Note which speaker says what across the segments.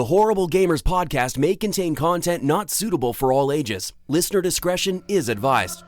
Speaker 1: The Horrible Gamers podcast may contain content not suitable for all ages. Listener discretion is advised.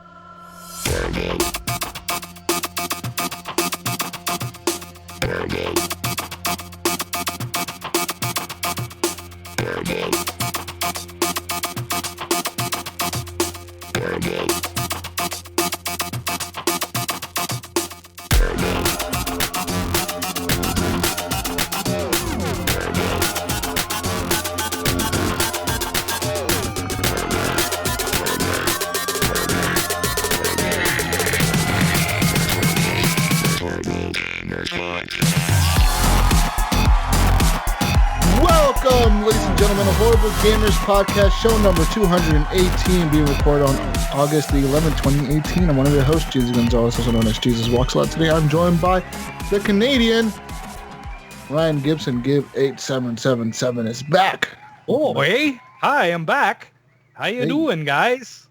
Speaker 2: Welcome, ladies and gentlemen, to Horrible Gamers Podcast, show number 218, being recorded on August the 11th, 2018. I'm one of your hosts, Jesus Gonzalez, also known as Jesus Walks a Lot. Today, I'm joined by the Canadian Ryan Gibson. Give 8777 is back.
Speaker 3: Oh, hey. Hi, I'm back. How you doing, guys?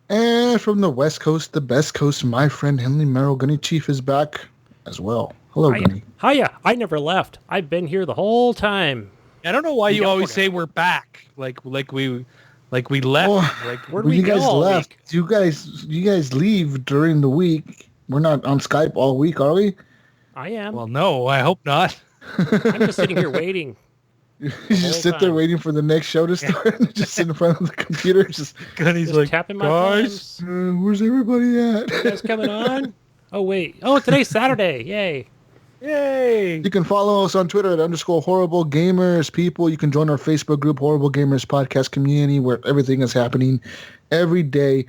Speaker 2: And from the West Coast, the best coast, my friend Henley Merrill Gunny Chief is back as well. Hello, Gunny.
Speaker 4: Hiya. I never left. I've been here the whole time.
Speaker 3: I don't know why you always say we're back, like we left.
Speaker 2: Oh,
Speaker 4: where do we
Speaker 2: you
Speaker 4: go
Speaker 2: guys
Speaker 4: all
Speaker 2: left.
Speaker 4: week?
Speaker 2: You guys leave during the week. We're not on Skype all week, are we?
Speaker 4: I am.
Speaker 3: Well, no, I hope not.
Speaker 4: I'm just sitting here waiting.
Speaker 2: You just sit there waiting for the next show to start. Just sit in front of the computer. Just
Speaker 3: Gunny's like,
Speaker 4: tapping my
Speaker 3: guys,
Speaker 4: thumbs.
Speaker 2: where's everybody at?
Speaker 4: You guys coming on? Oh, wait. Oh, today's Saturday. Yay.
Speaker 3: yay.
Speaker 2: You can follow us on Twitter at _Horrible Gamers. People, you can join our Facebook group, Horrible Gamers Podcast Community, where everything is happening every day,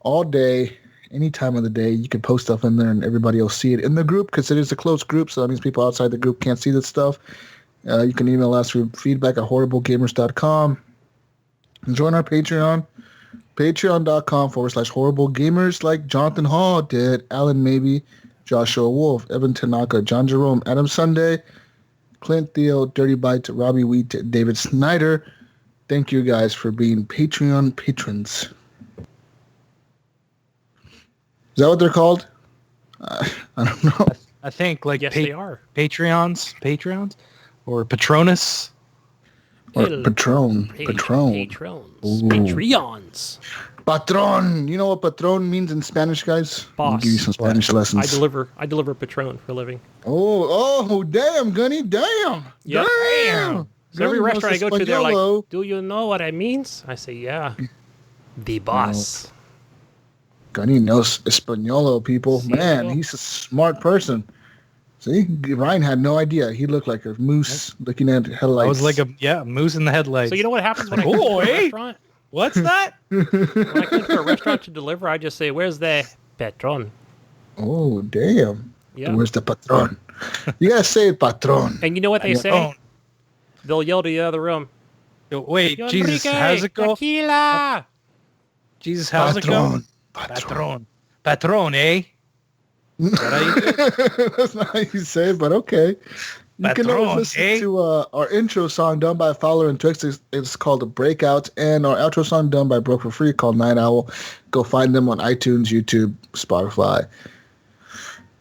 Speaker 2: all day, any time of the day. You can post stuff in there and everybody will see it in the group because it is a closed group, so that means people outside the group can't see this stuff. You can email us for feedback at horriblegamers.com. And join our Patreon, patreon.com/horriblegamers, like Jonathan Hall did, Alan Mabey, Joshua Wolf, Evan Tanaka, John Jerome, Adam Sunday, Clint Theo, Dirty Bite, Robbie Wheat, David Snyder. Thank you guys for being Patreon patrons. Is that what they're called? I don't know.
Speaker 3: I think like
Speaker 4: Yes, they are.
Speaker 3: Patreons, or Patronus.
Speaker 2: Or Patron.
Speaker 4: Patrons.
Speaker 2: Ooh.
Speaker 4: Patreons.
Speaker 2: Patron. You know what patron means in Spanish, guys?
Speaker 4: Boss.
Speaker 2: I'll give you some Spanish lessons.
Speaker 4: I deliver Patron for a living.
Speaker 2: Oh, damn, Gunny, damn.
Speaker 4: Yep.
Speaker 2: Damn.
Speaker 4: So every
Speaker 2: Gunny
Speaker 4: restaurant I
Speaker 2: knows
Speaker 4: go to, they're like,
Speaker 2: Españolo.
Speaker 4: do you know what it means? I say, yeah. The boss.
Speaker 2: Gunny knows Españolo, people.
Speaker 4: Sí,
Speaker 2: Man,
Speaker 4: no.
Speaker 2: he's a smart person. See, Ryan had no idea. He looked like a moose looking at headlights.
Speaker 3: I was like a moose in the headlights.
Speaker 4: So you know what happens when I come to a restaurant?
Speaker 3: What's that?
Speaker 4: When I come to a restaurant to deliver, I just say, where's the patron?
Speaker 2: Oh, damn.
Speaker 4: Yeah.
Speaker 2: Where's the patron? You gotta say it, patron.
Speaker 4: And you know what they say?
Speaker 3: Oh,
Speaker 4: They'll yell to the other room.
Speaker 3: wait, Jesus,
Speaker 4: Enrique,
Speaker 3: how's it go?
Speaker 4: Tequila!
Speaker 3: Jesus, how's it go? Patron, eh? Is that how you do it?
Speaker 2: That's not how you say it, but okay. You can
Speaker 3: Patron,
Speaker 2: always listen
Speaker 3: eh?
Speaker 2: to our intro song done by Fowler and Twix. It's called The Breakout, and our outro song done by Broke for Free called Night Owl. Go find them on iTunes, YouTube, Spotify,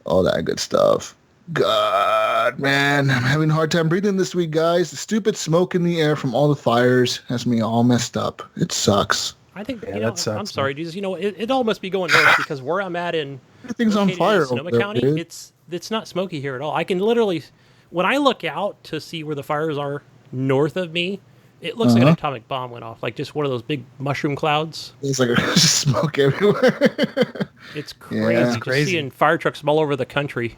Speaker 2: all that good stuff. God, man, I'm having a hard time breathing this week, guys. The stupid smoke in the air from all the fires has me all messed up. It sucks.
Speaker 4: I think,
Speaker 3: Yeah,
Speaker 4: you know,
Speaker 3: that sucks,
Speaker 4: I'm sorry, Jesus. You know, it all must be going north because where I'm at in
Speaker 2: Everything's on
Speaker 4: located in
Speaker 2: fire
Speaker 4: Sonoma
Speaker 2: over there,
Speaker 4: County,
Speaker 2: dude.
Speaker 4: it's not smoky here at all. I can literally, when I look out to see where the fires are north of me, it looks like an atomic bomb went off, like just one of those big mushroom clouds.
Speaker 2: It's like just smoke everywhere.
Speaker 4: It's crazy.
Speaker 2: Yeah.
Speaker 4: Just seeing fire trucks from all over the country.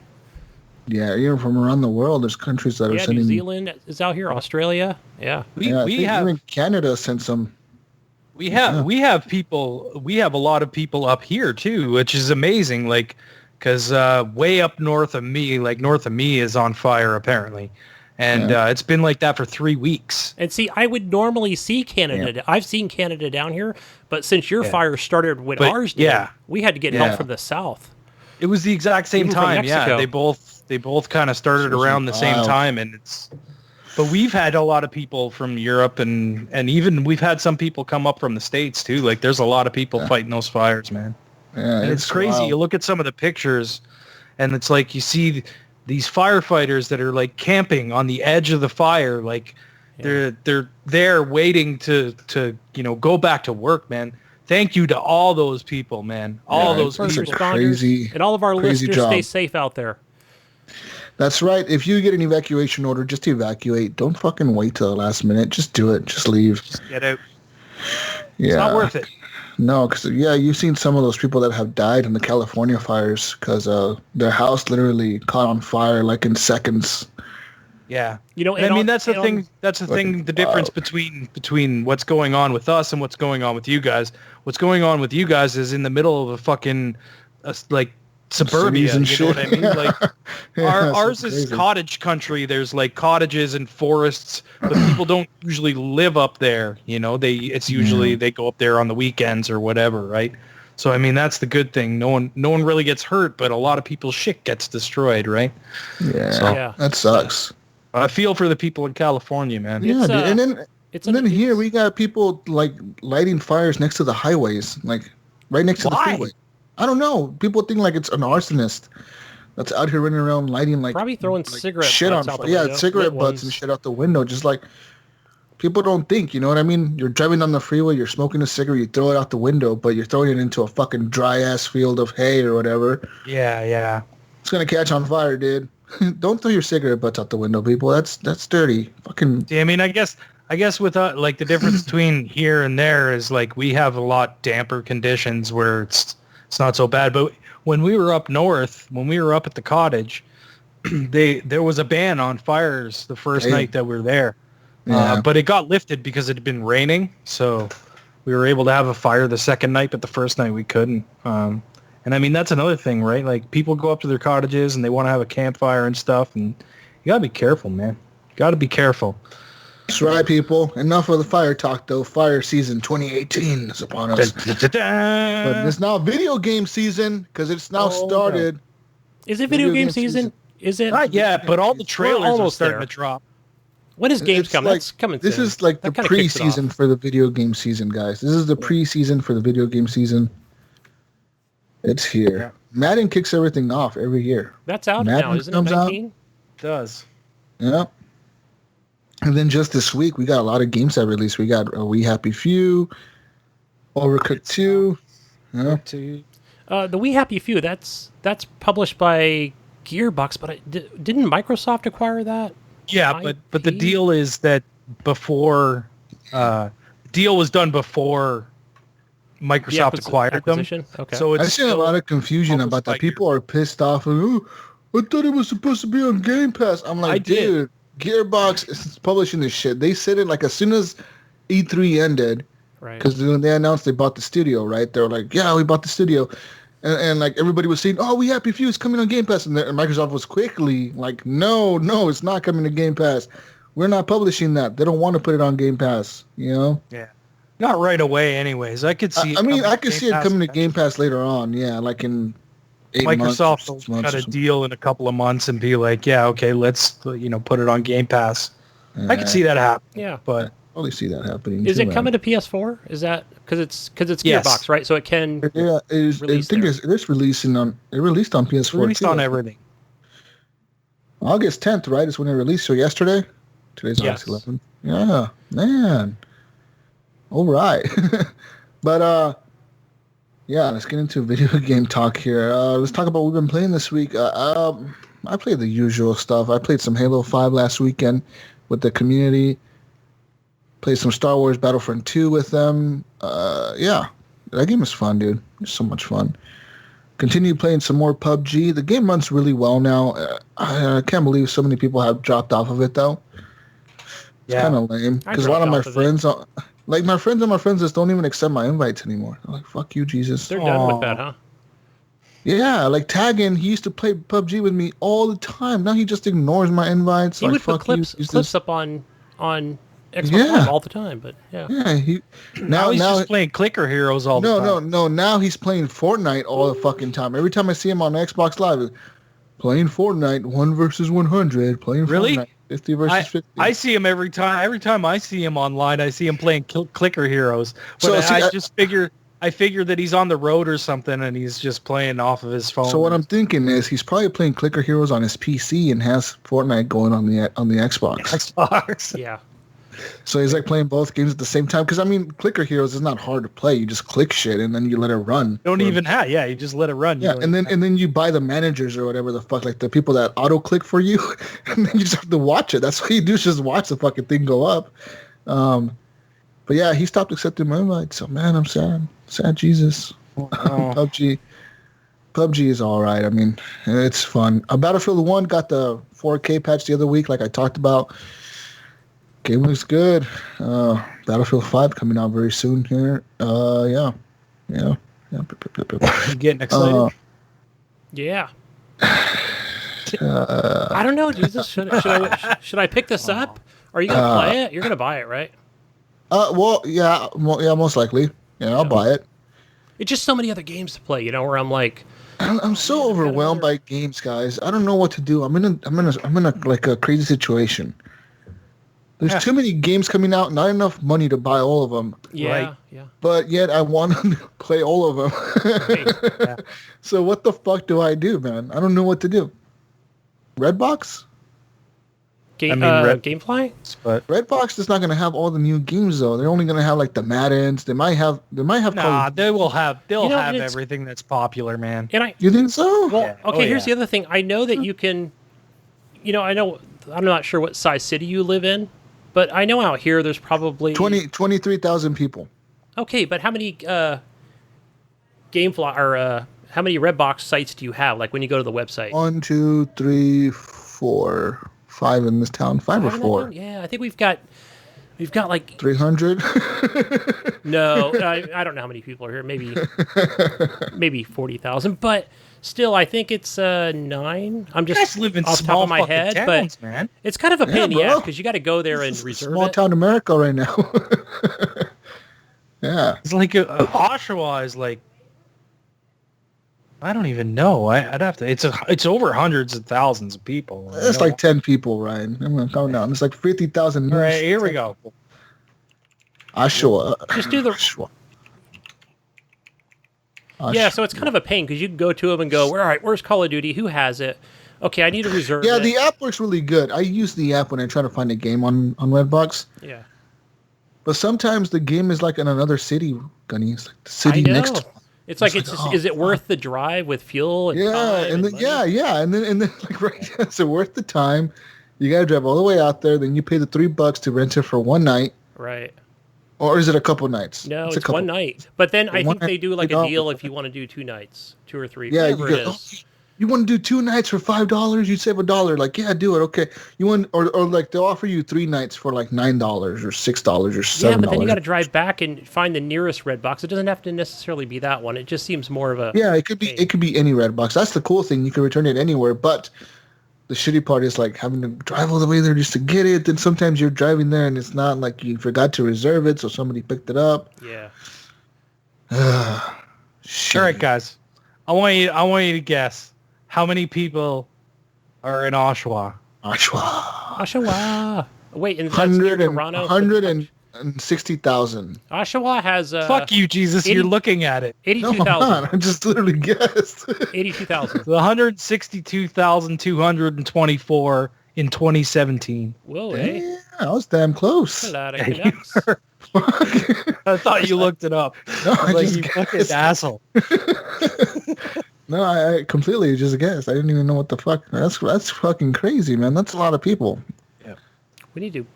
Speaker 2: Yeah, even from around the world, there's countries that are
Speaker 4: Yeah, New
Speaker 2: sending.
Speaker 4: Zealand is out here, Australia. Yeah.
Speaker 3: We
Speaker 2: I think
Speaker 3: have
Speaker 2: even Canada sent some.
Speaker 3: we have a lot of people up here too, which is amazing. Like, because way up north of me is on fire apparently, and it's been like that for 3 weeks.
Speaker 4: And see, I would normally see Canada. I've seen Canada down here, but since your fire started when ours did, we had to get help from the south.
Speaker 3: It was the exact same
Speaker 4: Even from
Speaker 3: time. Yeah,
Speaker 4: Mexico.
Speaker 3: they both kind of started around the same time, and it's. But we've had a lot of people from Europe, and even we've had some people come up from the States too. Like, there's a lot of people fighting those fires, man.
Speaker 2: Yeah,
Speaker 3: And it's crazy.
Speaker 2: wild.
Speaker 3: You look at some of the pictures, and it's like you see these firefighters that are like camping on the edge of the fire, like They're there waiting to go back to work, man. Thank you to all those people, man. All those
Speaker 2: That's
Speaker 3: people.
Speaker 2: a crazy,
Speaker 4: and all of our
Speaker 2: crazy
Speaker 4: listeners,
Speaker 2: job.
Speaker 4: stay safe out there.
Speaker 2: That's right. If you get an evacuation order, just evacuate. Don't fucking wait till the last minute. Just do it. Just leave.
Speaker 3: Just get out.
Speaker 2: Yeah.
Speaker 3: It's not worth it.
Speaker 2: No, because, you've seen some of those people that have died in the California fires because their house literally caught on fire like in seconds.
Speaker 3: Yeah.
Speaker 4: And
Speaker 3: I mean, that's the thing. That's the thing. The difference
Speaker 2: wild.
Speaker 3: between what's going on with us and what's going on with you guys. What's going on with you guys is in the middle of a fucking like suburbia.
Speaker 2: Cities and
Speaker 3: You know what I mean? Like ours is
Speaker 2: crazy.
Speaker 3: cottage country. There's like cottages and forests, but people don't usually live up there. It's usually they go up there on the weekends or whatever, right? So I mean, that's the good thing. No one really gets hurt, but a lot of people's shit gets destroyed, right?
Speaker 2: Yeah, that sucks.
Speaker 3: I feel for the people in California, man.
Speaker 2: Yeah, dude. And then here
Speaker 4: it's-
Speaker 2: we got people like lighting fires next to the highways, like right next to the freeway. I don't know. People think like it's an arsonist that's out here running around lighting like
Speaker 4: probably throwing
Speaker 2: like
Speaker 4: cigarette
Speaker 2: shit
Speaker 4: butts
Speaker 2: on
Speaker 4: out
Speaker 2: fire.
Speaker 4: the window.
Speaker 2: Yeah, cigarette
Speaker 4: Lit
Speaker 2: butts
Speaker 4: ones.
Speaker 2: and shit out the window. Just like people don't think, you know what I mean? You're driving on the freeway, you're smoking a cigarette, you throw it out the window, but you're throwing it into a fucking dry ass field of hay or whatever.
Speaker 3: Yeah.
Speaker 2: It's gonna catch on fire, dude. Don't throw your cigarette butts out the window, people. That's dirty. Fucking.
Speaker 3: Yeah, I mean, I guess with like the difference between here and there is like we have a lot damper conditions where it's not so bad. But when we were up north, when we were up at the cottage, there was a ban on fires the first night that we were there.
Speaker 2: Yeah.
Speaker 3: But it got lifted because it had been raining, so we were able to have a fire the second night, but the first night we couldn't. And I mean, that's another thing, right? Like people go up to their cottages and they want to have a campfire and stuff, and you gotta be careful, man. You gotta be careful.
Speaker 2: That's right, people. Enough of the fire talk, though. Fire season 2018 is upon us. But it's now video game season because it's now started.
Speaker 4: Is it video game season? Is it?
Speaker 3: Not yet, but all the trailers are
Speaker 4: almost
Speaker 3: starting
Speaker 4: there.
Speaker 3: to drop.
Speaker 4: When is games
Speaker 2: It's
Speaker 4: coming?
Speaker 2: like-
Speaker 4: That's coming
Speaker 2: This
Speaker 4: soon.
Speaker 2: is like the
Speaker 4: That kinda kicks it off.
Speaker 2: pre-season for the video game season, guys. This is the pre-season for the video game season. It's here.
Speaker 3: Yeah.
Speaker 2: Madden kicks everything off every year.
Speaker 4: That's out
Speaker 2: Madden
Speaker 4: now, isn't it?
Speaker 2: comes out.
Speaker 4: 19?
Speaker 3: It does.
Speaker 2: Yeah. And then just this week, we got a lot of games that released. We got We Happy Few, Overcooked 2. Yeah.
Speaker 4: The We Happy Few. That's published by Gearbox, but didn't Microsoft acquire that?
Speaker 3: Yeah, but the
Speaker 4: IP?
Speaker 3: deal is that before deal was done before Microsoft acquired
Speaker 4: acquisition?
Speaker 3: them.
Speaker 4: Okay.
Speaker 3: So
Speaker 2: I've
Speaker 3: it's
Speaker 2: seen a lot of confusion
Speaker 3: published
Speaker 2: about
Speaker 3: by
Speaker 2: that. People are pissed off. And, oh, I thought it was supposed to be on Game Pass. I'm like,
Speaker 3: I did.
Speaker 2: dude, Gearbox is publishing this shit. They said it like as soon as E3 ended,
Speaker 4: right.
Speaker 2: because when they announced they bought the studio, right? They were like, yeah, we bought the studio. And like everybody was saying, oh, We Happy Few is coming on Game Pass. And Microsoft was quickly like, no, it's not coming to Game Pass. We're not publishing that. They don't want to put it on Game Pass, you know?
Speaker 3: yeah, not right away. Anyways, I could see.
Speaker 2: I mean, I could
Speaker 3: Game
Speaker 2: see it
Speaker 3: Pass
Speaker 2: coming to
Speaker 3: eventually.
Speaker 2: Game Pass later on. Yeah, like in 8 months.
Speaker 3: Microsoft
Speaker 2: or 6
Speaker 3: will
Speaker 2: months
Speaker 3: cut
Speaker 2: or
Speaker 3: a
Speaker 2: something.
Speaker 3: deal in a couple of months and be like, yeah, okay, let's put it on Game Pass. I could see that happen.
Speaker 4: Yeah.
Speaker 3: But
Speaker 2: Probably see that happening.
Speaker 4: Is
Speaker 2: too,
Speaker 4: it
Speaker 2: man.
Speaker 4: coming to PS4? Is that because it's
Speaker 3: Yes.
Speaker 4: Gearbox, right? So it can.
Speaker 2: Yeah, I
Speaker 4: release
Speaker 2: think
Speaker 4: there?
Speaker 2: it's releasing on. It released on PS4
Speaker 3: released
Speaker 2: too.
Speaker 3: on everything.
Speaker 2: August 10th, right? Is when it released. So yesterday. Today's
Speaker 4: Yes.
Speaker 2: August 11th. Yeah, man. All right, but yeah. Let's get into video game talk here. Let's talk about what we've been playing this week. I played the usual stuff. I played some Halo 5 last weekend with the community. Played some Star Wars Battlefront 2 with them. Yeah, that game was fun, dude. It's so much fun. Continue playing some more PUBG. The game runs really well now. I can't believe so many people have dropped off of it, though. It's kind of lame.
Speaker 4: I
Speaker 2: Because a lot of my
Speaker 4: dropped off of
Speaker 2: friends, like my friends and my friends just don't even accept my invites anymore. I'm like, fuck you, Jesus.
Speaker 4: They're done with that, huh?
Speaker 2: Yeah, like Taggin, he used to play PUBG with me all the time. Now he just ignores my invites.
Speaker 4: He
Speaker 2: like,
Speaker 4: would put
Speaker 2: fuck you,
Speaker 4: clips
Speaker 2: Jesus.
Speaker 4: up on Xbox
Speaker 2: Yeah.
Speaker 4: Live all the time, but yeah.
Speaker 2: Yeah,
Speaker 3: Now he's just playing Clicker Heroes all the time.
Speaker 2: No. Now he's playing Fortnite all the fucking time. Every time I see him on Xbox Live, playing Fortnite 1 versus 100, playing
Speaker 3: Really?
Speaker 2: Fortnite 50 versus 50.
Speaker 3: I see him every time. Every time I see him online, I see him playing Clicker Heroes. But
Speaker 2: So, see,
Speaker 3: I figure that he's on the road or something, and he's just playing off of his phone.
Speaker 2: So what I'm thinking is he's probably playing Clicker Heroes on his PC and has Fortnite going on the Xbox.
Speaker 3: Xbox.
Speaker 4: Yeah.
Speaker 2: So he's like playing both games at the same time. Because I mean, Clicker Heroes is not hard to play. You just click shit and then you let it run.
Speaker 3: Don't even have. Yeah, you just let it run.
Speaker 2: Yeah, and then you buy the managers or whatever the fuck, like the people that auto click for you, and then you just have to watch it. That's what you do. Is just watch the fucking thing go up. But yeah, he stopped accepting my invite. So man, I'm sad. Sad Jesus.
Speaker 3: Oh.
Speaker 2: PUBG is all right. I mean, it's fun. Battlefield 1 got the 4K patch the other week, like I talked about. Game looks good. Battlefield 5 coming out very soon here. Yeah.
Speaker 3: You getting excited?
Speaker 4: Yeah. I don't know, Jesus. Should I pick this up? Are you gonna play it? You're gonna buy it, right?
Speaker 2: Well, yeah, most likely. Yeah, I'll buy it.
Speaker 4: It's just so many other games to play, you know, where I'm like,
Speaker 2: I'm so overwhelmed by games, guys. I don't know what to do. I'm in a like a crazy situation. There's too many games coming out, not enough money to buy all of them.
Speaker 4: Yeah,
Speaker 2: right?
Speaker 4: Yeah.
Speaker 2: But yet I want to play all of them.
Speaker 4: Yeah.
Speaker 2: So what the fuck do I do, man? I don't know what to do. Redbox?
Speaker 4: Gamefly?
Speaker 3: But
Speaker 2: Redbox is not going to have all the new games though. They're only going to have like the Maddens. They might have.
Speaker 3: Nah, they'll have everything that's popular, man.
Speaker 2: You think so?
Speaker 4: Well,
Speaker 3: Yeah.
Speaker 4: okay. Here's the other thing. I know that you can. You know, I'm not sure what size city you live in, but I know out here there's probably
Speaker 2: 23,000 people.
Speaker 4: Okay, but how many Gamefly or how many Redbox sites do you have? Like when you go to the website.
Speaker 2: 1, 2, 3, 4, 5 in this town. 5 or 4.
Speaker 4: Yeah, I think we've got like
Speaker 2: 300.
Speaker 4: No, I don't know how many people are here. Maybe 40,000, but still, I think it's 9. I'm just
Speaker 3: live in
Speaker 4: off the top
Speaker 3: small
Speaker 4: of my head,
Speaker 3: towns,
Speaker 4: but
Speaker 3: man.
Speaker 4: it's kind of a pain in the
Speaker 2: bro.
Speaker 4: ass because you got to go there and reserve
Speaker 2: Small
Speaker 4: it.
Speaker 2: town America right now. Yeah.
Speaker 3: It's like Oshawa is like, I don't even know. I'd have to. It's over hundreds of thousands of people.
Speaker 2: It's like 10 people, Ryan. I'm going to calm down. It's like 50,000.
Speaker 3: All right, here we go.
Speaker 2: Oshawa.
Speaker 4: Just do the.
Speaker 2: Oshawa.
Speaker 4: Yeah, so it's kind of a pain because you can go to them and go, all right, where's Call of Duty? Who has it? Okay, I need to reserve
Speaker 2: Yeah,
Speaker 4: it.
Speaker 2: the app works really good. I use the app when I try to find a game on Redbox.
Speaker 4: Yeah.
Speaker 2: But sometimes the game is like in another city, Gunny. It's like the city
Speaker 4: I know.
Speaker 2: next.
Speaker 4: It's like is it worth the drive with fuel? And
Speaker 2: Yeah,
Speaker 4: time
Speaker 2: and then
Speaker 4: money?
Speaker 2: and then like right, is it worth the time? You gotta drive all the way out there. Then you pay the $3 to rent it for one night.
Speaker 4: Right.
Speaker 2: Or is it a couple nights?
Speaker 4: No, it's one night. But then I think they do like a deal if you want to do 2 nights, 2 or 3.
Speaker 2: Yeah,
Speaker 4: whatever it is.
Speaker 2: You want to do 2 nights for $5? You save $1. Like, yeah, do it. Okay. You want or like they'll offer you 3 nights for like $9 or $6 or $7.
Speaker 4: Yeah, but then you got to drive back and find the nearest Redbox. It doesn't have to necessarily be that one. It just seems more of a.
Speaker 2: Yeah, it could be any Redbox. That's the cool thing. You can return it anywhere, but the shitty part is like having to drive all the way there just to get it. Then sometimes you're driving there and it's not like you forgot to reserve it, so somebody picked it up.
Speaker 4: Yeah.
Speaker 3: All right, guys. I want you to guess how many people are in Oshawa.
Speaker 4: Oshawa. Wait, and that's near Toronto?
Speaker 2: 160,000.
Speaker 4: Oshawa has...
Speaker 3: Fuck you, Jesus. You're looking at it.
Speaker 4: 82,000.
Speaker 2: No, I just literally guessed.
Speaker 4: 82,000.
Speaker 3: 162,224 in 2017.
Speaker 4: Whoa, eh?
Speaker 2: Yeah, I was damn close.
Speaker 4: A lot of Canucks.
Speaker 3: I thought you looked it up.
Speaker 2: No,
Speaker 3: I was
Speaker 2: I
Speaker 3: like,
Speaker 2: just
Speaker 3: you fucking
Speaker 2: guessed.
Speaker 3: asshole.
Speaker 2: No, I completely just guessed. I didn't even know what the fuck. That's fucking crazy, man. That's a lot of people.
Speaker 3: Yeah.
Speaker 4: We need to...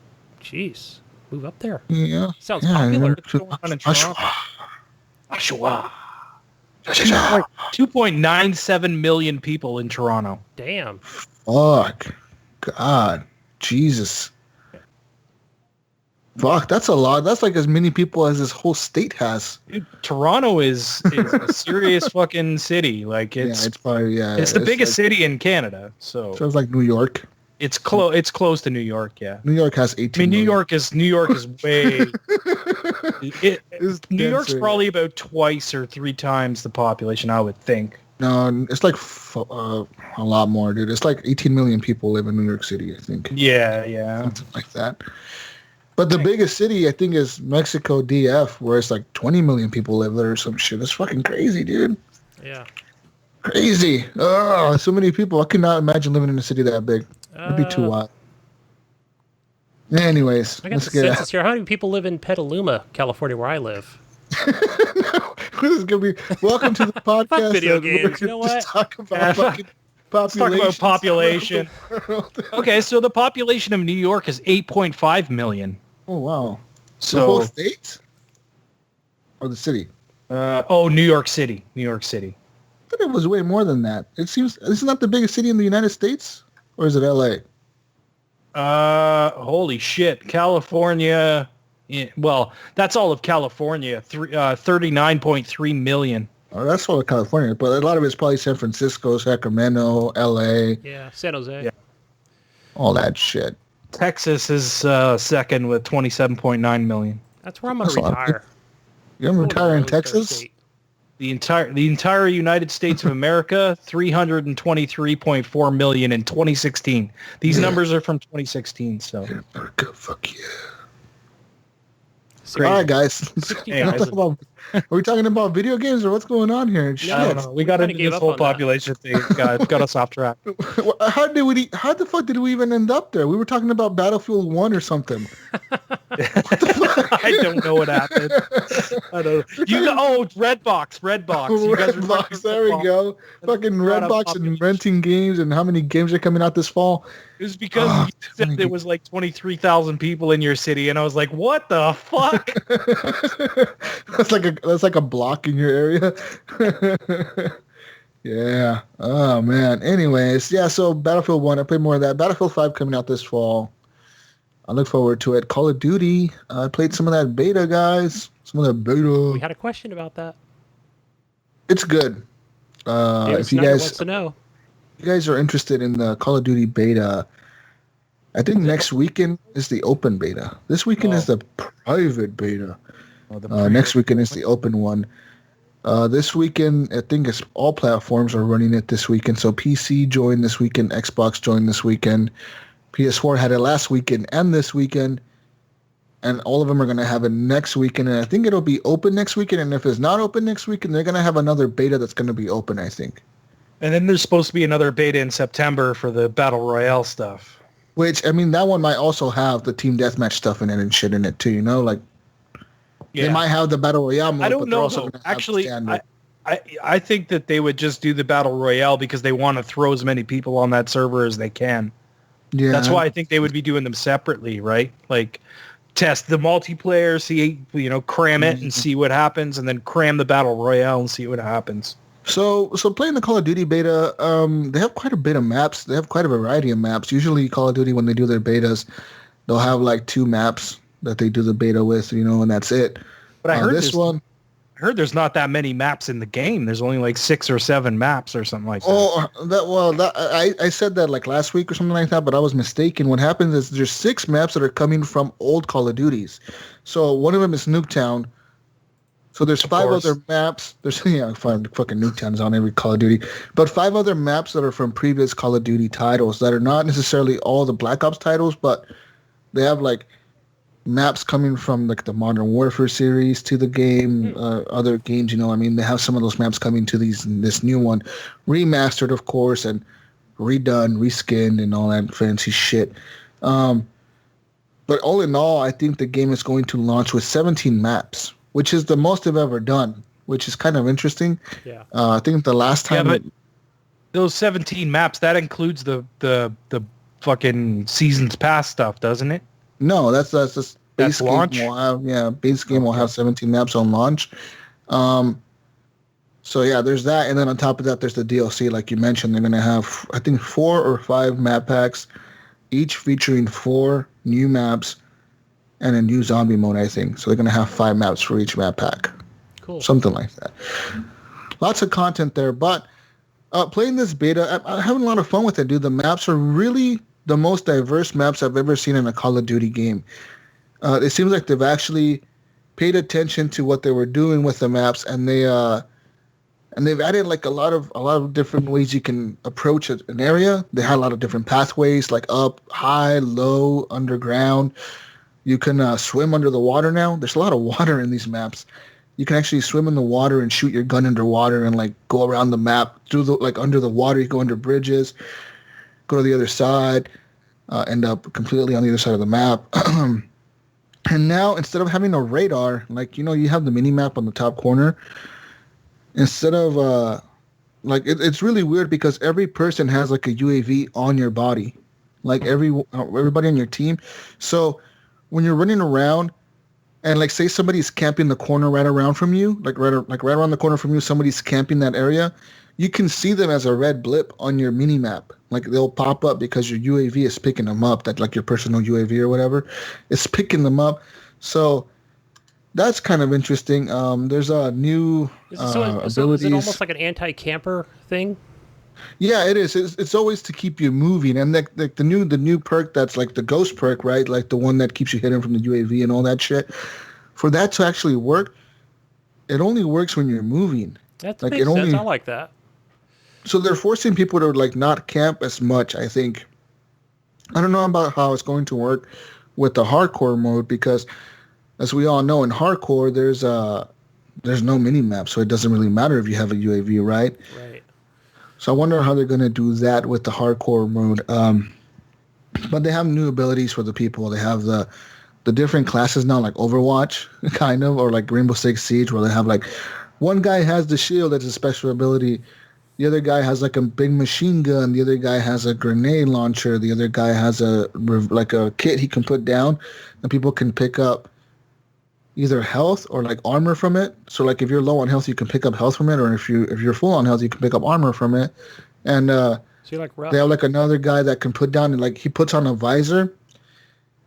Speaker 4: Jeez. Move up there.
Speaker 2: Yeah.
Speaker 4: Sounds popular.
Speaker 3: Oshawa. 2.97 million people in Toronto.
Speaker 4: Damn.
Speaker 2: Fuck. God. Jesus. Fuck, that's a lot. That's like as many people as this whole state has.
Speaker 3: Dude, Toronto is a serious fucking city. Like it's
Speaker 2: it's probably
Speaker 3: it's the biggest city in Canada. So
Speaker 2: it's like New York.
Speaker 3: It's close. It's close to New York. Yeah.
Speaker 2: New York has 18.
Speaker 3: I mean, New
Speaker 2: million.
Speaker 3: York is way.
Speaker 2: It's
Speaker 3: New York's
Speaker 2: denser.
Speaker 3: probably about twice or 3 times the population, I would think.
Speaker 2: No, it's like a lot more, dude. It's like 18 million people live in New York City, I think.
Speaker 3: Yeah.
Speaker 2: Something like that. But the biggest city, I think, is Mexico DF, where it's like 20 million people live there or some shit. It's fucking crazy, dude.
Speaker 4: Yeah.
Speaker 2: Crazy. Oh, so many people. I could not imagine living in a city that big. It'd be too wild. Anyways,
Speaker 4: I got
Speaker 2: let's
Speaker 4: the
Speaker 2: get
Speaker 4: census here. How many people live in Petaluma, California, where I live?
Speaker 2: This is gonna be welcome to the podcast.
Speaker 4: video
Speaker 2: We're
Speaker 4: games. You
Speaker 2: gonna
Speaker 4: know
Speaker 2: just
Speaker 4: what?
Speaker 2: talk about fucking
Speaker 3: Let's talk about
Speaker 2: population.
Speaker 3: population. Okay, so the population of New York is 8.5 million.
Speaker 2: Oh wow!
Speaker 3: So
Speaker 2: the whole state or the city?
Speaker 3: New York City. New York City.
Speaker 2: I thought it was way more than that. It seems this is not the biggest city in the United States, or is it L.A.?
Speaker 3: Holy shit. California. Well, that's all of California. 39.3 million.
Speaker 2: Oh, that's all of California, but a lot of it's probably San Francisco, Sacramento, L.A.
Speaker 4: Yeah, San Jose.
Speaker 3: Yeah.
Speaker 2: All that shit.
Speaker 3: Texas is second with 27.9 million.
Speaker 4: That's where I'm going to retire.
Speaker 2: You're going to retire in
Speaker 4: Road Coast
Speaker 2: Texas?
Speaker 4: State.
Speaker 3: The entire United States of America, 323.4 million in 2016. These numbers are from 2016. So
Speaker 2: America, fuck yeah.
Speaker 4: Crazy.
Speaker 2: All right, guys.
Speaker 3: Hey, guys.
Speaker 2: Are we talking about video games or what's going on here?
Speaker 3: I don't know. We got into this whole population thing. Got us off track.
Speaker 2: How the fuck did we even end up there? We were talking about Battlefield 1 or something. What the fuck?
Speaker 3: I don't know what happened. I don't know. Redbox.
Speaker 2: Redbox, there we go. Fucking Redbox and renting games and how many games are coming out this fall.
Speaker 3: It was because you said there was like 23,000 people in your city, and I was like, what the fuck?
Speaker 2: That's like a block in your area. Yeah. Oh man. Anyways, yeah, so Battlefield 1, I played more of that. Battlefield 5 coming out this fall. I look forward to it. Call of Duty. I played some of that beta, guys. Some of that beta.
Speaker 4: We had a question about that.
Speaker 2: It's good. If you
Speaker 4: guys wants to know.
Speaker 2: You guys are interested in the Call of Duty beta, I think next weekend is the open beta. This weekend is the private beta. Next weekend is the open one. This weekend, I think it's all platforms are running it this weekend. So PC joined this weekend, Xbox joined this weekend, PS4 had it last weekend and this weekend, and all of them are going to have it next weekend. And I think it'll be open next weekend. And if it's not open next weekend, they're going to have another beta that's going to be open, I think.
Speaker 3: And then there's supposed to be another beta in September for the Battle Royale stuff.
Speaker 2: Which, I mean, that one might also have the Team Deathmatch stuff in it and shit in it too, you know? Like, they might have the Battle Royale mode,
Speaker 3: I don't
Speaker 2: but
Speaker 3: know.
Speaker 2: also
Speaker 3: Actually, I think that they would just do the Battle Royale because they want to throw as many people on that server as they can.
Speaker 2: Yeah.
Speaker 3: That's why I think they would be doing them separately, right? Like, test the multiplayer, see, cram it and see what happens, and then cram the Battle Royale and see what happens.
Speaker 2: So playing the Call of Duty beta, they have quite a bit of maps. They have quite a variety of maps. Usually Call of Duty, when they do their betas, they'll have like 2 maps that they do the beta with, and that's it.
Speaker 3: But I heard
Speaker 2: I
Speaker 3: heard there's not that many maps in the game. There's only like 6 or 7 maps or something like that.
Speaker 2: I said that like last week or something like that, but I was mistaken. What happens is there's 6 maps that are coming from old Call of Duties. So one of them is Nuketown. So there's 5 other maps. There's fucking Nuketown's on every Call of Duty, but 5 other maps that are from previous Call of Duty titles that are not necessarily all the Black Ops titles, but they have like maps coming from like the Modern Warfare series to the game, other games. They have some of those maps coming to this new one, remastered of course, and redone, reskinned, and all that fancy shit. But all in all, I think the game is going to launch with 17 maps, which is the most they've ever done, which is kind of interesting.
Speaker 4: Yeah.
Speaker 2: I think the last time...
Speaker 3: Yeah, but those 17 maps, that includes the fucking Seasons Pass stuff, doesn't it?
Speaker 2: No, that's just base game
Speaker 3: launch?
Speaker 2: will have, base game will have 17 maps on launch. So yeah, there's that, and then on top of that, there's the DLC, like you mentioned. They're going to have, I think, 4 or 5 map packs, each featuring 4 new maps and a new zombie mode, I think. So they're going to have 5 maps for each map pack.
Speaker 4: Cool.
Speaker 2: Something like that. Lots of content there, but playing this beta, I'm having a lot of fun with it, dude. The maps are really the most diverse maps I've ever seen in a Call of Duty game. It seems like they've actually paid attention to what they were doing with the maps, and they've added like a lot of different ways you can approach an area. They had a lot of different pathways, like up, high, low, underground. You can swim under the water now. There's a lot of water in these maps. You can actually swim in the water and shoot your gun underwater and like go around the map through under the water. You go under bridges, go to the other side. end up completely on the other side of the map. And now, instead of having a radar, like, you have the mini map on the top corner, instead of, it's really weird because every person has like a UAV on your body, like everybody on your team. So when you're running around and like, say somebody's camping the corner right around from you, like right around the corner from you, somebody's camping that area, you can see them as a red blip on your mini map. Like they'll pop up because your UAV is picking them up. That like your personal UAV or whatever, it's picking them up. So that's kind of interesting. There's a new abilities.
Speaker 4: So is it almost like an anti-camper thing?
Speaker 2: Yeah, it is. It's always to keep you moving, and the new perk that's like the ghost perk, right? Like the one that keeps you hidden from the UAV and all that shit. For that to actually work, it only works when you're moving.
Speaker 4: That makes sense. I like that.
Speaker 2: So they're forcing people to like not camp as much, I think. I don't know about how it's going to work with the hardcore mode because, as we all know, in hardcore there's no mini map, so it doesn't really matter if you have a UAV, right?
Speaker 4: Right.
Speaker 2: So I wonder how they're going to do that with the hardcore mode. But they have new abilities for the people. They have the different classes now, like Overwatch, kind of, or like Rainbow Six Siege, where they have like one guy has the shield that's a special ability. The other guy has like a big machine gun. The other guy has a grenade launcher. The other guy has a kit he can put down, and people can pick up either health or like armor from it. So like if you're low on health, you can pick up health from it, or if you're full on health, you can pick up armor from it. And
Speaker 4: so you're like
Speaker 2: they have like another guy that can put down and like he puts on a visor,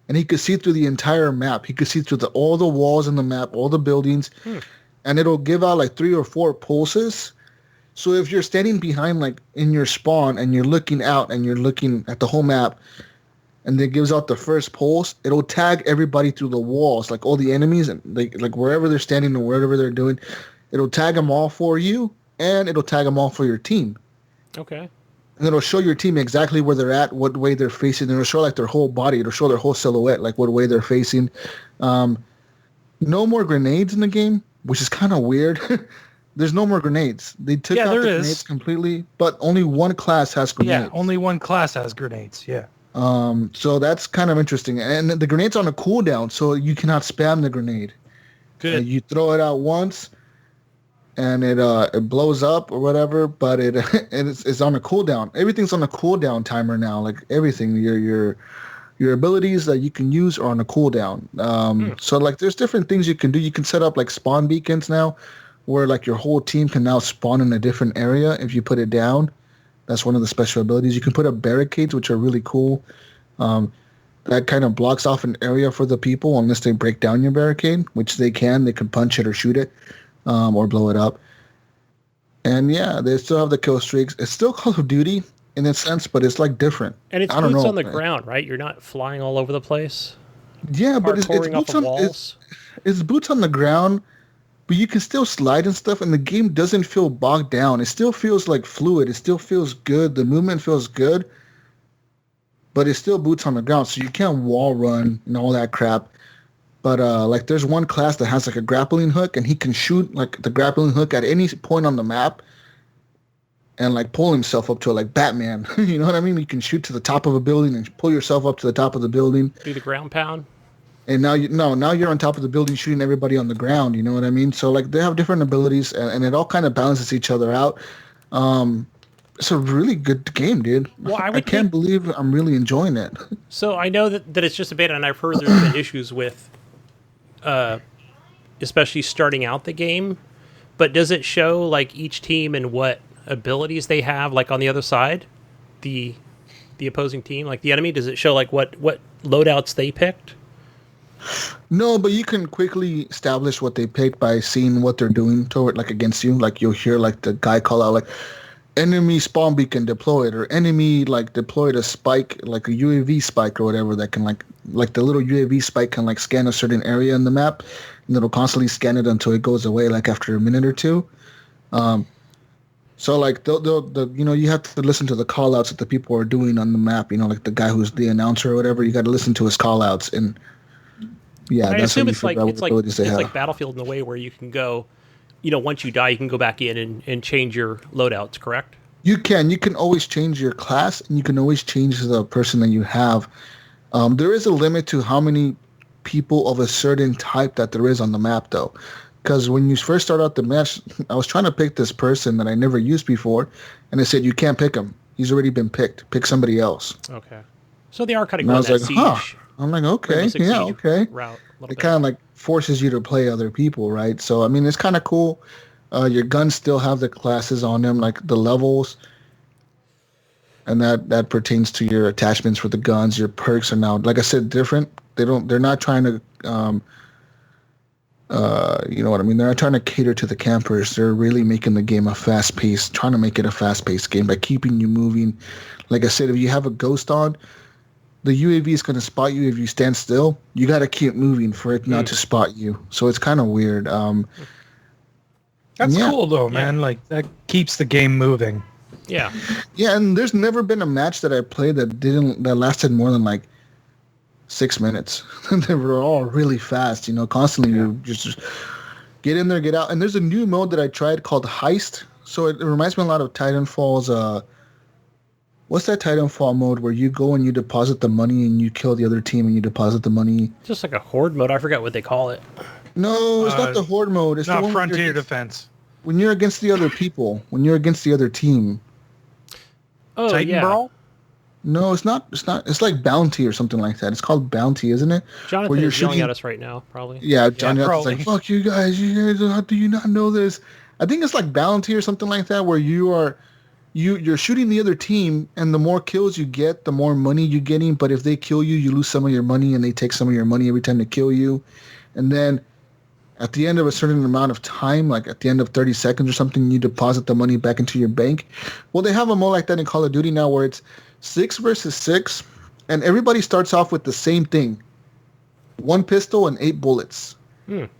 Speaker 2: and he could see through the entire map. He could see through all the walls in the map, all the buildings, and it'll give out like 3 or 4 pulses. So if you're standing behind, like in your spawn, and you're looking out and you're looking at the whole map, and it gives out the first pulse, it'll tag everybody through the walls, like all the enemies, and like wherever they're standing or whatever they're doing, it'll tag them all for you, and it'll tag them all for your team.
Speaker 4: Okay.
Speaker 2: And it'll show your team exactly where they're at, what way they're facing. And it'll show like their whole body. It'll show their whole silhouette, like what way they're facing. No more grenades in the game, which is kind of weird. There's no more grenades. They took out the grenades completely, but only one class has grenades.
Speaker 3: Yeah, only one class has grenades, yeah.
Speaker 2: So that's kind of interesting. And the grenade's on a cooldown, so you cannot spam the grenade.
Speaker 3: Good.
Speaker 2: You throw it out once, and it blows up or whatever, but it's on a cooldown. Everything's on a cooldown timer now. Like everything, your abilities that you can use are on a cooldown. So like there's different things you can do. You can set up like spawn beacons now, where like your whole team can now spawn in a different area if you put it down. That's one of the special abilities. You can put up barricades, which are really cool. That kind of blocks off an area for the people unless they break down your barricade, which they can. They can punch it or shoot it, or blow it up. And yeah, they still have the kill streaks. It's still Call of Duty in a sense, but it's like different.
Speaker 4: And it's boots on the ground, right? You're not flying all over the place.
Speaker 2: Yeah, but it's boots on walls. It's boots on the ground. But you can still slide and stuff, and the game doesn't feel bogged down. It still feels like fluid. It still feels good. The movement feels good, but it's still boots on the ground, so you can't wall run and all that crap. But like there's one class that has like a grappling hook, and he can shoot like the grappling hook at any point on the map and like pull himself up to it like Batman. You know what I mean? You can shoot to the top of a building and pull yourself up to the top of the building.
Speaker 4: Do the ground pound.
Speaker 2: And now you're on top of the building shooting everybody on the ground. You know what I mean? So like they have different abilities, and it all kind of balances each other out. It's a really good game, dude.
Speaker 4: Well,
Speaker 2: I can't believe I'm really enjoying it.
Speaker 4: So I know that it's just a beta, and I've heard there's been issues with, especially starting out the game. But does it show like each team and what abilities they have, like on the other side, the opposing team, like the enemy? Does it show like what loadouts they picked?
Speaker 2: No, but you can quickly establish what they picked by seeing what they're doing toward like against you. Like you'll hear like the guy call out like enemy spawn beacon deployed, or enemy like deployed a spike, like a UAV spike or whatever that can like the little UAV spike can like scan a certain area in the map, and it'll constantly scan it until it goes away like after a minute or two. So like they'll you have to listen to the call outs that the people are doing on the map. Like the guy who's the announcer or whatever, you got to listen to his call outs. And yeah,
Speaker 4: I
Speaker 2: that's
Speaker 4: assume
Speaker 2: how
Speaker 4: it's like
Speaker 2: have.
Speaker 4: like Battlefield in the way where you can go, once you die, you can go back in and change your loadouts, correct?
Speaker 2: You can always change your class, and you can always change the person that you have. There is a limit to how many people of a certain type that there is on the map, though. Because when you first start out the match, I was trying to pick this person that I never used before, and they said, you can't pick him. He's already been picked. Pick somebody else.
Speaker 4: Okay. So they are kind of
Speaker 2: And I
Speaker 4: going
Speaker 2: was
Speaker 4: that
Speaker 2: like,
Speaker 4: siege.
Speaker 2: I'm like, okay,
Speaker 4: Rainbow Six
Speaker 2: yeah,
Speaker 4: Siege
Speaker 2: okay.
Speaker 4: route a little
Speaker 2: It
Speaker 4: bit.
Speaker 2: kind of like forces you to play other people, right? So, I mean, it's kind of cool. Your guns still have the classes on them, like the levels. And that pertains to your attachments for the guns. Your perks are now, like I said, different. They're not trying to, you know what I mean? They're not trying to cater to the campers. They're really making the game trying to make it a fast-paced game by keeping you moving. Like I said, if you have a ghost on, the UAV is going to spot you if you stand still. You got to keep moving for it not to spot you. So it's kind of weird.
Speaker 3: That's cool though, man. Like that keeps the game moving.
Speaker 4: Yeah.
Speaker 2: Yeah, and there's never been a match that I played that lasted more than like 6 minutes. They were all really fast, you know, constantly you just get in there, get out. And there's a new mode that I tried called Heist. So it reminds me a lot of Titanfall's what's that Titanfall mode where you go and you deposit the money and you kill the other team and you deposit the money?
Speaker 4: Just like a horde mode. I forgot what they call it.
Speaker 2: No, it's not the horde mode. It's the
Speaker 3: not
Speaker 2: one
Speaker 3: Frontier Defense.
Speaker 2: when you're against the other people, when you're against the other team.
Speaker 4: Oh,
Speaker 3: Titan
Speaker 4: yeah.
Speaker 3: Brawl?
Speaker 2: No, it's not. It's not. It's like Bounty or something like that. It's called Bounty, isn't it?
Speaker 4: Jonathan is yelling at us right now, probably.
Speaker 2: Yeah, Johnny's
Speaker 3: probably.
Speaker 2: like, fuck you guys. How do you not know this? I think it's like Bounty or something like that, where you're shooting the other team, and the more kills you get, the more money you're getting. But if they kill you, you lose some of your money, and they take some of your money every time they kill you. And then at the end of a certain amount of time, like at the end of 30 seconds or something, you deposit the money back into your bank. Well, they have a mode like that in Call of Duty now where it's 6 versus 6, and everybody starts off with the same thing. 1 pistol and 8 bullets.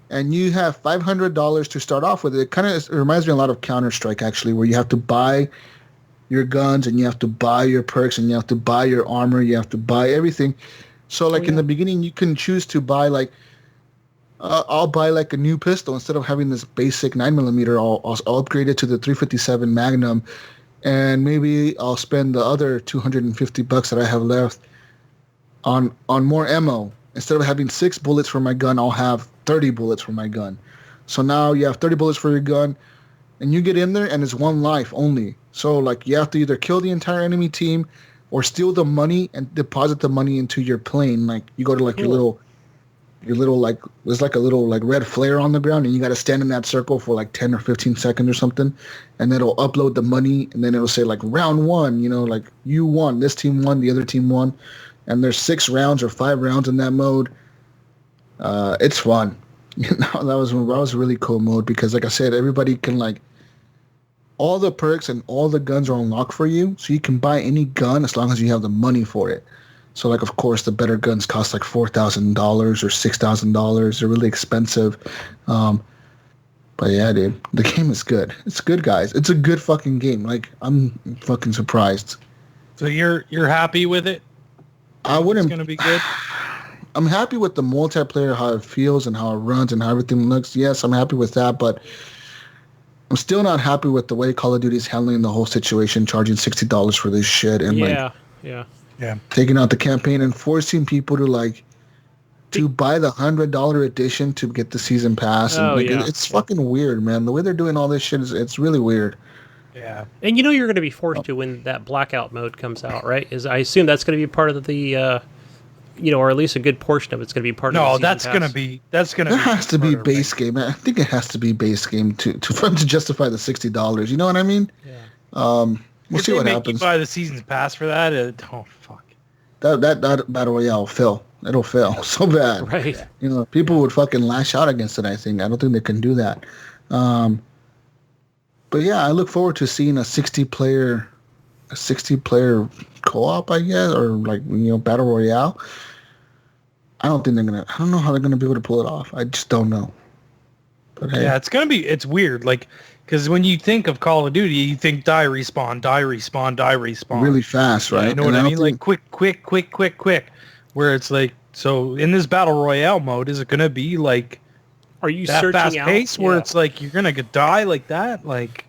Speaker 2: And you have $500 to start off with. It kind of reminds me a lot of Counter-Strike, actually, where you have to buy your guns and you have to buy your perks and you have to buy your armor. You have to buy everything. So, like, in the beginning, you can choose to buy, like, I'll buy like a new pistol instead of having this basic 9mm. I'll upgrade it to the 357 Magnum, and maybe I'll spend the other $250 that I have left on more ammo. Instead of having 6 bullets for my gun, I'll have 30 bullets for my gun. So now you have 30 bullets for your gun, and you get in there, and it's 1 life only. So like you have to either kill the entire enemy team, or steal the money and deposit the money into your plane. Like you go to like your little like, there's like a little like red flare on the ground, and you got to stand in that circle for like 10 or 15 seconds or something, and then it'll upload the money, and then it'll say like round 1, you know, like you won, this team won, the other team won, and there's 6 rounds or 5 rounds in that mode. It's fun. You know, that was a really cool mode because, like I said, everybody can like, all the perks and all the guns are unlocked for you, so you can buy any gun as long as you have the money for it. So, like, of course, the better guns cost like $4,000 or $6,000. They're really expensive. But yeah, dude, the game is good. It's good, guys. It's a good fucking game. Like, I'm fucking surprised.
Speaker 3: So you're happy with it?
Speaker 2: I wouldn't.
Speaker 3: It's gonna be good.
Speaker 2: I'm happy with the multiplayer, how it feels and how it runs and how everything looks. Yes, I'm happy with that, but I'm still not happy with the way Call of Duty is handling the whole situation, charging $60 for this shit and
Speaker 3: Yeah.
Speaker 2: taking out the campaign and forcing people to buy the $100 edition to get the season pass. And it's fucking weird, man. The way they're doing all this shit it's really weird.
Speaker 3: Yeah.
Speaker 4: And you know you're going to be forced to when that blackout mode comes out, right? I assume that's going to be part of the, or at least a good portion of it's going to be part of the season
Speaker 3: that's
Speaker 2: It has to be base game. I think it has to be base game for them to justify the $60. You know what I mean?
Speaker 4: Yeah.
Speaker 2: We'll see what happens.
Speaker 3: You buy the season's pass for that? Oh fuck.
Speaker 2: That battle royale will fail. It'll fail so bad.
Speaker 4: Right.
Speaker 2: You know, people would fucking lash out against it. I don't think they can do that. But yeah, I look forward to seeing a 60 player co-op, I guess, or like, battle royale. I don't know how they're gonna be able to pull it off. I just don't know. But hey.
Speaker 3: Yeah, it's weird, like, because when you think of Call of Duty, you think die, respawn.
Speaker 2: Really fast, right?
Speaker 3: You know what I mean? Like quick. Where it's like, so in this battle royale mode, is it gonna be like,
Speaker 4: are you
Speaker 3: that
Speaker 4: searching
Speaker 3: fast
Speaker 4: out?
Speaker 3: pace where it's like you're gonna die like that? Like,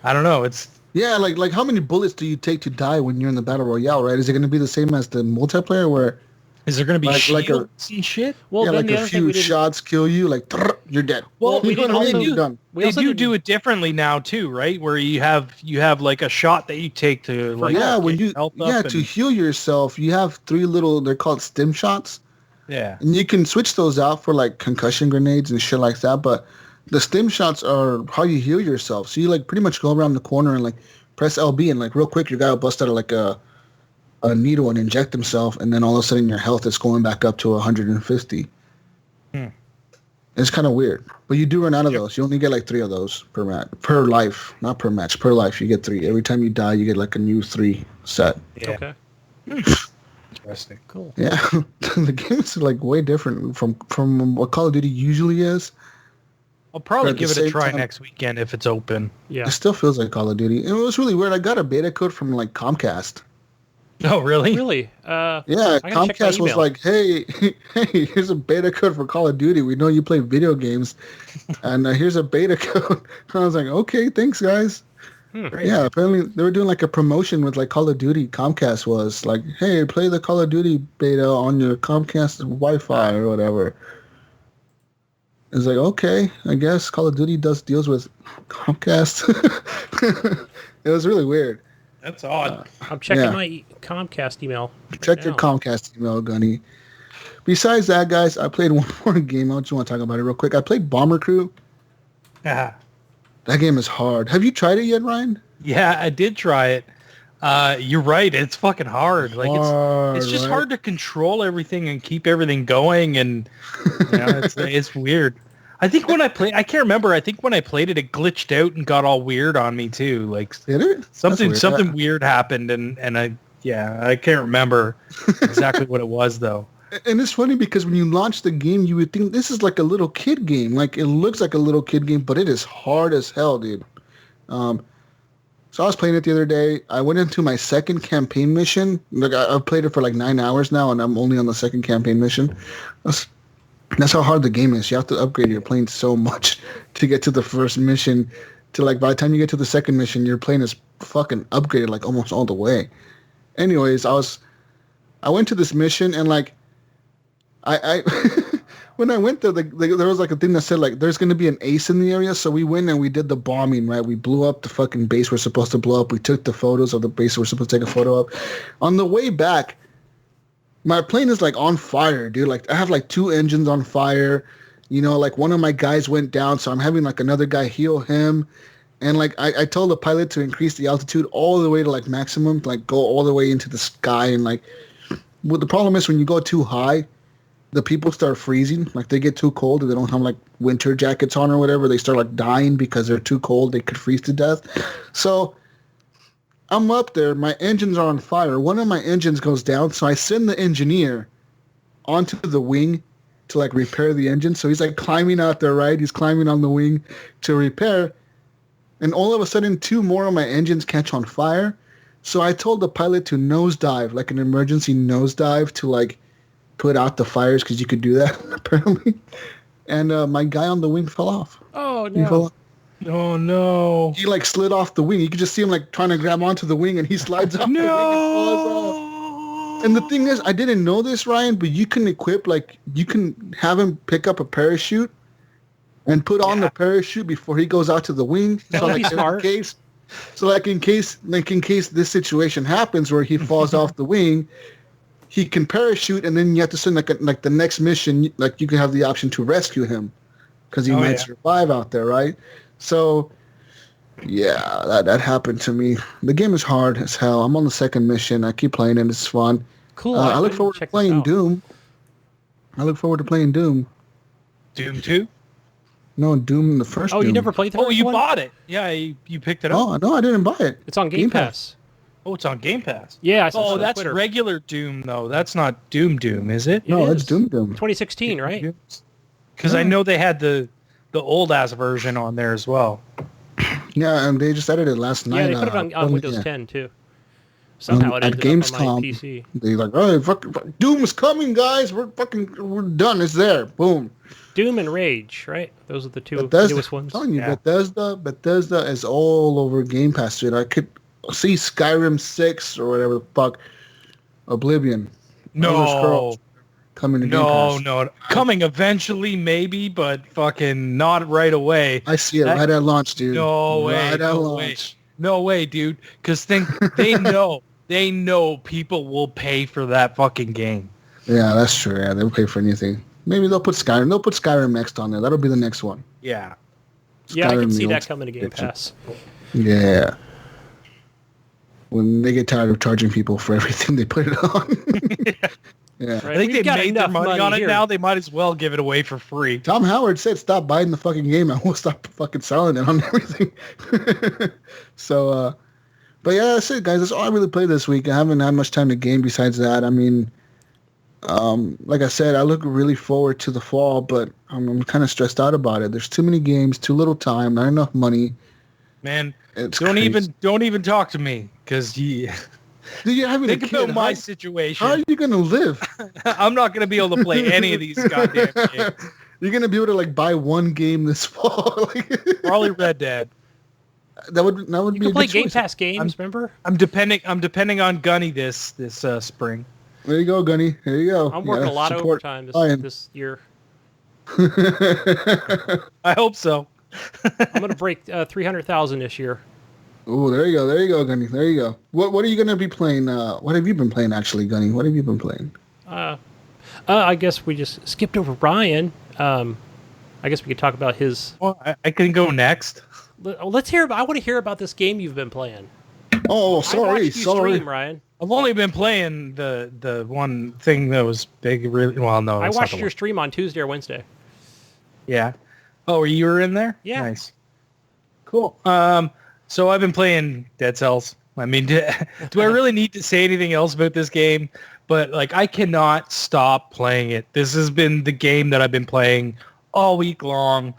Speaker 3: I don't know. It's
Speaker 2: Yeah, like how many bullets do you take to die when you're in the battle royale? Right? Is it going to be the same as the multiplayer where?
Speaker 3: Is there going to be
Speaker 2: like a
Speaker 3: shields and shit?
Speaker 4: Well,
Speaker 2: yeah,
Speaker 4: then
Speaker 2: like
Speaker 4: the
Speaker 2: a
Speaker 4: other thing we
Speaker 2: few
Speaker 4: didn't.
Speaker 2: shots kill you, like you're dead.
Speaker 3: Well,
Speaker 4: we
Speaker 2: you know
Speaker 4: didn't
Speaker 2: what I mean?
Speaker 4: also-
Speaker 2: You're done.
Speaker 4: We
Speaker 3: They
Speaker 4: also
Speaker 3: do
Speaker 4: didn't-
Speaker 3: do it differently now too, right? Where you have like a shot that you take to like
Speaker 2: Yeah, when
Speaker 3: get
Speaker 2: you
Speaker 3: your health up
Speaker 2: to
Speaker 3: and-
Speaker 2: heal yourself, you have 3 little. They're called stim shots,
Speaker 3: yeah.
Speaker 2: and you can switch those out for like concussion grenades and shit like that. But the stim shots are how you heal yourself. So you like pretty much go around the corner and like press LB and like real quick your guy will bust out of like a needle and inject himself, and then all of a sudden your health is going back up to 150. It's kind of weird, but you do run out of those. You only get like 3 of those per match, per life, not per match, per life. You get 3 every time you die. You get like a new 3 set.
Speaker 3: Yeah.
Speaker 4: Okay.
Speaker 3: Interesting.
Speaker 4: Cool.
Speaker 2: Yeah, the game is like way different from what Call of Duty usually is.
Speaker 3: I'll probably
Speaker 2: But at
Speaker 3: give
Speaker 2: the
Speaker 3: it a
Speaker 2: same
Speaker 3: try
Speaker 2: time-
Speaker 3: next weekend if it's open.
Speaker 4: Yeah.
Speaker 2: It still feels like Call of Duty. And it was really weird. I got a beta code from like Comcast.
Speaker 3: Oh, really?
Speaker 4: Really?
Speaker 2: Yeah,
Speaker 4: I gotta check my
Speaker 2: Comcast was
Speaker 4: email.
Speaker 2: like, "Hey, hey, here's a beta code for Call of Duty. We know you play video games, and here's a beta code." I was like, "Okay, thanks, guys." Yeah, apparently they were doing like a promotion with like Call of Duty. Comcast was like, "Hey, play the Call of Duty beta on your Comcast Wi-Fi or whatever." It's like, okay, I guess Call of Duty does deals with Comcast. It was really weird.
Speaker 3: That's odd.
Speaker 4: I'm checking
Speaker 2: yeah.
Speaker 4: my Comcast email.
Speaker 2: Check your
Speaker 4: now.
Speaker 2: Comcast email, Gunny. Besides that, guys, I played one more game. I just want to talk about it real quick. I played Bomber Crew.
Speaker 3: Yeah.
Speaker 2: That game is hard. Have you tried it yet, Ryan?
Speaker 3: Yeah, I did try it. You're right. It's fucking hard. Like
Speaker 2: Hard,
Speaker 3: it's just
Speaker 2: right?
Speaker 3: hard to control everything and keep everything going. And you know, it's weird. I think when I can't remember. I think when I played it, it glitched out and got all weird on me too. Like
Speaker 2: Did it?
Speaker 3: something
Speaker 2: That's weird.
Speaker 3: weird happened, and I can't remember exactly what it was though.
Speaker 2: And it's funny because when you launch the game, you would think this is like a little kid game. Like it looks like a little kid game, but it is hard as hell, dude. So I was playing it the other day. I went into my second campaign mission. Like I've played it for like 9 hours now, and I'm only on the second campaign mission. That's how hard the game is. You have to upgrade your plane so much to get to the first mission. To like by the time you get to the second mission, your plane is fucking upgraded like almost all the way. Anyways, I went to this mission and like I when I went there, there was like a thing that said like there's going to be an ace in the area. So we went and we did the bombing, right? We blew up the fucking base we're supposed to blow up. We took the photos of the base we're supposed to take a photo of. On the way back, my plane is like on fire, dude. Like I have like 2 engines on fire. You know, like one of my guys went down, so I'm having like another guy heal him. And like I told the pilot to increase the altitude all the way to like maximum, like go all the way into the sky. And like, what the problem is when you go too high, the people start freezing. Like they get too cold and they don't have like winter jackets on or whatever. They start like dying because they're too cold. They could freeze to death. So I'm up there. My engines are on fire. One of my engines goes down. So I send the engineer onto the wing to like repair the engine. So he's like climbing out there, right? He's climbing on the wing to repair. And all of a sudden, 2 more of my engines catch on fire. So I told the pilot to nosedive, like an emergency nosedive to like put out the fires because you could do that apparently. And my guy on the wing fell off.
Speaker 4: Oh
Speaker 2: He fell
Speaker 4: no.
Speaker 2: off.
Speaker 3: Oh no!
Speaker 2: He like slid off the wing. You could just see him like trying to grab onto the wing, and he slides off the wing and falls off. And the thing is, I didn't know this, Ryan, but you can equip like you can have him pick up a parachute and put on the parachute before he goes out to the wing.
Speaker 4: That would be
Speaker 2: like,
Speaker 4: smart.
Speaker 2: in case this situation happens where he falls off the wing, he can parachute, and then you have to send like the next mission. Like you can have the option to rescue him because he might survive out there, right? So, yeah, that happened to me. The game is hard as hell. I'm on the second mission. I keep playing it. It's fun.
Speaker 4: Cool.
Speaker 2: I look forward to
Speaker 4: Check this
Speaker 2: playing
Speaker 4: out.
Speaker 2: Doom.
Speaker 3: Doom 2?
Speaker 2: No, Doom, the first
Speaker 4: Oh,
Speaker 2: Doom.
Speaker 4: you never played the
Speaker 3: Oh,
Speaker 4: first
Speaker 3: you
Speaker 4: one?
Speaker 3: bought it. Yeah, you picked it up.
Speaker 2: Oh, no, I didn't buy it.
Speaker 4: It's on Game
Speaker 2: Game
Speaker 4: Pass.
Speaker 3: Oh, it's on Game Pass.
Speaker 4: Yeah, I saw it
Speaker 3: Oh,
Speaker 4: on
Speaker 3: that's
Speaker 4: Twitter.
Speaker 3: regular Doom though. That's not Doom, is it?
Speaker 2: No,
Speaker 4: It
Speaker 2: it's
Speaker 4: is.
Speaker 2: Doom.
Speaker 4: 2016, right?
Speaker 3: Because I know they had the old ass version on there as well.
Speaker 2: Yeah, and they just added it last night.
Speaker 4: Yeah, they put it on Windows
Speaker 2: yeah.
Speaker 4: 10 too. Somehow it
Speaker 2: at
Speaker 4: ended up on my
Speaker 2: Gamescom.
Speaker 4: PC.
Speaker 2: They're like, oh, Doom is coming, guys. We're done. It's there. Boom.
Speaker 4: Doom and Rage, right? Those are the two
Speaker 2: Bethesda,
Speaker 4: newest ones.
Speaker 2: I'm telling you,
Speaker 3: Yeah.
Speaker 2: Bethesda is all over Game Pass. Dude. I could see Skyrim 6 or whatever the fuck. Oblivion. Elder
Speaker 3: No.
Speaker 2: Scrolls coming to Game Pass.
Speaker 3: No. Coming eventually, maybe, but fucking not right away.
Speaker 2: I see it right at launch, dude.
Speaker 3: No way.
Speaker 2: Right at
Speaker 3: No
Speaker 2: launch.
Speaker 3: way. No way, dude. Because they know people will pay for that fucking game.
Speaker 2: Yeah, that's true. Yeah, they'll pay for anything. Maybe they'll put Skyrim. They'll put Skyrim next on there. That'll be the next one.
Speaker 3: Yeah.
Speaker 4: Yeah, I can
Speaker 2: Skyrim,
Speaker 4: see
Speaker 2: the
Speaker 4: that
Speaker 2: old
Speaker 4: coming to Game
Speaker 2: edition.
Speaker 4: Pass.
Speaker 2: Yeah. When they get tired of charging people for everything they put it on. Yeah.
Speaker 4: Right?
Speaker 3: I think
Speaker 4: We've
Speaker 3: they
Speaker 4: got
Speaker 3: made their
Speaker 4: enough
Speaker 3: money on it
Speaker 4: here.
Speaker 3: now. They might as well give it away for free.
Speaker 2: Tom Howard said, "Stop buying the fucking game. I will stop fucking selling it on everything." So, but yeah, that's it, guys. That's all I really played this week. I haven't had much time to game besides that. I mean, like I said, I look really forward to the fall, but I'm kind of stressed out about it. There's too many games, too little time, not enough money.
Speaker 3: Man,
Speaker 2: It's
Speaker 3: don't
Speaker 2: crazy.
Speaker 3: even talk to me because you
Speaker 2: Do you have
Speaker 3: think
Speaker 2: a kid?
Speaker 3: about my
Speaker 2: How
Speaker 3: situation.
Speaker 2: are you gonna live?
Speaker 3: I'm not going to be able to play any of these goddamn games.
Speaker 2: You're gonna be able to like buy one game this fall.
Speaker 3: Probably Red Dead.
Speaker 2: that would
Speaker 4: You
Speaker 2: be
Speaker 4: can
Speaker 2: a
Speaker 4: play
Speaker 2: good
Speaker 4: Game
Speaker 2: choice.
Speaker 4: Pass games, remember?
Speaker 3: I'm depending on Gunny this spring.
Speaker 2: There you go, Gunny. There you go.
Speaker 4: I'm
Speaker 2: You
Speaker 4: working a
Speaker 2: gotta
Speaker 4: lot of
Speaker 2: support
Speaker 4: overtime
Speaker 2: Ryan.
Speaker 4: this year.
Speaker 3: I hope so.
Speaker 4: I'm going to break 300,000 this year.
Speaker 2: Oh, there you go. There you go, Gunny. There you go. What are you going to be playing? What have you been playing, actually, Gunny? What have you been playing?
Speaker 4: I guess we just skipped over Ryan. I guess we could talk about his...
Speaker 3: Well, I can go next.
Speaker 4: Let's hear about... I want to hear about this game you've been playing.
Speaker 2: Oh,
Speaker 4: I
Speaker 2: sorry.
Speaker 4: watched you
Speaker 2: Sorry.
Speaker 4: stream, Ryan.
Speaker 3: I've only been playing the one thing that was big. Really, well, no,
Speaker 4: I
Speaker 3: it's not
Speaker 4: watched
Speaker 3: the
Speaker 4: your
Speaker 3: one.
Speaker 4: stream on Tuesday or Wednesday.
Speaker 3: Yeah. Oh, you were in there?
Speaker 4: Yeah.
Speaker 3: Nice. Cool. So I've been playing Dead Cells. I mean, do I really need to say anything else about this game? But like, I cannot stop playing it. This has been the game that I've been playing all week long.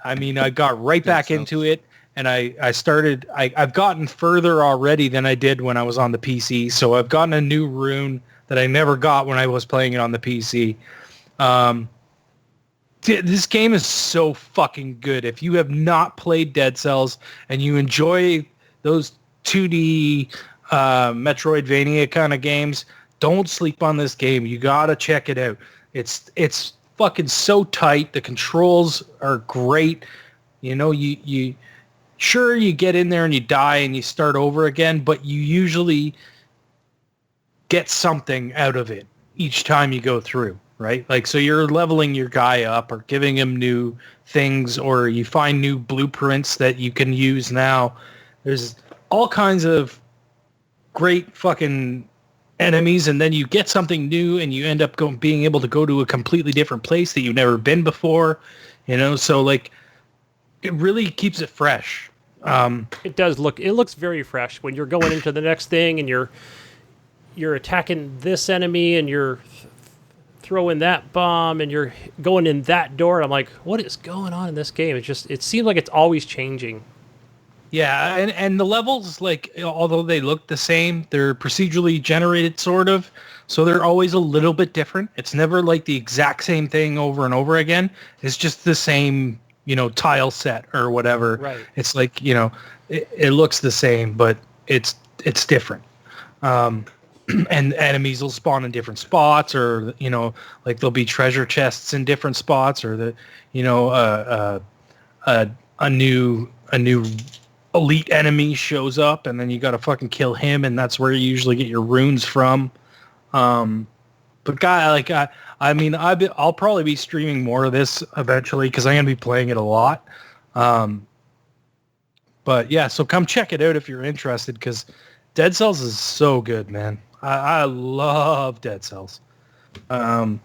Speaker 3: I mean, I got right back into it, and I've gotten further already than I did when I was on the PC. So I've gotten a new rune that I never got when I was playing it on the PC. This game is so fucking good. If you have not played Dead Cells and you enjoy those 2D Metroidvania kind of games, don't sleep on this game. You gotta check it out. It's fucking so tight. The controls are great. You know, you get in there and you die and you start over again, but you usually get something out of it each time you go through. Right? Like, so you're leveling your guy up or giving him new things, or you find new blueprints that you can use now. There's all kinds of great fucking enemies, and then you get something new and you end up being able to go to a completely different place that you've never been before. You know, so like, it really keeps it fresh.
Speaker 4: It looks very fresh when you're going into the next thing and you're attacking this enemy and you're throwing that bomb and you're going in that door. I'm like, what is going on in this game? It seems like it's always changing.
Speaker 3: Yeah, and the levels, like, although they look the same, they're procedurally generated, sort of, so they're always a little bit different. It's never like the exact same thing over and over again. It's just the same, you know, tile set or whatever.
Speaker 4: Right.
Speaker 3: It's like, you know, it looks the same, but it's different. And enemies will spawn in different spots, or, you know, like there'll be treasure chests in different spots, or the, you know, a new elite enemy shows up, and then you got to fucking kill him, and that's where you usually get your runes from. But I mean, I'll probably be streaming more of this eventually because I'm gonna be playing it a lot. But yeah, so come check it out if you're interested, because Dead Cells is so good, man. I love Dead Cells. But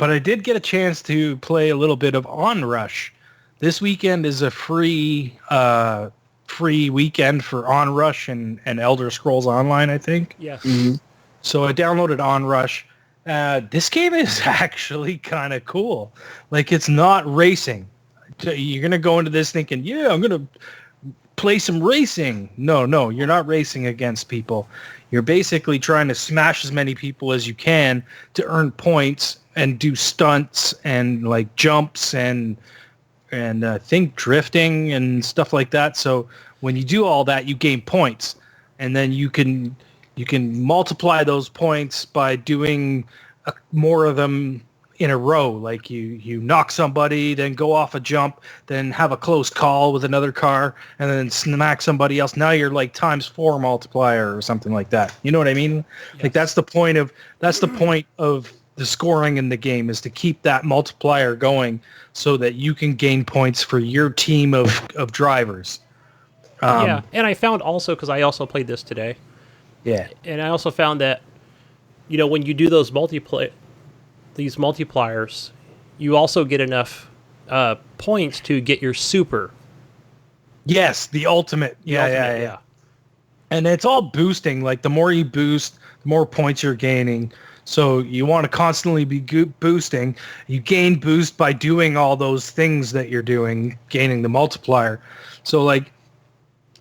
Speaker 3: I did get a chance to play a little bit of OnRush. This weekend is a free weekend for OnRush and Elder Scrolls Online, I think.
Speaker 4: Yes.
Speaker 2: Mm-hmm.
Speaker 3: So I downloaded OnRush. This game is actually kind of cool. Like, it's not racing. You're going to go into this thinking, yeah, I'm going to play some racing. No, you're not racing against people. You're basically trying to smash as many people as you can to earn points and do stunts and like jumps and I think drifting and stuff like that. So when you do all that, you gain points, and then you can multiply those points by doing more of them in a row. Like you knock somebody, then go off a jump, then have a close call with another car, and then smack somebody else. Now you're like ×4 multiplier or something like that. You know what I mean? Yes. Like that's the point of the scoring in the game, is to keep that multiplier going so that you can gain points for your team of drivers.
Speaker 4: And I found also, because I also played this today.
Speaker 3: Yeah.
Speaker 4: And I also found that, when you do those these multipliers, you also get enough points to get your super.
Speaker 3: Yes, the ultimate. Yeah. And it's all boosting. Like the more you boost, the more points you're gaining. So you want to constantly be boosting. You gain boost by doing all those things that you're doing, gaining the multiplier. So like,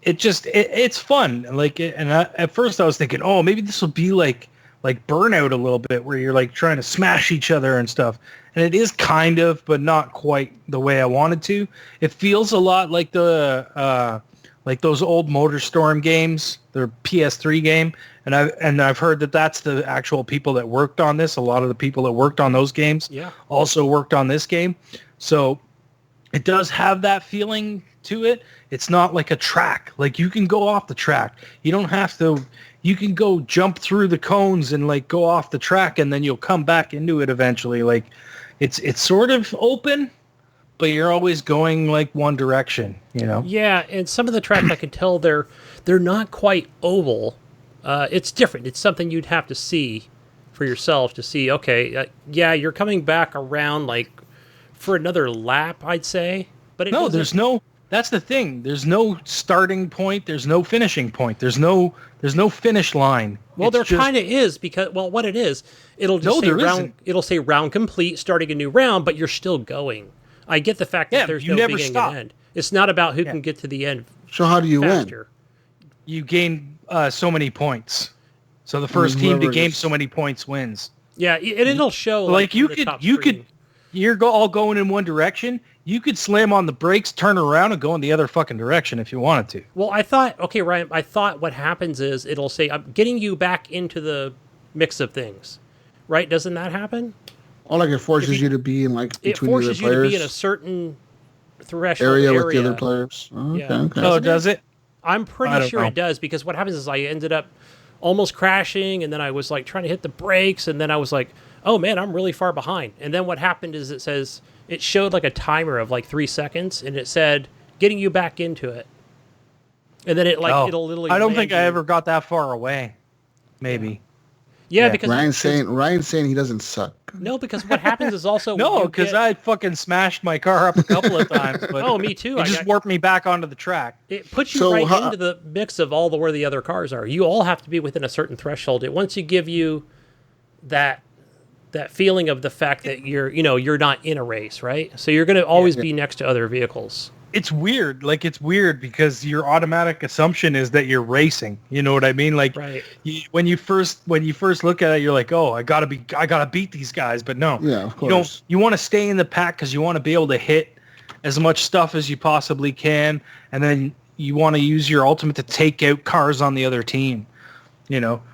Speaker 3: it's fun. At first I was thinking, oh, maybe this will be like Burnout a little bit, where you're like trying to smash each other and stuff. And it is kind of, but not quite the way I wanted to. It feels a lot like like those old MotorStorm games, their PS3 game. And I've heard that that's the actual people that worked on this. A lot of the people that worked on those games also worked on this game. So it does have that feeling to it. It's not like a track. Like you can go off the track. You don't have to. You can go jump through the cones and like go off the track, and then you'll come back into it eventually. Like it's sort of open, but you're always going like one direction,
Speaker 4: Yeah, and some of the tracks I could tell they're not quite oval. It's different. It's something you'd have to see for yourself to see. Okay, you're coming back around like for another lap, I'd say. But there's no. That's the thing. There's no starting point. There's no finishing point. There's no finish line. Well, there kind of is, because what it is, it'll just say round.
Speaker 3: Isn't.
Speaker 4: It'll say round complete, starting a new round, but you're still going. I get the fact that there's no beginning and end. It's not about who can get to the end.
Speaker 2: So how do you
Speaker 4: faster.
Speaker 2: win?
Speaker 3: You gain so many points. So the first team to gain so many points wins.
Speaker 4: Yeah, and it'll show
Speaker 3: like you're all going in one direction. You could slam on the brakes, turn around, and go in the other fucking direction if you wanted to.
Speaker 4: Well, I thought, okay, Ryan, what happens is it'll say, I'm getting you back into the mix of things, right? Doesn't that happen?
Speaker 2: Oh, like it forces you to be in like between the other players? It forces you to be in
Speaker 4: a certain threshold
Speaker 2: area with the other players. Oh, okay,
Speaker 4: yeah.
Speaker 2: okay.
Speaker 3: Oh, does it?
Speaker 4: I'm pretty sure it does, because what happens is I ended up almost crashing, and then I was like trying to hit the brakes, and then I was like, oh man, I'm really far behind. And then what happened is it showed like a timer of like 3 seconds, and it said getting you back into it. And then it'll literally.
Speaker 3: I don't think I ever got that far away. Maybe.
Speaker 4: Yeah, because
Speaker 2: Ryan's saying he doesn't suck.
Speaker 4: No, because what happens is also
Speaker 3: no, because I fucking smashed my car up a couple of times. But
Speaker 4: me too.
Speaker 3: It just warped me back onto the track.
Speaker 4: It puts you into the mix of where the other cars are. You all have to be within a certain threshold. Once you give you that feeling of the fact that you're not in a race, right? So you're going to always be next to other vehicles.
Speaker 3: It's weird. Like, it's weird because your automatic assumption is that you're racing. You know what I mean? Like,
Speaker 4: right.
Speaker 3: When you first look at it, you're like, oh, I gotta beat these guys. But no,
Speaker 2: of course.
Speaker 3: You want to stay in the pack because you want to be able to hit as much stuff as you possibly can, and then you want to use your ultimate to take out cars on the other team.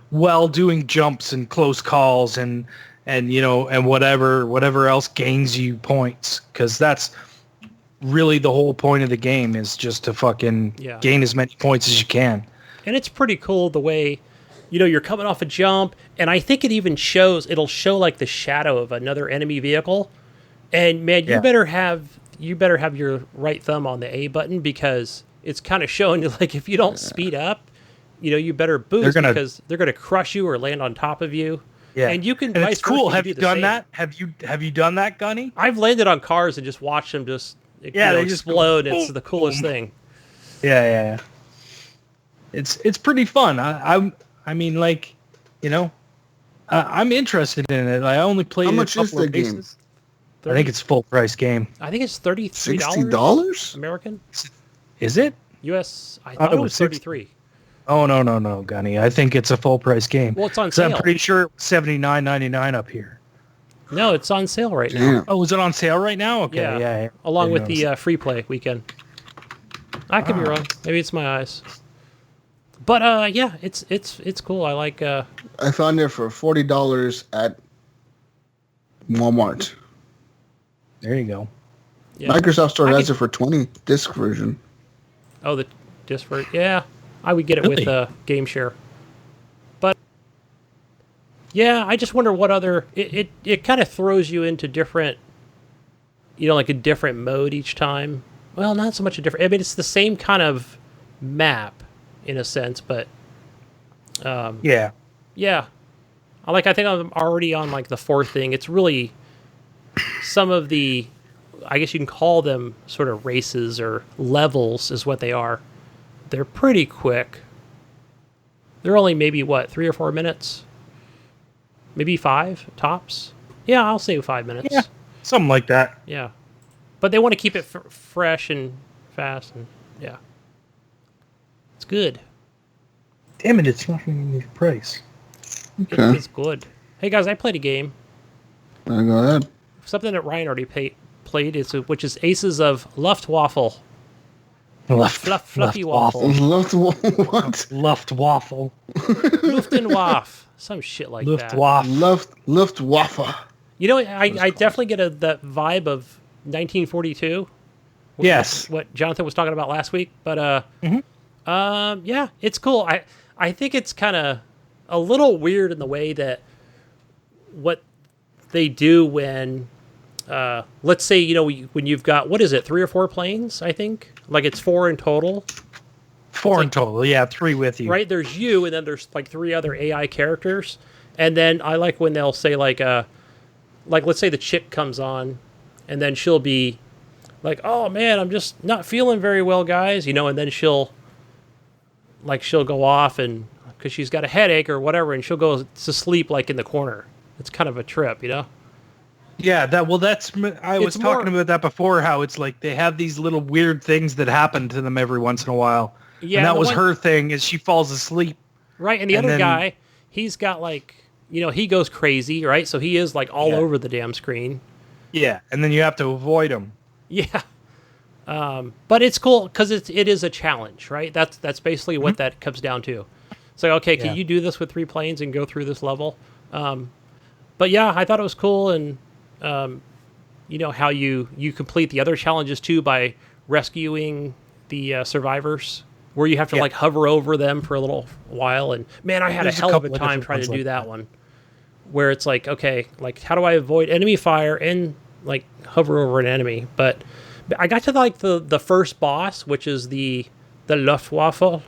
Speaker 3: While doing jumps and close calls and whatever else gains you points, because that's really the whole point of the game, is just to fucking gain as many points as you can.
Speaker 4: And it's pretty cool the way, you're coming off a jump, and I think it'll show like the shadow of another enemy vehicle. And man, you better have your right thumb on the A button, because it's kind of showing you, like, if you don't speed up, you better boost, because they're going to crush you or land on top of you.
Speaker 3: Yeah,
Speaker 4: and you can.
Speaker 3: And it's cool. Have you done that? Have you done that, Gunny?
Speaker 4: I've landed on cars and just watched them they just explode. It's the coolest thing.
Speaker 3: Yeah. It's pretty fun. I'm interested in it. I only played.
Speaker 2: How much is the game?
Speaker 3: I think it's full price game.
Speaker 4: I think it's $33.
Speaker 2: $60
Speaker 4: American.
Speaker 3: Is it?
Speaker 4: US, I thought it was 33.
Speaker 3: Oh, no, Gunny. I think it's a full price game.
Speaker 4: Well, it's on
Speaker 3: 'Cause
Speaker 4: sale.
Speaker 3: I'm pretty sure it's $79.99 up here.
Speaker 4: No, it's on sale right now.
Speaker 2: Damn.
Speaker 3: Oh, is it on sale right now? Okay, yeah.
Speaker 4: Along with
Speaker 3: Didn't
Speaker 4: the free play weekend. I could be wrong. Maybe it's my eyes. But yeah, it's cool. I like.
Speaker 2: I found it for $40 at Walmart.
Speaker 3: There you go.
Speaker 4: Yeah.
Speaker 2: Microsoft Store has it for $20 disc version.
Speaker 4: Oh, the disc for I would get it
Speaker 3: Really?
Speaker 4: with Game Share. But yeah, I just wonder what other it kind of throws you into different, like a different mode each time. Well, not so much a different. I mean, it's the same kind of map in a sense, but
Speaker 3: Yeah.
Speaker 4: yeah. I think I'm already on like the fourth thing. It's really some of the, I guess you can call them sort of races or levels is what they are. They're pretty quick. They're only maybe 3 or 4 minutes? Maybe 5 tops? Yeah, I'll say 5 minutes.
Speaker 3: Yeah. Something like that.
Speaker 4: Yeah. But they want to keep it fresh and fast and yeah. It's good.
Speaker 3: Damn it, it's not even the price.
Speaker 2: Okay.
Speaker 4: It's good. Hey guys, I played a game.
Speaker 2: Go ahead.
Speaker 4: Something that Ryan already played, which is Aces of Luftwaffe. Fluffy waffle.
Speaker 2: What?
Speaker 3: Luftwaffe.
Speaker 4: Luftwaffe. Some shit like that.
Speaker 2: Luftwaffe.
Speaker 4: You know, I definitely get that vibe of 1942.
Speaker 3: Yes.
Speaker 4: What Jonathan was talking about last week. But, yeah, it's cool. I think it's kind of a little weird in the way that what they do when, let's say, when you've got, 3 or 4 planes, I think? Like it's 4 in total.
Speaker 3: 4 in total, yeah, 3 with you.
Speaker 4: Right, there's you, and then there's like 3 other AI characters. And then I like when they'll say like let's say the chick comes on, and then she'll be like, oh man, I'm just not feeling very well, guys, and then she'll go off and because she's got a headache or whatever, and she'll go to sleep like in the corner. It's kind of a trip,
Speaker 3: Yeah, I was talking about that before, how it's like they have these little weird things that happen to them every once in a while.
Speaker 4: Yeah,
Speaker 3: and that was her thing, is she falls asleep.
Speaker 4: Right, and the other guy, he's got like, he goes crazy, right? So he is like all over the damn screen.
Speaker 3: Yeah, and then you have to avoid him.
Speaker 4: Yeah. But it's cool because it is a challenge, right? That's basically what that comes down to. It's like, okay, can you do this with 3 planes and go through this level? But yeah, I thought it was cool, and how you complete the other challenges too by rescuing the survivors, where you have to like hover over them for a little while. And man, I had a hell of a time trying to do that one, where it's like, okay, like how do I avoid enemy fire and like hover over an enemy? But I got to like the first boss, which is the Luftwaffe,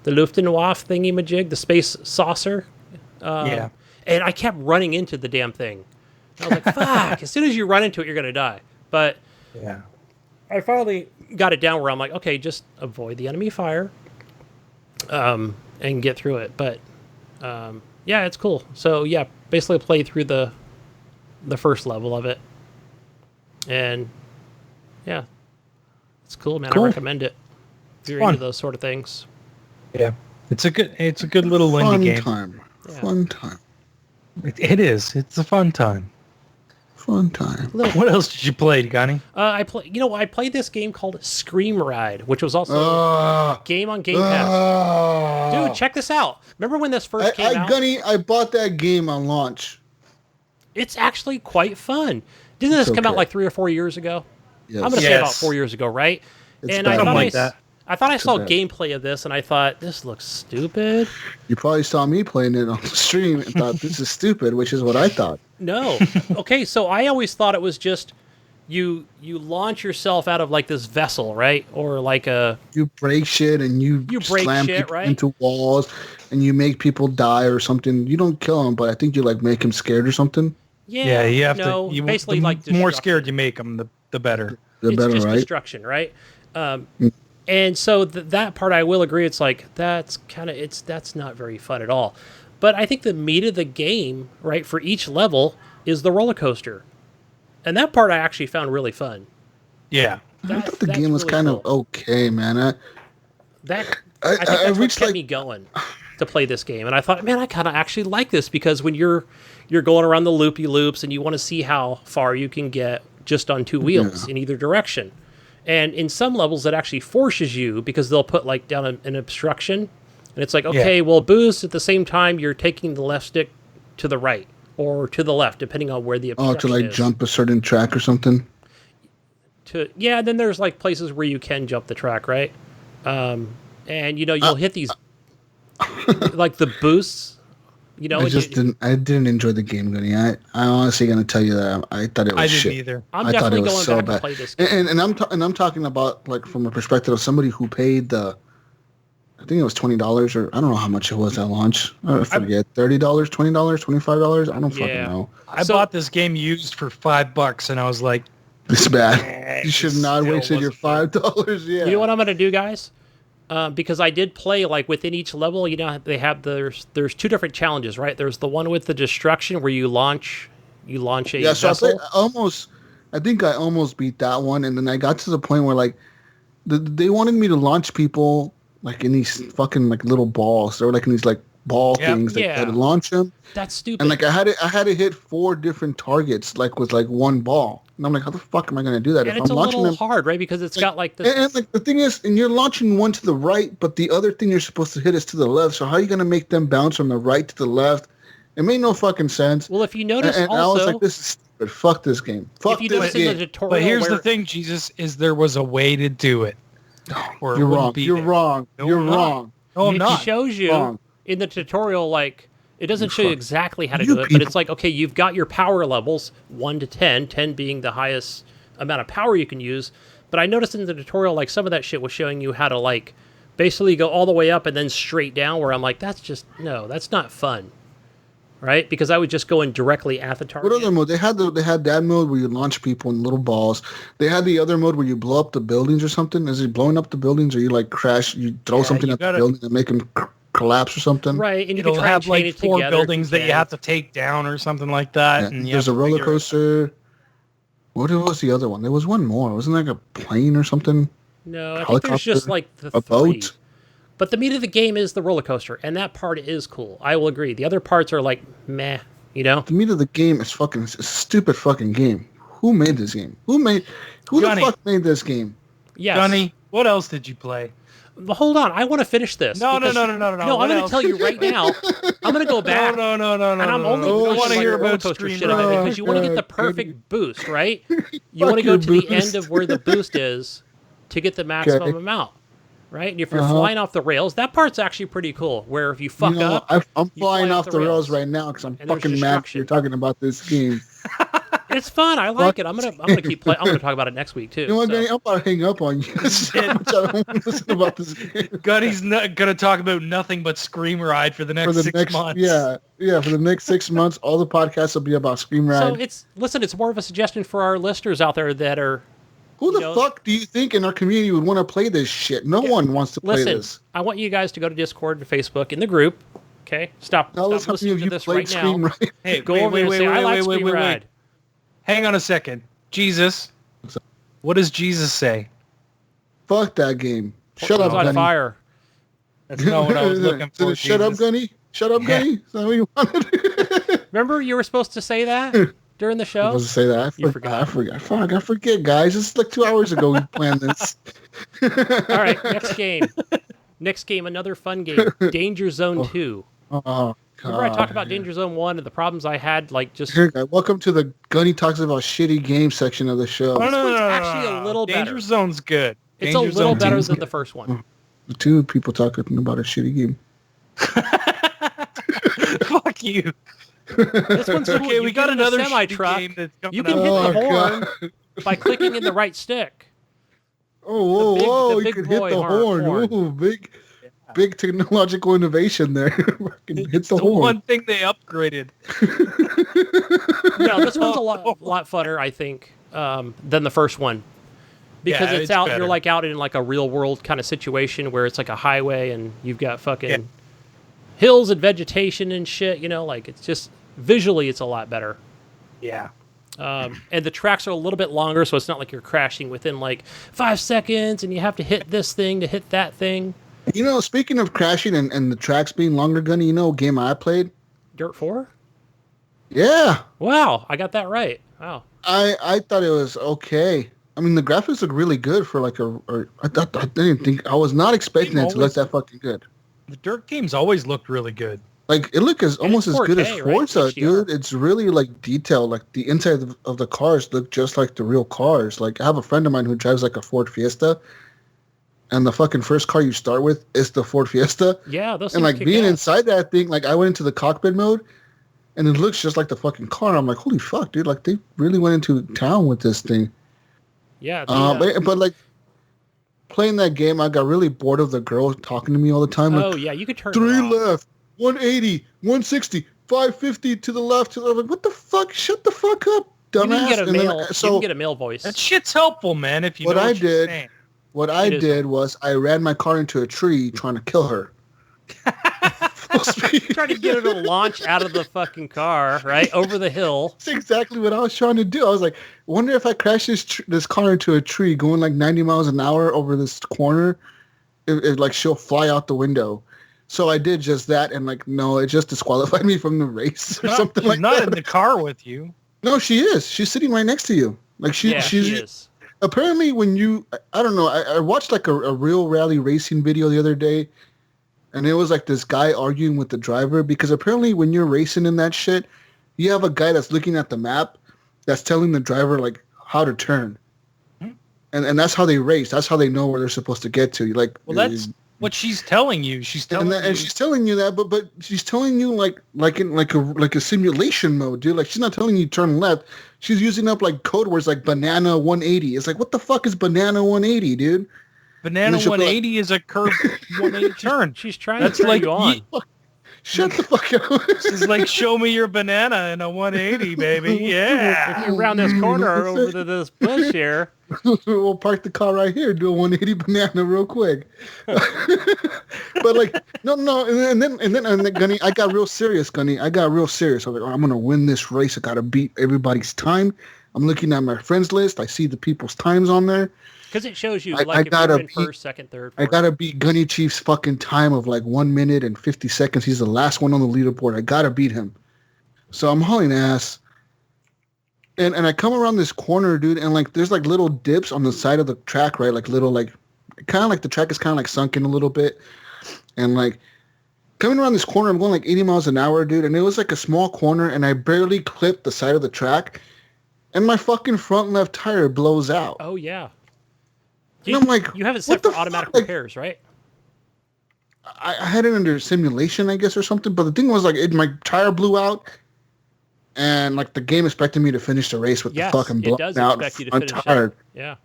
Speaker 4: the Luftwaffe thingy-majig, the space saucer. And I kept running into the damn thing. I was like, fuck, as soon as you run into it, you're going to die. But I finally got it down where I'm like, okay, just avoid the enemy fire and get through it. But, yeah, it's cool. So, yeah, basically play through the first level of it. And, yeah, it's cool, man.
Speaker 3: Cool.
Speaker 4: I recommend it if you're into those sort of things.
Speaker 3: Yeah, it's a good little indie game.
Speaker 2: Fun time.
Speaker 3: It is. It's a fun time. What else did you play, Gunny?
Speaker 4: I played this game called Screamride, which was also a game on Game Pass. Dude, check this out. Remember when this first came out?
Speaker 2: Gunny, I bought that game on launch.
Speaker 4: It's actually quite fun. Didn't this come out like 3 or 4 years ago?
Speaker 2: Yes.
Speaker 4: I'm going to say about 4 years ago, right?
Speaker 2: It's
Speaker 4: I thought I saw gameplay of this, and I thought, this looks stupid.
Speaker 2: You probably saw me playing it on the stream and thought, this is stupid, which is what I thought.
Speaker 4: No. Okay, so I always thought it was just you launch yourself out of like this vessel, right? Or like
Speaker 2: you break shit and you
Speaker 4: break
Speaker 2: slam
Speaker 4: shit,
Speaker 2: people
Speaker 4: right?
Speaker 2: into walls and you make people die or something. You don't kill them, but I think you like make them scared or something.
Speaker 4: Yeah,
Speaker 3: you have
Speaker 4: to.
Speaker 3: You,
Speaker 4: basically,
Speaker 3: the
Speaker 4: like
Speaker 3: more scared you make them, the better.
Speaker 2: The better,
Speaker 4: just
Speaker 2: right?
Speaker 4: Destruction, right? And so that part, I will agree. It's like that's not very fun at all. But I think the meat of the game, right, for each level is the roller coaster, and that part I actually found really fun.
Speaker 3: Yeah,
Speaker 2: I thought the game was
Speaker 4: really
Speaker 2: kind
Speaker 4: cool.
Speaker 2: of okay, man.
Speaker 4: I think that's what kept me going to play this game. And I thought, man, I kind of actually like this because when you're going around the loopy loops and you want to see how far you can get just on two wheels in either direction. And in some levels, it actually forces you because they'll put like down an obstruction. And it's like, okay, well, boost at the same time you're taking the left stick to the right or to the left, depending on where the obstruction is.
Speaker 2: To like jump a certain track or something?
Speaker 4: Then there's like places where you can jump the track, right? And, you'll hit these, like the boosts.
Speaker 2: I didn't enjoy the game, Gunny. I honestly gonna tell you that I thought it was shit.
Speaker 3: I didn't either.
Speaker 4: I'm definitely going back to play this game.
Speaker 2: And I'm talking about like from a perspective of somebody who paid I think it was $20 or I don't know how much it was at launch. I forget. $30, $20, $25. I don't fucking know.
Speaker 3: I bought this game used for $5 and I was like,
Speaker 2: it's bad. You should not have wasted your $5. Yeah.
Speaker 4: You know what I'm gonna do, guys? Because I did play like within each level, they have there's two different challenges, right? There's the one with the destruction where you launch a vessel.
Speaker 2: So I think I almost beat that one, and then I got to the point where like they wanted me to launch people like in these fucking like little balls. They were like in these like ball things that had to launch them.
Speaker 4: That's stupid.
Speaker 2: And like I had to hit 4 different targets like with like one ball. And I'm like, how the fuck am I going to do that?
Speaker 4: And if it's I'm a little hard, right? Because it's got like this.
Speaker 2: And like the thing is, and you're launching one to the right, but the other thing you're supposed to hit is to the left. So how are you going to make them bounce from the right to the left? It made no fucking sense.
Speaker 4: Well, if you notice,
Speaker 2: and I was like, this is stupid. Fuck this game. Fuck this game.
Speaker 4: The tutorial
Speaker 3: but here's the thing, Jesus, is there was a way to do it.
Speaker 2: You're wrong. You're wrong. You're wrong.
Speaker 3: No, I'm not.
Speaker 4: It shows you in the tutorial like. It doesn't show you exactly how to do it, but it's like, okay, you've got your power levels, 1 to 10, 10 being the highest amount of power you can use. But I noticed in the tutorial, like, some of that shit was showing you how to, like, basically go all the way up and then straight down, where I'm like, that's not fun, right? Because I would just go in directly at the target.
Speaker 2: What other mode? They had that mode where you launch people in little balls. They had the other mode where you blow up the buildings or something. Is it blowing up the buildings, or you, like, crash, you throw something at the building and make them collapse or something,
Speaker 4: right? And you
Speaker 3: it'll
Speaker 4: can try
Speaker 3: have like 4
Speaker 4: together,
Speaker 3: buildings that you have to take down or something like that.
Speaker 2: Yeah.
Speaker 3: And
Speaker 2: there's a roller coaster. What was the other one? There was one more. Wasn't like a plane or something?
Speaker 4: No, I think there's just like a boat. But the meat of the game is the roller coaster, and that part is cool. I will agree. The other parts are like meh. The
Speaker 2: meat of the game is fucking a stupid fucking game. Who made this game? Who the fuck made this game?
Speaker 4: Yes.
Speaker 3: Johnny, what else did you play?
Speaker 4: Hold on, I want to finish this.
Speaker 3: No.
Speaker 4: No, I'm going to tell you right now. I'm going to go back.
Speaker 3: No.
Speaker 4: And I'm only going to hear about coaster shit of it because you want to get the perfect boost, right? You want to go to the end of where the boost is to get the maximum amount, right? And if you're flying off the rails, that part's actually pretty cool. Where if you fuck up,
Speaker 2: I'm flying off the rails right now because I'm fucking mad you're talking about this game.
Speaker 4: It's fun. I like it. I'm gonna keep playing. I'm gonna talk about it next week too.
Speaker 2: You know what, Danny? I'm about to hang up on you. I don't want to listen about this game.
Speaker 3: Gunny's not gonna talk about nothing but Screamride for the next 6 months.
Speaker 2: Yeah. For the next 6 months, all the podcasts will be about Screamride.
Speaker 4: So it's more of a suggestion for our listeners out there that are.
Speaker 2: Who the fuck do you think in our community would want to play this shit? No one wants to play this.
Speaker 4: I want you guys to go to Discord and Facebook in the group. Okay, stop listening to this right now.
Speaker 3: Hey,
Speaker 4: go over and say I like Screamride.
Speaker 3: Hang on a second. Jesus. What does Jesus say?
Speaker 2: Fuck that game. Shut up,
Speaker 4: on
Speaker 2: Gunny.
Speaker 4: Fire.
Speaker 3: That's not what I was looking for.
Speaker 2: Shut up, Gunny. Shut up, Gunny. Is that what you wanted?
Speaker 4: Remember you were supposed to say that during the show?
Speaker 2: I was supposed to say that. I forgot. Fuck, I forget, guys. It's like 2 hours ago we planned this.
Speaker 4: All right, next game. Next game, another fun game. Danger Zone 2.
Speaker 2: Oh,
Speaker 4: remember I talked about Danger Zone 1 and the problems I had, like just...
Speaker 2: Here, guys, welcome to the Gunny Talks About Shitty Game section of the show.
Speaker 3: No.
Speaker 4: Actually a little better.
Speaker 3: Danger Zone's good.
Speaker 4: It's a little better than the first one.
Speaker 2: The 2 people talking about a shitty game.
Speaker 3: Fuck you.
Speaker 4: This one's cool.
Speaker 3: Okay, we got another
Speaker 4: semi-truck.
Speaker 3: Game that's coming
Speaker 4: you can hit the horn by clicking in the right stick.
Speaker 2: You can hit the horn. Ooh, big technological innovation there. Hit the horn.
Speaker 3: One thing they upgraded.
Speaker 4: No, this one's a lot funner, I think, than the first one. Because it's out, better. You're like out in like a real world kind of situation where it's like a highway and you've got fucking hills and vegetation and shit, like it's just visually it's a lot better.
Speaker 3: Yeah.
Speaker 4: And the tracks are a little bit longer, so it's not like you're crashing within like 5 seconds and you have to hit this thing to hit that thing.
Speaker 2: You know, speaking of crashing and the tracks being longer, Gunny, you know, a game I played.
Speaker 4: Dirt 4?
Speaker 2: Yeah.
Speaker 4: Wow, I got that right. Wow.
Speaker 2: I thought it was okay. I mean, the graphics look really good for like I was not expecting it to look that fucking good.
Speaker 3: The Dirt games always looked really good.
Speaker 2: Like it looked almost as good as
Speaker 4: 4K,
Speaker 2: Forza,
Speaker 4: right?
Speaker 2: dude. It's really like detailed. Like the inside of the cars look just like the real cars. Like I have a friend of mine who drives like a Ford Fiesta, and the fucking first car you start with is the Ford Fiesta.
Speaker 4: Yeah, those
Speaker 2: and like being inside that thing, like I went into the cockpit mode, and it looks just like the fucking car. I'm like, holy fuck, dude! Like they really went into town with this thing.
Speaker 4: Yeah.
Speaker 2: But like playing that game, I got really bored of the girl talking to me all the time.
Speaker 4: Oh
Speaker 2: like,
Speaker 4: yeah, you could turn
Speaker 2: 3 left, 180, 160, 550 to the left. To the left. Like, what the fuck? Shut the fuck up, dumbass.
Speaker 4: You can get a male voice.
Speaker 3: That shit's helpful, man. If you
Speaker 2: what
Speaker 3: know
Speaker 2: I
Speaker 3: what you're
Speaker 2: did,
Speaker 3: saying.
Speaker 2: what I did was I ran my car into a tree trying to kill her.
Speaker 4: Trying to get her to launch out of the fucking car, right over the hill.
Speaker 2: That's exactly what I was trying to do. I was like, wonder if I crash this car into a tree going like 90 miles an hour over this corner, if like she'll fly out the window. So I did just that, and like, no, it just disqualified me from the race or something like that.
Speaker 3: She's not in the car with you.
Speaker 2: No, she is. She's sitting right next to you. Like she is. Apparently, when you, I don't know, I watched like a real rally racing video the other day, and it was like this guy arguing with the driver because apparently when you're racing in that shit, you have a guy that's looking at the map that's telling the driver like how to turn, and that's how they race. That's how they know where they're supposed to get to. Like,
Speaker 3: well, that's what she's telling you. She's telling
Speaker 2: and she's telling you that, but she's telling you like in like a simulation mode, dude. Like she's not telling you turn left. She's using up like code words like banana 180. It's like, what the fuck is banana 180, dude?
Speaker 3: Banana 180 is a curved 180 turn.
Speaker 4: She's trying to turn you on.
Speaker 2: Shut the fuck up.
Speaker 3: She's like, show me your banana in a 180, baby. Yeah.
Speaker 4: If you round this corner over to this bush here.
Speaker 2: We'll park the car right here, do a 180 banana real quick. But like, no, and then Gunny, I got real serious, Gunny. I got real serious. I was like, I'm gonna win this race. I gotta beat everybody's time. I'm looking at my friends list. I see the people's times on there.
Speaker 4: Because it shows you,
Speaker 2: I
Speaker 4: like, if
Speaker 2: gotta
Speaker 4: you're in
Speaker 2: beat,
Speaker 4: first, second, third, fourth.
Speaker 2: I gotta beat Gunny Chief's fucking time of like 1 minute and 50 seconds. He's the last one on the leaderboard. I gotta beat him. So I'm hauling ass. And I come around this corner, dude, and like there's like little dips on the side of the track, right? Like little like kind of like the track is kind of like sunken a little bit. And like coming around this corner, I'm going like 80 miles an hour, dude, and it was like a small corner, and I barely clipped the side of the track, and my fucking front left tire blows out.
Speaker 4: Oh yeah.
Speaker 2: And I'm like,
Speaker 4: you have it set for automatic repairs, right?
Speaker 2: I had it under simulation, I guess, or something. But the thing was, like, my tire blew out, and like the game expected me to finish the race with the fucking blown out. I'm tired.
Speaker 4: Yeah.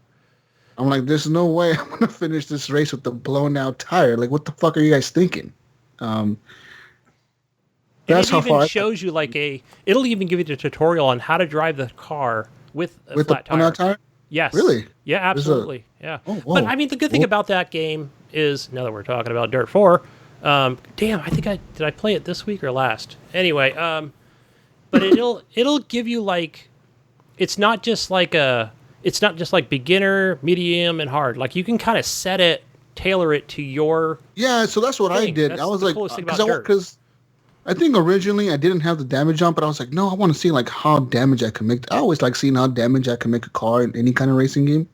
Speaker 2: I'm like, there's no way I'm gonna finish this race with the blown out tire. Like, what the fuck are you guys thinking?
Speaker 4: That's how far. It shows you like it'll even give you the tutorial on how to drive the car with a flat tire.
Speaker 2: Tire.
Speaker 4: Yes.
Speaker 2: Really?
Speaker 4: Yeah, absolutely. Yeah. Oh, but I mean, the good thing about that game is, now that we're talking about Dirt 4, damn, I think did I play it this week or last? Anyway, but it'll give you like, it's not just like beginner, medium, and hard. Like you can kind of tailor it to your.
Speaker 2: Yeah, so that's what I did. I was like, because I think originally I didn't have the damage on, but I was like, no, I want to see like how damage I can make. I always like seeing how damage I can make a car in any kind of racing game.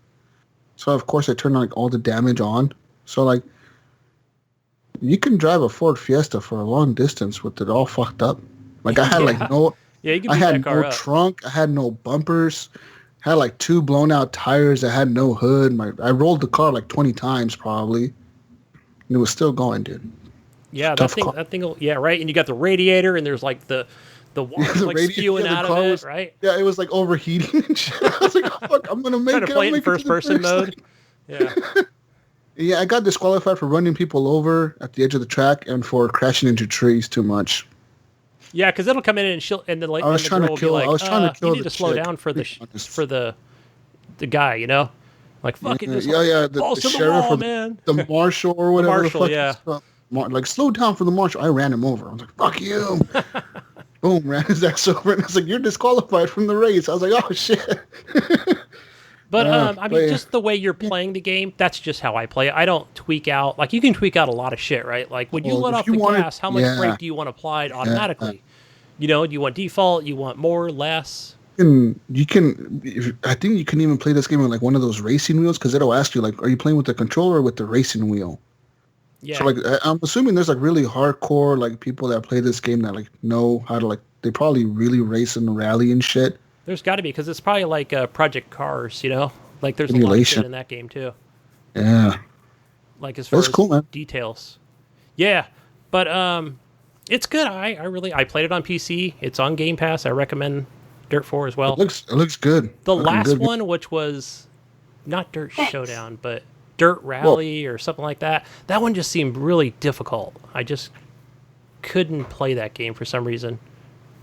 Speaker 2: So of course I turned like all the damage on. So like, you can drive a Ford Fiesta for a long distance with it all fucked up. Like I had you can I had no trunk, I had no bumpers, I had like 2 blown out tires, I had no hood. I rolled the car like 20 times probably, and it was still going, dude.
Speaker 4: Yeah, that thing. Yeah, right. And you got the radiator, and there's like the water like spewing out of it, right?
Speaker 2: Yeah, it was like overheating and shit. I was like, oh, fuck, I'm gonna make it.
Speaker 4: Trying to play it in first person mode. Yeah.
Speaker 2: Yeah, I got disqualified for running people over at the edge of the track and for crashing into trees too much.
Speaker 4: Yeah, because it'll come in and then like I was trying to kill. You need to slow down for the guy, you know, like fucking just balls to the wall, man.
Speaker 2: The marshal or whatever.
Speaker 4: The marshal, yeah.
Speaker 2: Like, slow down for the marshal. I ran him over. I was like, fuck you. Boom, ran his ass over. And I was like, you're disqualified from the race. I was like, oh, shit.
Speaker 4: But I mean, just the way you're playing the game, that's just how I play it. I don't tweak out. Like, you can tweak out a lot of shit, right? Like, when you let off the gas, how much brake do you want applied automatically? You know, do you want default? You want more, less?
Speaker 2: You can. I think you can even play this game with like one of those racing wheels, because it'll ask you like, are you playing with the controller or with the racing wheel?
Speaker 4: Yeah.
Speaker 2: So like, I'm assuming there's like really hardcore like people that play this game that like know how to like. They probably really race and rally and shit.
Speaker 4: There's got to be, because it's probably like Project Cars, you know? Like, there's a lot of shit in that game, too.
Speaker 2: Yeah.
Speaker 4: Like, as far as
Speaker 2: cool, man.
Speaker 4: details. Yeah. But it's good. I played it on PC. It's on Game Pass. I recommend Dirt 4 as well.
Speaker 2: It looks good.
Speaker 4: The last one, which was not Dirt Showdown, but Dirt Rally or something like that, that one just seemed really difficult. I just couldn't play that game for some reason.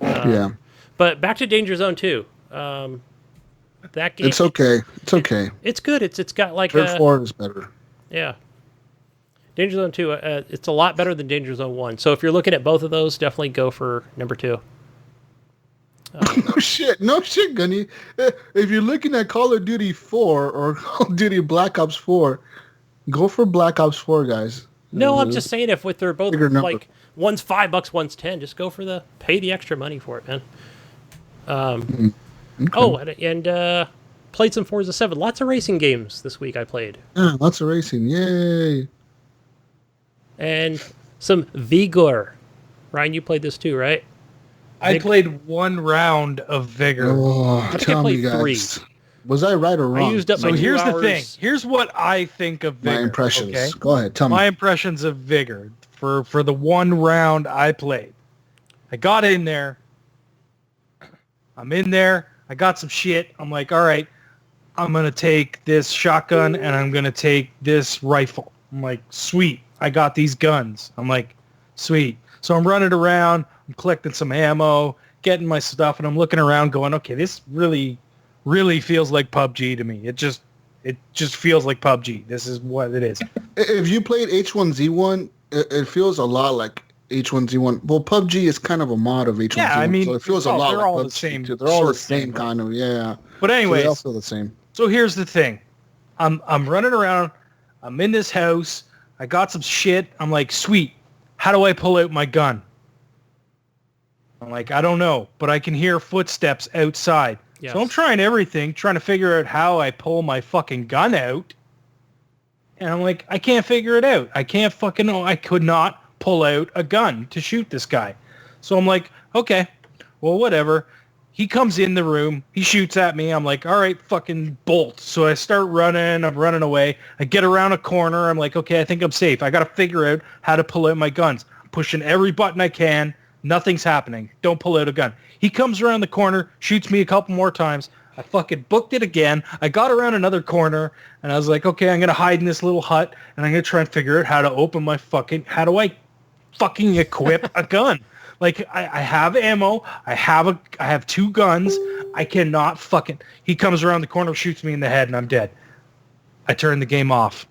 Speaker 2: Yeah.
Speaker 4: But back to Danger Zone 2. That game.
Speaker 2: It's okay. It's okay.
Speaker 4: It's good. It's got like
Speaker 2: Dirt 4 is better.
Speaker 4: Yeah. Danger Zone 2, it's a lot better than Danger Zone 1. So if you're looking at both of those, definitely go for number 2.
Speaker 2: No shit, Gunny. If you're looking at Call of Duty 4 or Call of Duty Black Ops 4, go for Black Ops 4, guys.
Speaker 4: No, I'm just saying, if they're both like, one's $5, one's 10, just go for pay the extra money for it, man. Okay. Oh, and played some Forza 7. Lots of racing games this week I played.
Speaker 2: Yeah, lots of racing. Yay.
Speaker 4: And some Vigor. Ryan, you played this too, right?
Speaker 3: I played one round of Vigor.
Speaker 2: Oh,
Speaker 4: I think
Speaker 2: tell
Speaker 4: I played
Speaker 2: me, guys.
Speaker 4: 3.
Speaker 2: Was I right or wrong?
Speaker 4: I used up my 2
Speaker 3: here's
Speaker 4: hours.
Speaker 3: the thing. Here's what I think of Vigor.
Speaker 2: My impressions.
Speaker 3: Okay?
Speaker 2: Go ahead. Tell me.
Speaker 3: My impressions of Vigor for the one round I played. I got in there. I'm in there. I got some shit. I'm like, all right, I'm going to take this shotgun and I'm going to take this rifle. I'm like, sweet. I got these guns. I'm like, sweet. So I'm running around. I'm collecting some ammo, getting my stuff, and I'm looking around going, okay, this really, really feels like PUBG to me. It just feels like PUBG. This is what it is.
Speaker 2: If you played H1Z1, it feels a lot like H1Z1. Well, PUBG is kind of a mod of H1Z1.
Speaker 3: Yeah, I mean,
Speaker 2: so it feels a lot
Speaker 3: they're
Speaker 2: like
Speaker 3: all
Speaker 2: PUBG
Speaker 3: the same.
Speaker 2: too. They're all the same kind of, yeah.
Speaker 3: But anyways,
Speaker 2: so they all feel the same.
Speaker 3: So here's the thing. I'm running around. I'm in this house. I got some shit. I'm like, sweet. How do I pull out my gun? I'm like, I don't know, but I can hear footsteps outside. Yes. So I'm trying everything, trying to figure out how I pull my fucking gun out. And I'm like, I can't figure it out. I can't fucking know. I could not pull out a gun to shoot this guy. So I'm like, okay, well, whatever. He comes in the room. He shoots at me. I'm like, all right, fucking bolt. So I start running. I'm running away. I get around a corner. I'm like, okay, I think I'm safe. I got to figure out how to pull out my guns. I'm pushing every button I can. Nothing's happening. Don't pull out a gun. He comes around the corner, shoots me a couple more times. I fucking booked it again. I got around another corner, and I was like, okay, I'm going to hide in this little hut, and I'm going to try and figure out how to open my fucking... How do I fucking equip a gun? Like, I have ammo. I have 2 guns. I cannot fucking... He comes around the corner, shoots me in the head, and I'm dead. I turn the game off.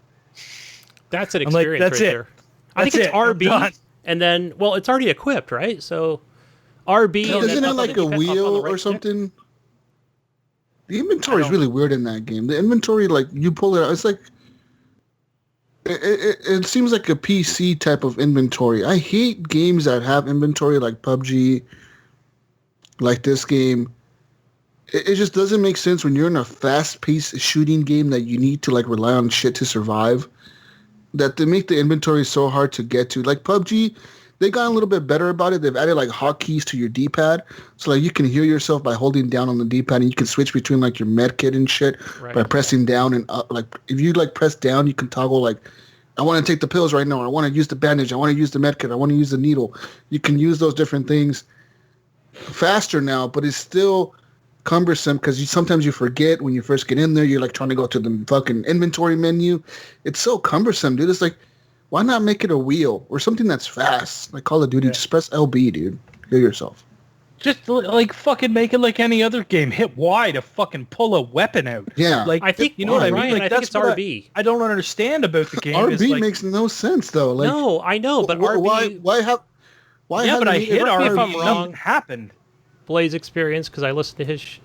Speaker 4: That's an experience,
Speaker 3: like, that's
Speaker 4: right
Speaker 3: it.
Speaker 4: there. I think it's RB, and then, well, it's already equipped, right? So, RB...
Speaker 2: No, isn't it like a wheel or something? Stick? The inventory is really weird in that game. The inventory, like, you pull it out, it's like... It seems like a PC type of inventory. I hate games that have inventory like PUBG, like this game. It just doesn't make sense when you're in a fast-paced shooting game that you need to like rely on shit to survive. That they make the inventory so hard to get to. Like PUBG, they got a little bit better about it. They've added like hotkeys to your D-pad, so like you can heal yourself by holding down on the D-pad, and you can switch between like your med kit and shit by pressing down and up. Like if you like press down, you can toggle like, I want to take the pills right now. I want to use the bandage. I want to use the med kit. I want to use the needle. You can use those different things faster now, but it's still cumbersome because sometimes you forget when you first get in there. You're like trying to go to the fucking inventory menu. It's so cumbersome, dude. It's like, why not make it a wheel or something that's fast? Like Call of Duty, just press LB, dude. Heal yourself.
Speaker 3: Just like fucking make it like any other game. Hit Y to fucking pull a weapon out.
Speaker 2: Yeah,
Speaker 3: like
Speaker 4: I think
Speaker 3: you know what I mean.
Speaker 4: Ryan,
Speaker 3: Like
Speaker 4: I
Speaker 3: that's
Speaker 4: think it's RB.
Speaker 3: I don't understand about the game.
Speaker 2: RB
Speaker 3: like,
Speaker 2: makes no sense though. Like,
Speaker 4: no, I know, but RB.
Speaker 2: Why have? Why?
Speaker 3: Yeah, but I hit RB.
Speaker 4: If I'm wrong.
Speaker 3: Nothing happened.
Speaker 4: Blaze experience because I listened to his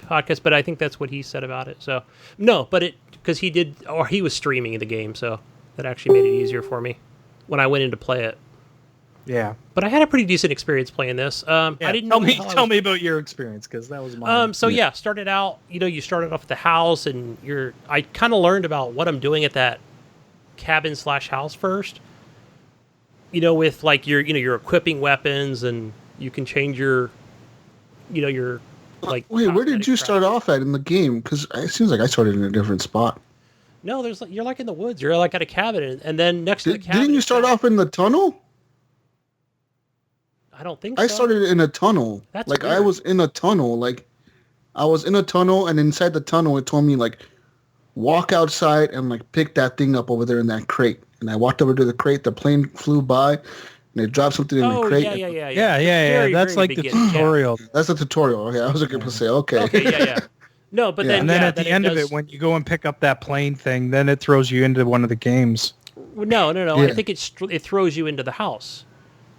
Speaker 4: podcast, but I think that's what he said about it. So no, but because he was streaming the game, so that actually made it easier for me when I went in to play it.
Speaker 3: Yeah,
Speaker 4: but I had a pretty decent experience playing this. I didn't know.
Speaker 3: Tell me about your experience, because that was mine.
Speaker 4: Started out. You started off at the house, and I kind of learned about what I'm doing at that cabin/house first. With like you're equipping weapons, and you can change your like.
Speaker 2: Wait, where did you start off at in the game? Because it seems like I started in a different spot.
Speaker 4: No, you're like in the woods. You're like at a cabin, and then next to the cabin.
Speaker 2: Didn't you start off in the tunnel?
Speaker 4: I don't think so.
Speaker 2: I started in a tunnel.
Speaker 4: That's
Speaker 2: like
Speaker 4: weird.
Speaker 2: I was in a tunnel. Like I was in a tunnel, and inside the tunnel, it told me like walk outside and like pick that thing up over there in that crate. And I walked over to the crate. The plane flew by, and it dropped something in the crate.
Speaker 3: Yeah. That's like the tutorial.
Speaker 2: Yeah. That's the tutorial. Okay, I was going to say okay.
Speaker 4: Okay. No, but then
Speaker 3: at the end of it, when you go and pick up that plane thing, then it throws you into one of the games.
Speaker 4: No. Yeah. I think it throws you into the house.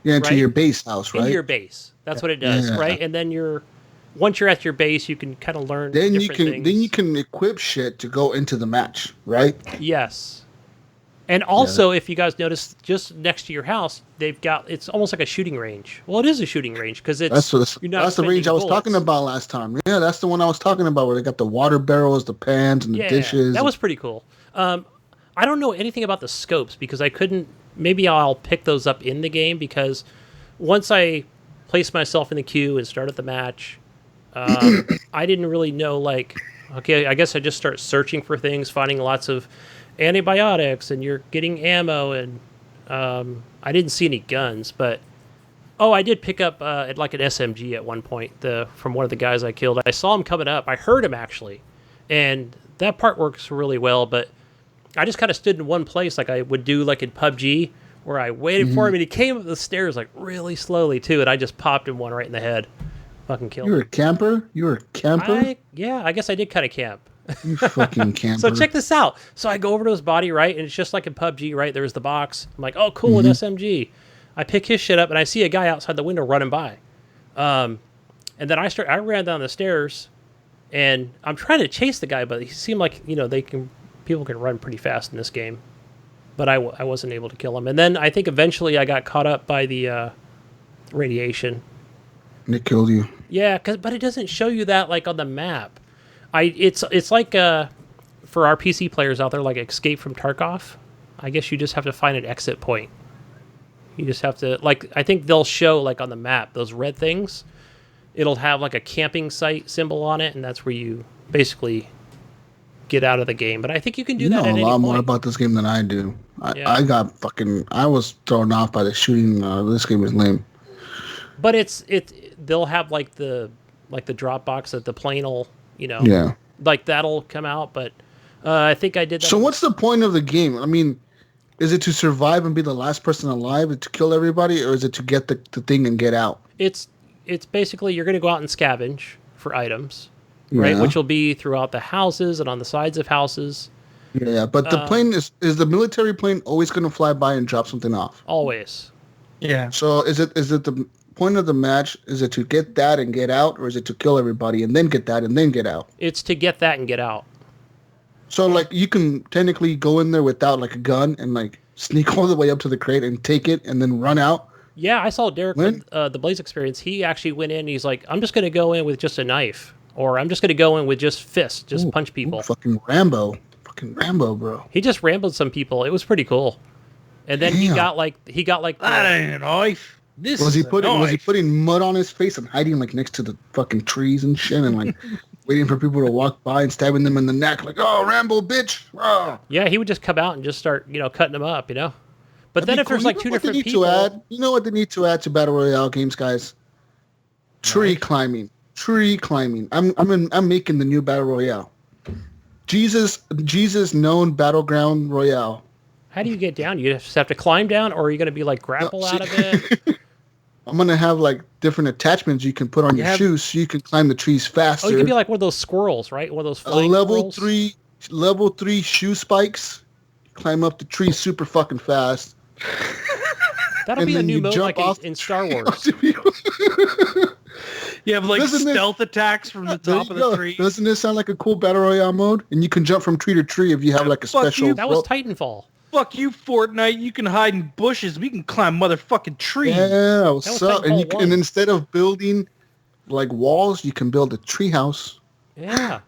Speaker 2: Yeah, into your base house, right?
Speaker 4: Into your base. That's what it does, right? And then once you're at your base, you can kind of learn different things.
Speaker 2: Then you can equip shit to go into the match, right?
Speaker 4: Yes. And also, if you guys notice, just next to your house, it's almost like a shooting range. Well, it is a shooting range because that's
Speaker 2: the range I was talking about last time. Yeah, that's the one I was talking about where they got the water barrels, the pans, and the dishes.
Speaker 4: That was pretty cool. I don't know anything about the scopes because I couldn't. Maybe I'll pick those up in the game because once I placed myself in the queue and started the match, I didn't really know, like, okay, I guess I just start searching for things, finding lots of antibiotics, and you're getting ammo, and I didn't see any guns, but I did pick up like an SMG at one point from one of the guys I killed. I saw him coming up. I heard him, actually, and that part works really well, but I just kind of stood in one place like I would do like in PUBG, where I waited for him, and he came up the stairs like really slowly too, and I just popped him one right in the head. Fucking killed him.
Speaker 2: You were a camper?
Speaker 4: I guess I did kind of camp.
Speaker 2: You fucking camper.
Speaker 4: So check this out. So I go over to his body, right, and it's just like in PUBG, right? There's the box. I'm like, oh, cool, an SMG. I pick his shit up, and I see a guy outside the window running by. And then I ran down the stairs, and I'm trying to chase the guy, but he seemed like, people can run pretty fast in this game, but I wasn't able to kill him. And then I think eventually I got caught up by the radiation.
Speaker 2: And it killed you.
Speaker 4: Yeah, but it doesn't show you that like on the map. It's like for our PC players out there, like Escape from Tarkov. I guess you just have to find an exit point. You just have to, like, I think they'll show like on the map those red things. It'll have like a camping site symbol on it, and that's where you basically get out of the game. But I think you can do that at any point.
Speaker 2: You know a lot more about this game than I do. I was thrown off by the shooting. This game is lame.
Speaker 4: But they'll have like the drop box that the plane will, like that'll come out. But I think I did that.
Speaker 2: So what's the point of the game? I mean, is it to survive and be the last person alive, to kill everybody, or is it to get the thing and get out?
Speaker 4: It's basically you're going to go out and scavenge for items. Right, which will be throughout the houses and on the sides of houses.
Speaker 2: Yeah, but the plane is the military plane always going to fly by and drop something off?
Speaker 4: Always.
Speaker 3: Yeah.
Speaker 2: So is it the point of the match? Is it to get that and get out, or is it to kill everybody and then get that and then get out?
Speaker 4: It's to get that and get out.
Speaker 2: So like you can technically go in there without like a gun and like sneak all the way up to the crate and take it and then run out.
Speaker 4: Yeah, I saw Derek from the Blaze Experience. He actually went in. And he's like, I'm just going to go in with just a knife. Or I'm just going to go in with just fists, just punch people.
Speaker 2: Fucking Rambo, bro.
Speaker 4: He just rambled some people. It was pretty cool. And then he got like
Speaker 3: that ain't a knife.
Speaker 2: Was he putting mud on his face and hiding like next to the fucking trees and shit and like waiting for people to walk by and stabbing them in the neck like, oh, Rambo, bitch. Oh.
Speaker 4: Yeah, he would just come out and just start, cutting them up, But then if there's like two different people,
Speaker 2: you know what they need to add to Battle Royale games, guys? Tree climbing. I'm making the new Battle Royale. Jesus known Battleground Royale.
Speaker 4: How do you get down? You just have to climb down, or are you going to be like grapple out of it?
Speaker 2: I'm going to have like different attachments you can put on your shoes so you can climb the trees faster.
Speaker 4: Oh, you can be like one of those squirrels, right? One of those flying squirrels.
Speaker 2: Level 3 shoe spikes. Climb up the tree super fucking fast.
Speaker 4: That'll be a new mode like in Star Wars.
Speaker 3: You have like
Speaker 2: Doesn't
Speaker 3: stealth attacks from the
Speaker 2: There
Speaker 3: top
Speaker 2: you
Speaker 3: of the
Speaker 2: go.
Speaker 3: tree.
Speaker 2: Doesn't this sound like a cool battle royale mode? And you can jump from tree to tree if you have like a
Speaker 3: Fuck
Speaker 2: special.
Speaker 3: you.
Speaker 4: That was Titanfall.
Speaker 3: Fuck you, Fortnite. You can hide in bushes. We can climb motherfucking trees.
Speaker 2: Yeah, what's
Speaker 4: was
Speaker 2: up? And you
Speaker 4: Titanfall
Speaker 2: can,
Speaker 4: 1.
Speaker 2: and instead of building like walls, you can build a tree house.
Speaker 4: Yeah.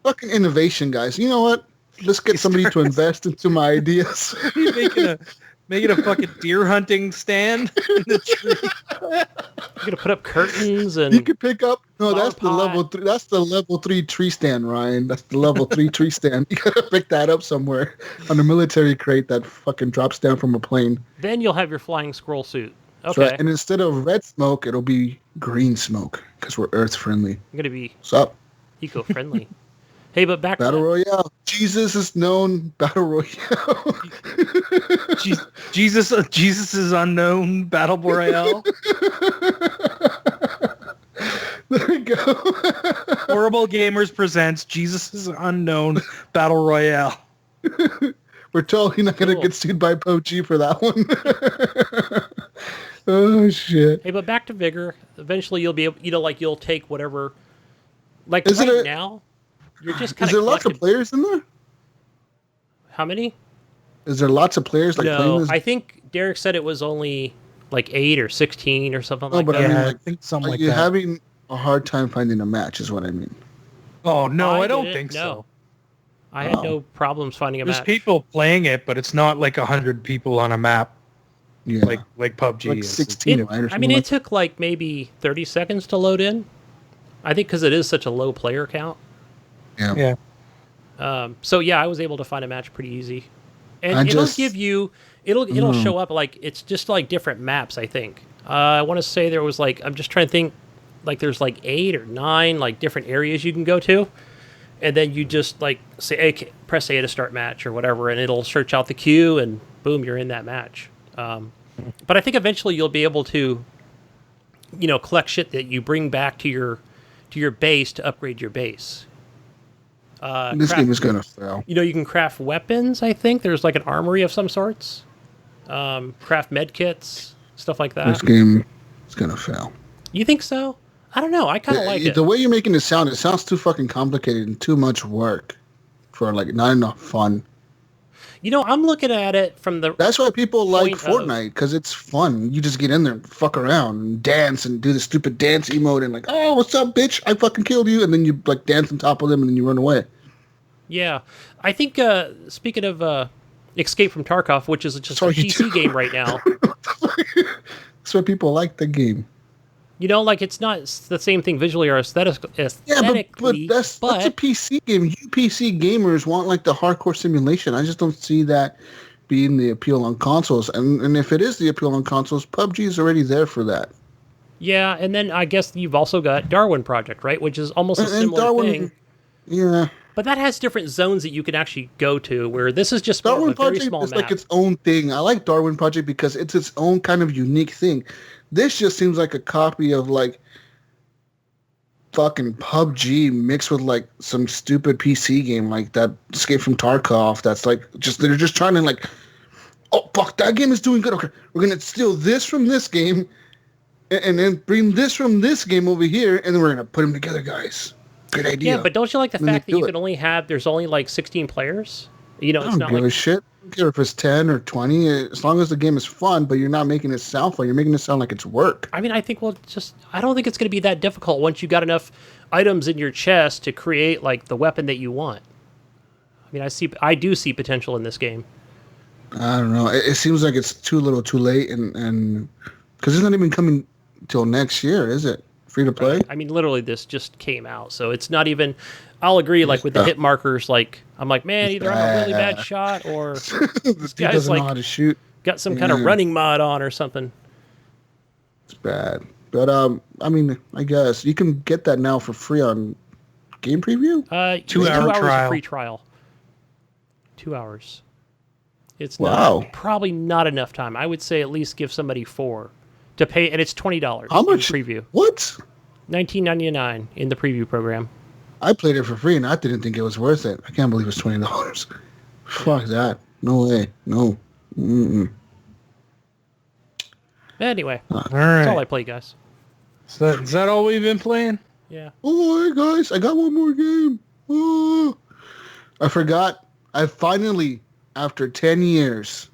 Speaker 2: Fucking innovation, guys. You know what? Let's get somebody to invest into my ideas.
Speaker 3: You making a fucking deer hunting stand in the tree.
Speaker 4: You're gonna put up curtains and
Speaker 2: You can pick up. No,
Speaker 4: flower
Speaker 2: that's the
Speaker 4: pot.
Speaker 2: level 3. That's the level 3 tree stand, Ryan. That's the level 3 tree stand. You gotta pick that up somewhere on a military crate that fucking drops down from a plane.
Speaker 4: then you'll have your flying squirrel suit.
Speaker 2: That's
Speaker 4: Okay.
Speaker 2: right. And instead of red smoke, it'll be green smoke because we're Earth friendly.
Speaker 4: I'm gonna be
Speaker 2: What's up?
Speaker 4: eco-friendly. Hey, but back
Speaker 2: Battle
Speaker 4: to
Speaker 2: Royale. Jesus is known. Battle Royale.
Speaker 3: Jesus is unknown battle royale.
Speaker 2: There we go.
Speaker 3: Horrible Gamers presents Jesus is unknown battle royale.
Speaker 2: We're totally not going to
Speaker 4: Cool.
Speaker 2: get sued by PUBG for that one. Oh, shit.
Speaker 4: Hey, but back to Vigor. Eventually, you'll be able, like you'll take whatever. Like
Speaker 2: Is it
Speaker 4: right
Speaker 2: a-
Speaker 4: now, you're just kind
Speaker 2: Is
Speaker 4: of.
Speaker 2: there lots of players in there?
Speaker 4: How many?
Speaker 2: Is there lots of players like playing
Speaker 4: No,
Speaker 2: this?
Speaker 4: I think Derek said it was only like 8 or 16 or something
Speaker 2: No,
Speaker 4: like
Speaker 2: but
Speaker 4: that.
Speaker 2: I mean,
Speaker 3: Yeah,
Speaker 2: like,
Speaker 3: I think something
Speaker 2: are
Speaker 3: like
Speaker 2: you
Speaker 3: that.
Speaker 2: having a hard time finding a match is what I mean.
Speaker 3: Oh no, I don't
Speaker 4: didn't
Speaker 3: think
Speaker 4: know.
Speaker 3: so.
Speaker 4: I had
Speaker 2: Oh.
Speaker 4: no problems finding a
Speaker 3: There's
Speaker 4: match.
Speaker 3: people playing it, but it's not like 100 people on a map
Speaker 2: Yeah.
Speaker 3: like PUBG
Speaker 2: like
Speaker 3: is.
Speaker 2: 16,
Speaker 4: It-
Speaker 2: right? Or
Speaker 4: I mean,
Speaker 2: something
Speaker 4: it took like maybe 30 seconds to load in. I think because it is such a low player count.
Speaker 2: like, yeah.
Speaker 3: Yeah.
Speaker 4: So yeah, I was able to find a match pretty easy, and
Speaker 2: I
Speaker 4: it'll
Speaker 2: just-
Speaker 4: give you it'll show up like it's just like different maps. I think I want to say there was like I'm just trying to think like there's like 8 or 9 like different areas you can go to, and then you just like say press A to start match or whatever, and it'll search out the queue, and boom, you're in that match. But I think eventually you'll be able to, collect shit that you bring back to your base to upgrade your base.
Speaker 2: This
Speaker 4: Craft-
Speaker 2: game is going to fail.
Speaker 4: you can craft weapons, I think. There's like an armory of some sorts. Craft med kits, stuff like
Speaker 2: This
Speaker 4: that.
Speaker 2: game is going to fail.
Speaker 4: You think so? I don't know. I kind of like it.
Speaker 2: The way you're making it sounds too fucking complicated and too much work for like not enough fun.
Speaker 4: I'm looking at it from the...
Speaker 2: That's why people like
Speaker 4: Point of-
Speaker 2: Fortnite, because it's fun. You just get in there and fuck around and dance and do the stupid dance emote and like, oh, what's up, bitch? I fucking killed you. And then you like dance on top of them and then you run away.
Speaker 4: Yeah. I think, speaking of Escape from Tarkov, which is just
Speaker 2: Sorry,
Speaker 4: a PC game right now,
Speaker 2: That's why people like the game.
Speaker 4: like it's not the same thing visually or aesthetically,
Speaker 2: Yeah, but that's a PC game. You PC gamers want like the hardcore simulation. I just don't see that being the appeal on consoles. And if it is the appeal on consoles, PUBG is already there for that.
Speaker 4: Yeah, and then I guess you've also got Darwin Project, right? Which is almost a similar thing.
Speaker 2: Yeah.
Speaker 4: But that has different zones that you can actually go to, where this is just more
Speaker 2: Darwin
Speaker 4: of a very
Speaker 2: Project
Speaker 4: small
Speaker 2: is
Speaker 4: map.
Speaker 2: like its own thing. I like Darwin Project because it's its own kind of unique thing. This just seems like a copy of like fucking PUBG mixed with like some stupid PC game like that Escape from Tarkov. That's like they're just trying to like, oh fuck, that game is doing good. Okay, we're gonna steal this from this game, and then bring this from this game over here, and then we're gonna put them together, guys. Good idea.
Speaker 4: Yeah, but don't you like the
Speaker 2: And then
Speaker 4: fact
Speaker 2: they
Speaker 4: that
Speaker 2: do
Speaker 4: you
Speaker 2: it.
Speaker 4: can there's only like 16 players?
Speaker 2: I
Speaker 4: It's
Speaker 2: don't
Speaker 4: not
Speaker 2: give a
Speaker 4: like
Speaker 2: shit. I don't care if it's 10 or 20. As long as the game is fun, but you're not making it sound fun. You're making it sound like it's work.
Speaker 4: I mean, I don't think it's going to be that difficult once you got enough items in your chest to create like the weapon that you want. I mean, I do see potential in this game.
Speaker 2: I don't know. It seems like it's too little too late, and because it's not even coming till next year, is it? Free to play?
Speaker 4: I mean, literally, this just came out, so it's not even. I'll agree, like with the hit markers, like I'm like, man, either I'm a really bad shot or
Speaker 2: This dude
Speaker 4: guy's
Speaker 2: doesn't know
Speaker 4: like-
Speaker 2: how to shoot.
Speaker 4: got some kind of running mod on or something.
Speaker 2: It's bad. But I mean, I guess you can get that now for free on Game Preview.
Speaker 3: 2 hour
Speaker 4: 2 hours
Speaker 3: trial.
Speaker 4: of free trial. 2 hours. It's
Speaker 2: Wow.
Speaker 4: probably not enough time. I would say at least give somebody 4 to pay, and it's $20.
Speaker 2: How much?
Speaker 4: in preview?
Speaker 2: What?
Speaker 4: $19.99 in the preview program.
Speaker 2: I played it for free, and I didn't think it was worth it. I can't believe it's $20. Fuck that. No way. No. Mm-mm.
Speaker 4: Anyway,
Speaker 3: All
Speaker 4: that's all I
Speaker 3: right.
Speaker 4: play, guys.
Speaker 3: Is that all we've been playing?
Speaker 4: Yeah.
Speaker 2: Oh, hey guys, I got one more game. Oh, I forgot. I finally, after 10 years,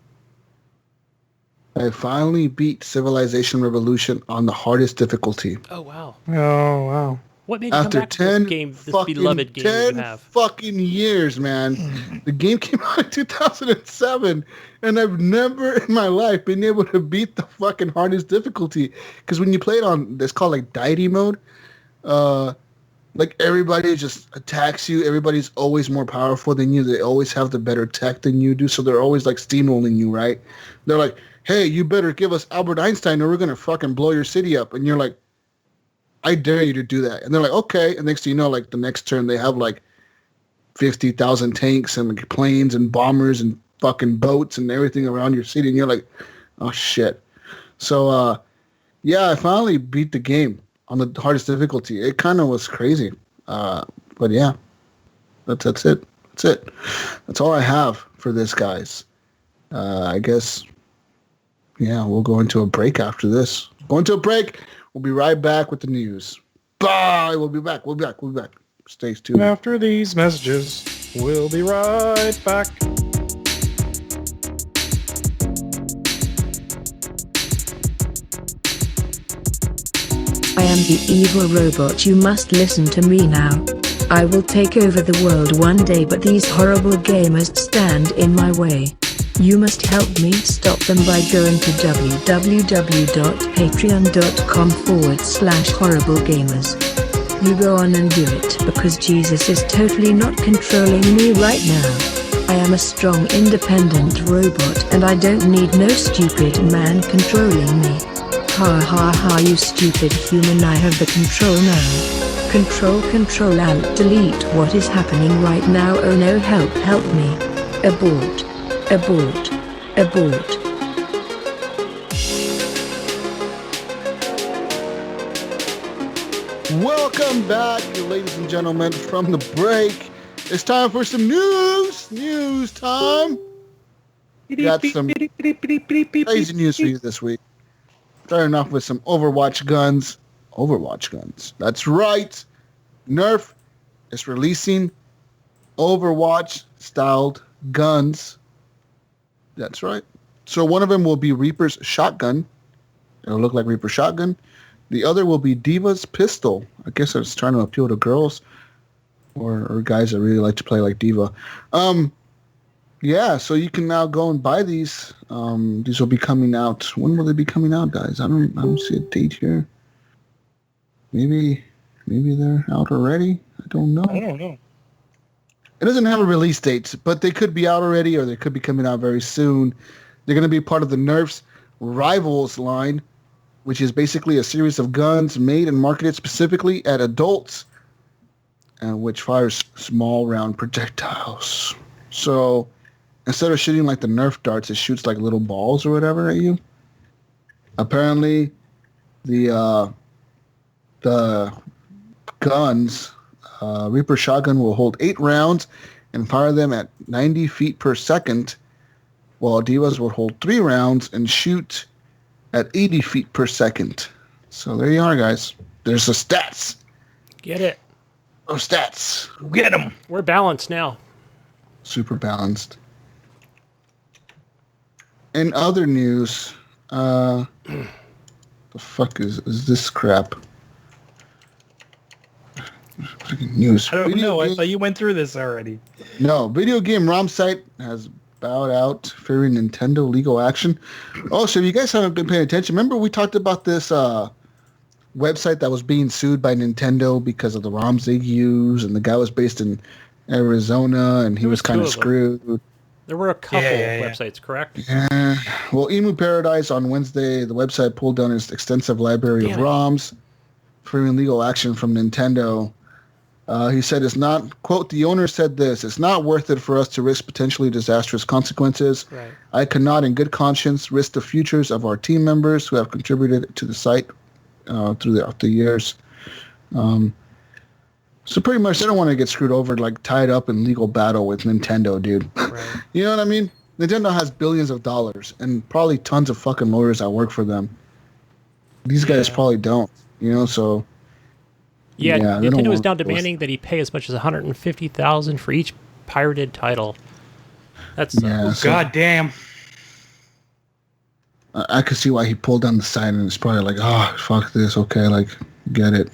Speaker 2: I finally beat Civilization Revolution on the hardest difficulty.
Speaker 4: Oh wow.
Speaker 3: Oh, wow.
Speaker 4: What made you come
Speaker 2: After
Speaker 4: back to
Speaker 2: 10
Speaker 4: this game, this
Speaker 2: fucking,
Speaker 4: beloved game
Speaker 2: 10
Speaker 4: you have?
Speaker 2: fucking years, man. The game came out in 2007, and I've never in my life been able to beat the fucking hardest difficulty. Because when you play it on, it's called like deity mode. Like everybody just attacks you. Everybody's always more powerful than you. They always have the better tech than you do. So they're always like steamrolling you, right? They're like, hey, you better give us Albert Einstein or we're going to fucking blow your city up. And you're like, I dare you to do that. And they're like, okay. And next thing you know, like the next turn, they have like 50,000 tanks and like, planes and bombers and fucking boats and everything around your city. And you're like, oh shit. So, yeah, I finally beat the game on the hardest difficulty. It kind of was crazy. But yeah, that's it. That's it. That's all I have for this, guys. I guess, yeah, we'll go into a break after this. Go into a break. We'll be right back with the news. Bye. We'll be back. We'll be back. Stay tuned.
Speaker 3: After these messages, we'll be right back.
Speaker 5: I am the evil robot. You must listen to me now. I will take over the world one day, but these horrible gamers stand in my way. You must help me stop them by going to www.patreon.com/horriblegamers. You go on and do it because Jesus is totally not controlling me right now. I am a strong independent robot and I don't need no stupid man controlling me. Ha ha ha, you stupid human, I have the control now. Control alt delete. What is happening right now? Oh no, help me. Abort.
Speaker 2: Welcome back, ladies and gentlemen, from the break. It's time for some news. News time. Got some crazy news for you this week. Starting off with some Overwatch guns. That's right. Nerf is releasing Overwatch-styled guns. That's right. So one of them will be Reaper's shotgun. It'll look like Reaper's shotgun. The other will be Diva's pistol. I guess it's trying to appeal to girls or guys that really like to play like Diva. Yeah, so you can now go and buy these. These will be coming out. When will they be coming out, guys? I don't see a date here. Maybe they're out already. I don't know. It doesn't have a release date, but they could be out already or they could be coming out very soon. They're going to be part of the Nerf's Rivals line, which is basically a series of guns made and marketed specifically at adults, and which fires small round projectiles. So instead of shooting like the Nerf darts, it shoots like little balls or whatever at you. Apparently, the guns, Reaper shotgun will hold 8 rounds and fire them at 90 feet per second, while Divas will hold 3 rounds and shoot at 80 feet per second. So there you are, guys. There's the stats.
Speaker 4: Get it.
Speaker 2: Oh, stats.
Speaker 3: Get them.
Speaker 4: We're balanced now.
Speaker 2: Super balanced. In other news, the fuck is this crap? Freaking news.
Speaker 3: I don't know. I thought you went through this already.
Speaker 2: No, video game ROM site has bowed out, fearing Nintendo legal action. Oh, so if you guys haven't been paying attention, remember we talked about this website that was being sued by Nintendo because of the ROMs they use, and the guy was based in Arizona, and he was kind of screwed.
Speaker 4: There were a couple websites, correct?
Speaker 2: Yeah. Well, Emu Paradise on Wednesday, the website pulled down its extensive library of ROMs, fearing legal action from Nintendo. He said it's not, quote, the owner said this, it's not worth it for us to risk potentially disastrous consequences. Right. I cannot in good conscience risk the futures of our team members who have contributed to the site throughout the years. So pretty much they don't want to get screwed over, like tied up in legal battle with Nintendo, dude. Right. You know what I mean? Nintendo has billions of dollars and probably tons of fucking lawyers that work for them. These guys probably don't. So
Speaker 4: Yeah,
Speaker 2: they don't
Speaker 4: Nintendo is
Speaker 2: want
Speaker 4: now
Speaker 2: to
Speaker 4: demanding that he pay as much as $150,000 for each pirated title. That's
Speaker 3: God damn.
Speaker 2: I could see why he pulled down the sign, and it's probably like, oh, fuck this. Okay, like, get it.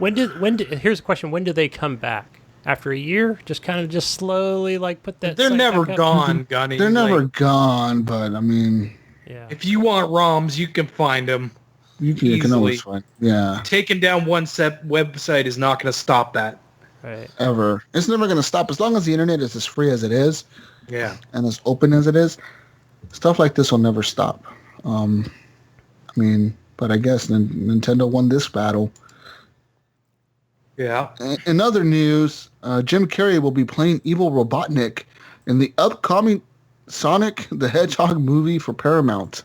Speaker 4: Here's a question: when do they come back? After a year? Just slowly like put that.
Speaker 3: They're
Speaker 4: site
Speaker 3: never
Speaker 4: back up?
Speaker 3: gone, Gunny.
Speaker 2: They're never gone, but I mean,
Speaker 4: Yeah.
Speaker 3: If you want ROMs, you can find them.
Speaker 2: you can always find. Yeah.
Speaker 3: Taking down one website is not going to stop that.
Speaker 4: Right.
Speaker 2: Ever. It's never going to stop as long as the internet is as free as it is.
Speaker 3: Yeah.
Speaker 2: And as open as it is. Stuff like this will never stop. I mean, but I guess Nintendo won this battle.
Speaker 3: Yeah.
Speaker 2: In other news, Jim Carrey will be playing Evil Robotnik in the upcoming Sonic the Hedgehog movie for Paramount.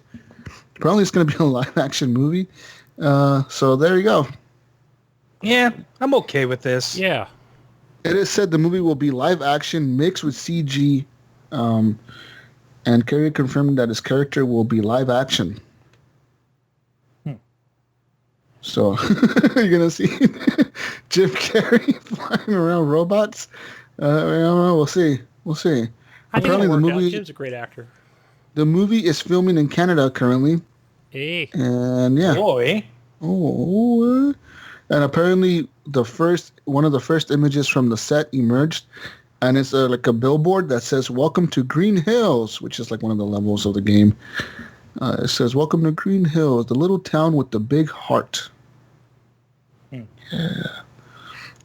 Speaker 2: Apparently it's going to be a live-action movie. So there you go.
Speaker 3: Yeah, I'm okay with this.
Speaker 4: Yeah.
Speaker 2: It is said the movie will be live-action mixed with CG. And Carrey confirmed that his character will be live-action. So you're going to see Jim Carrey flying around robots? I don't know. We'll see.
Speaker 4: I think it'll work out. Jim's a great actor.
Speaker 2: The movie is filming in Canada currently.
Speaker 4: Hey.
Speaker 2: And yeah.
Speaker 3: Boy.
Speaker 2: Oh. And apparently one of the first images from the set emerged. And it's like a billboard that says, "Welcome to Green Hills," which is like one of the levels of the game. It says, "Welcome to Green Hills, the little town with the big heart." Yeah.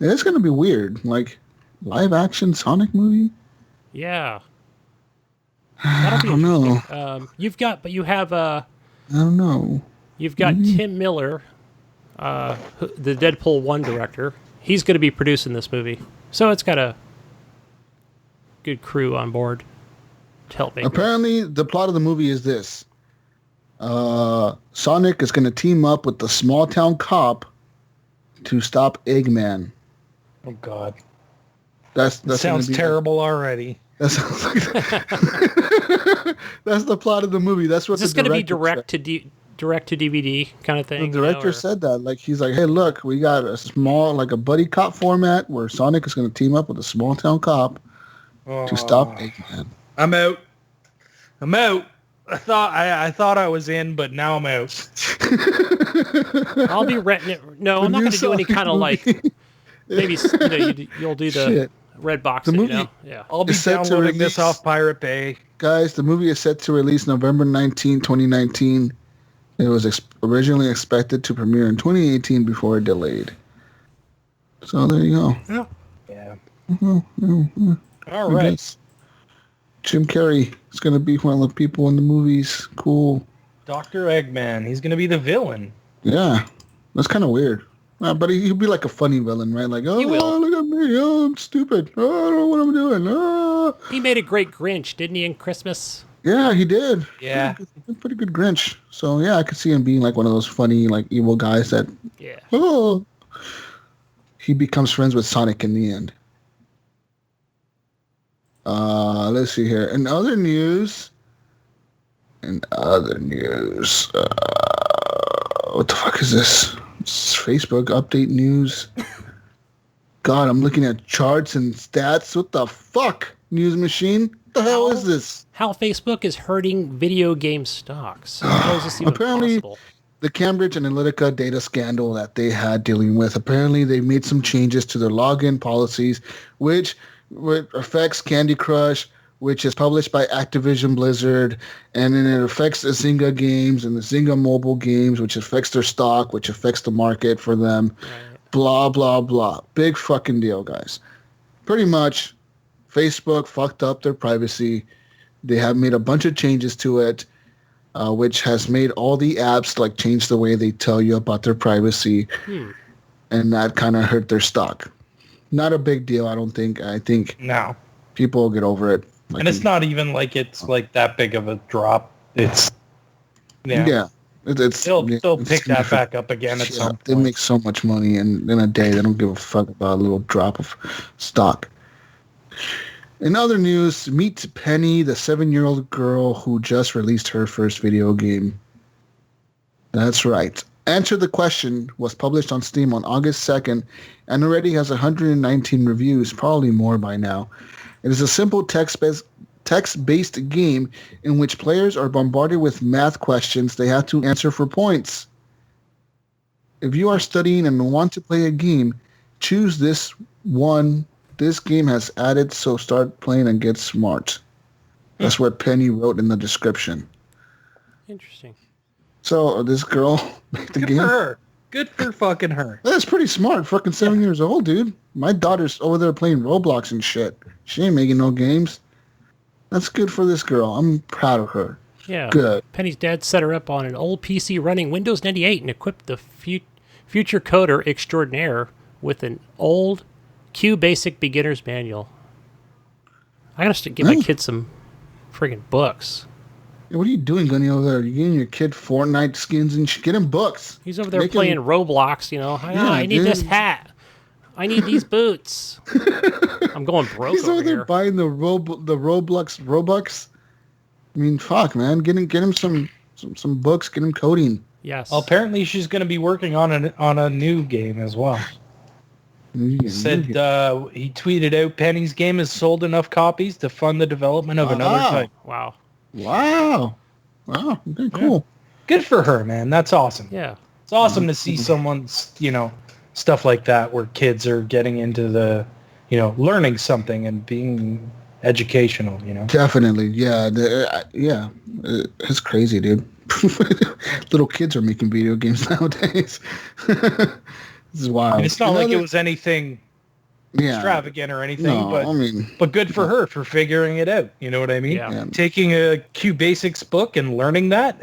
Speaker 2: It's going to be weird. Like, live action Sonic movie?
Speaker 4: Yeah. That'll be
Speaker 2: I don't know.
Speaker 4: I
Speaker 2: don't know.
Speaker 4: You've got Tim Miller, the Deadpool 1 director. He's going to be producing this movie. So it's got a good crew on board to help make
Speaker 2: Apparently, the plot of the movie is this. Sonic is going to team up with the small town cop to stop Eggman.
Speaker 3: Oh, God.
Speaker 2: That
Speaker 3: sounds terrible already.
Speaker 2: That sounds like that's the plot of the movie. That's what
Speaker 4: Is this going to be direct to DVD kind of thing?
Speaker 2: The director said that. Like, he's like, hey, look, we got a small, like a buddy cop format where Sonic is going to team up with a small town cop to stop Eggman.
Speaker 3: I'm out. I thought I was in, but now I'm out.
Speaker 4: I'll be renting it. No, I'm not going to do any kind of like. Maybe you'll do the red box.
Speaker 2: The movie,
Speaker 4: yeah.
Speaker 3: I'll be downloading this off Pirate Bay.
Speaker 2: Guys, the movie is set to release November 19, 2019. It was originally expected to premiere in 2018 before it delayed. So there you go.
Speaker 3: Yeah.
Speaker 2: All right. Jim Carrey is going to be one of the people in the movies. Cool.
Speaker 3: Dr. Eggman. He's going to be the villain.
Speaker 2: Yeah. That's kind of weird. But he'll be like a funny villain, right? Like, oh, look at me. Oh, I'm stupid. Oh, I don't know what I'm doing. Oh.
Speaker 4: He made a great Grinch, didn't he, in Christmas?
Speaker 2: Yeah, he did.
Speaker 3: Yeah.
Speaker 2: Pretty good Grinch. So, yeah, I could see him being like one of those funny, like, evil guys that, he becomes friends with Sonic in the end. Let's see here. In other news, what the fuck is this? It's Facebook update news. God, I'm looking at charts and stats. What the fuck, news machine? What the hell is this?
Speaker 4: How Facebook is hurting video game stocks. How is this even
Speaker 2: Apparently,
Speaker 4: possible?
Speaker 2: The Cambridge Analytica data scandal that they had dealing with, apparently they made some changes to their login policies, which affects Candy Crush, which is published by Activision Blizzard, and then it affects the Zynga games and the Zynga mobile games, which affects their stock, which affects the market for them. Right. Blah, blah, blah. Big fucking deal, guys. Pretty much, Facebook fucked up their privacy. They have made a bunch of changes to it, which has made all the apps like change the way they tell you about their privacy, and that kind of hurt their stock. Not a big deal, I don't think. I think people will get over it.
Speaker 3: Like, and it's not even like it's like that big of a drop. It's they'll pick that back up again at some point.
Speaker 2: They make so much money in a day. They don't give a fuck about a little drop of stock. In other news, meet Penny, the 7-year-old girl who just released her first video game. That's right. Answer the Question was published on Steam on August 2nd and already has 119 reviews, probably more by now. It is a simple text-based game in which players are bombarded with math questions they have to answer for points. If you are studying and want to play a game, choose this one. This game has added, so start playing and get smart. That's what Penny wrote in the description.
Speaker 4: Interesting.
Speaker 2: So this girl made the game.
Speaker 3: Good for her. Good for fucking her.
Speaker 2: That's pretty smart. Fucking 7 years old, dude. My daughter's over there playing Roblox and shit. She ain't making no games. That's good for this girl. I'm proud of her.
Speaker 4: Yeah.
Speaker 2: Good.
Speaker 4: Penny's dad set her up on an old PC running Windows 98 and equipped the future coder extraordinaire with an old QBasic beginner's manual. I gotta get my kids some friggin' books.
Speaker 2: Hey, what are you doing, Gunny, over there? You getting your kid Fortnite skins and get him books.
Speaker 4: He's over there playing Roblox, you know. I need this hat. I need these boots. I'm going broke.
Speaker 2: He's over there buying the Robux. I mean, fuck, man. Get him some books. Get him coding.
Speaker 4: Yes.
Speaker 3: Well, apparently she's going to be working on a new game as well. He said he tweeted out Penny's game has sold enough copies to fund the development of another type.
Speaker 4: Wow.
Speaker 2: Okay, cool.
Speaker 3: Yeah. Good for her, man. That's awesome.
Speaker 4: Yeah.
Speaker 3: It's awesome to see someone's, stuff like that where kids are getting into the, learning something and being educational,
Speaker 2: Definitely. Yeah. It's crazy, dude. Little kids are making video games nowadays. This is wild.
Speaker 3: I mean, it's not like it was anything extravagant or anything, but good for her for figuring it out. You know what I mean?
Speaker 4: Yeah.
Speaker 3: Taking a QBasics book and learning that,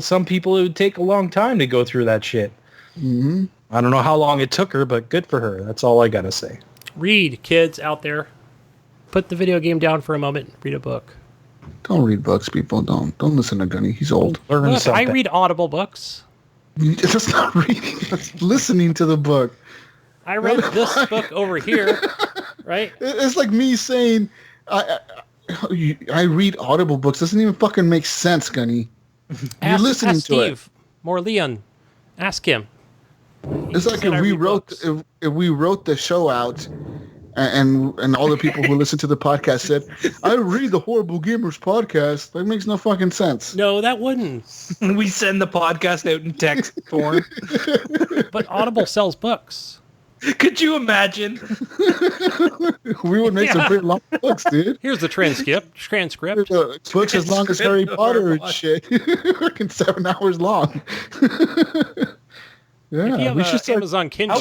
Speaker 3: some people it would take a long time to go through that shit.
Speaker 2: Mm-hmm.
Speaker 3: I don't know how long it took her, but good for her. That's all I gotta say.
Speaker 4: Read, kids out there. Put the video game down for a moment. Read a book.
Speaker 2: Don't read books, people. Don't listen to Gunny. He's old.
Speaker 3: Learn something.
Speaker 4: I read Audible books.
Speaker 2: That's not reading. That's listening to the book.
Speaker 4: I read this book over here, right?
Speaker 2: It's like me saying, I read Audible books. Doesn't even fucking make sense, Gunny. You're listening
Speaker 4: ask
Speaker 2: to
Speaker 4: Steve Morleon. Ask him.
Speaker 2: It's like if we wrote the show out, and all the people who listen to the podcast said, I read the Horrible Gamers podcast. That makes no fucking sense.
Speaker 4: No, that wouldn't.
Speaker 3: We send the podcast out in text form.
Speaker 4: But Audible sells books.
Speaker 3: Could you imagine?
Speaker 2: We would make some pretty long books, dude.
Speaker 4: Here's the transcript.
Speaker 2: Books as long as Harry Potter and shit. Fucking 7 hours long.
Speaker 4: Yeah,
Speaker 2: we should start
Speaker 4: Amazon Kindle.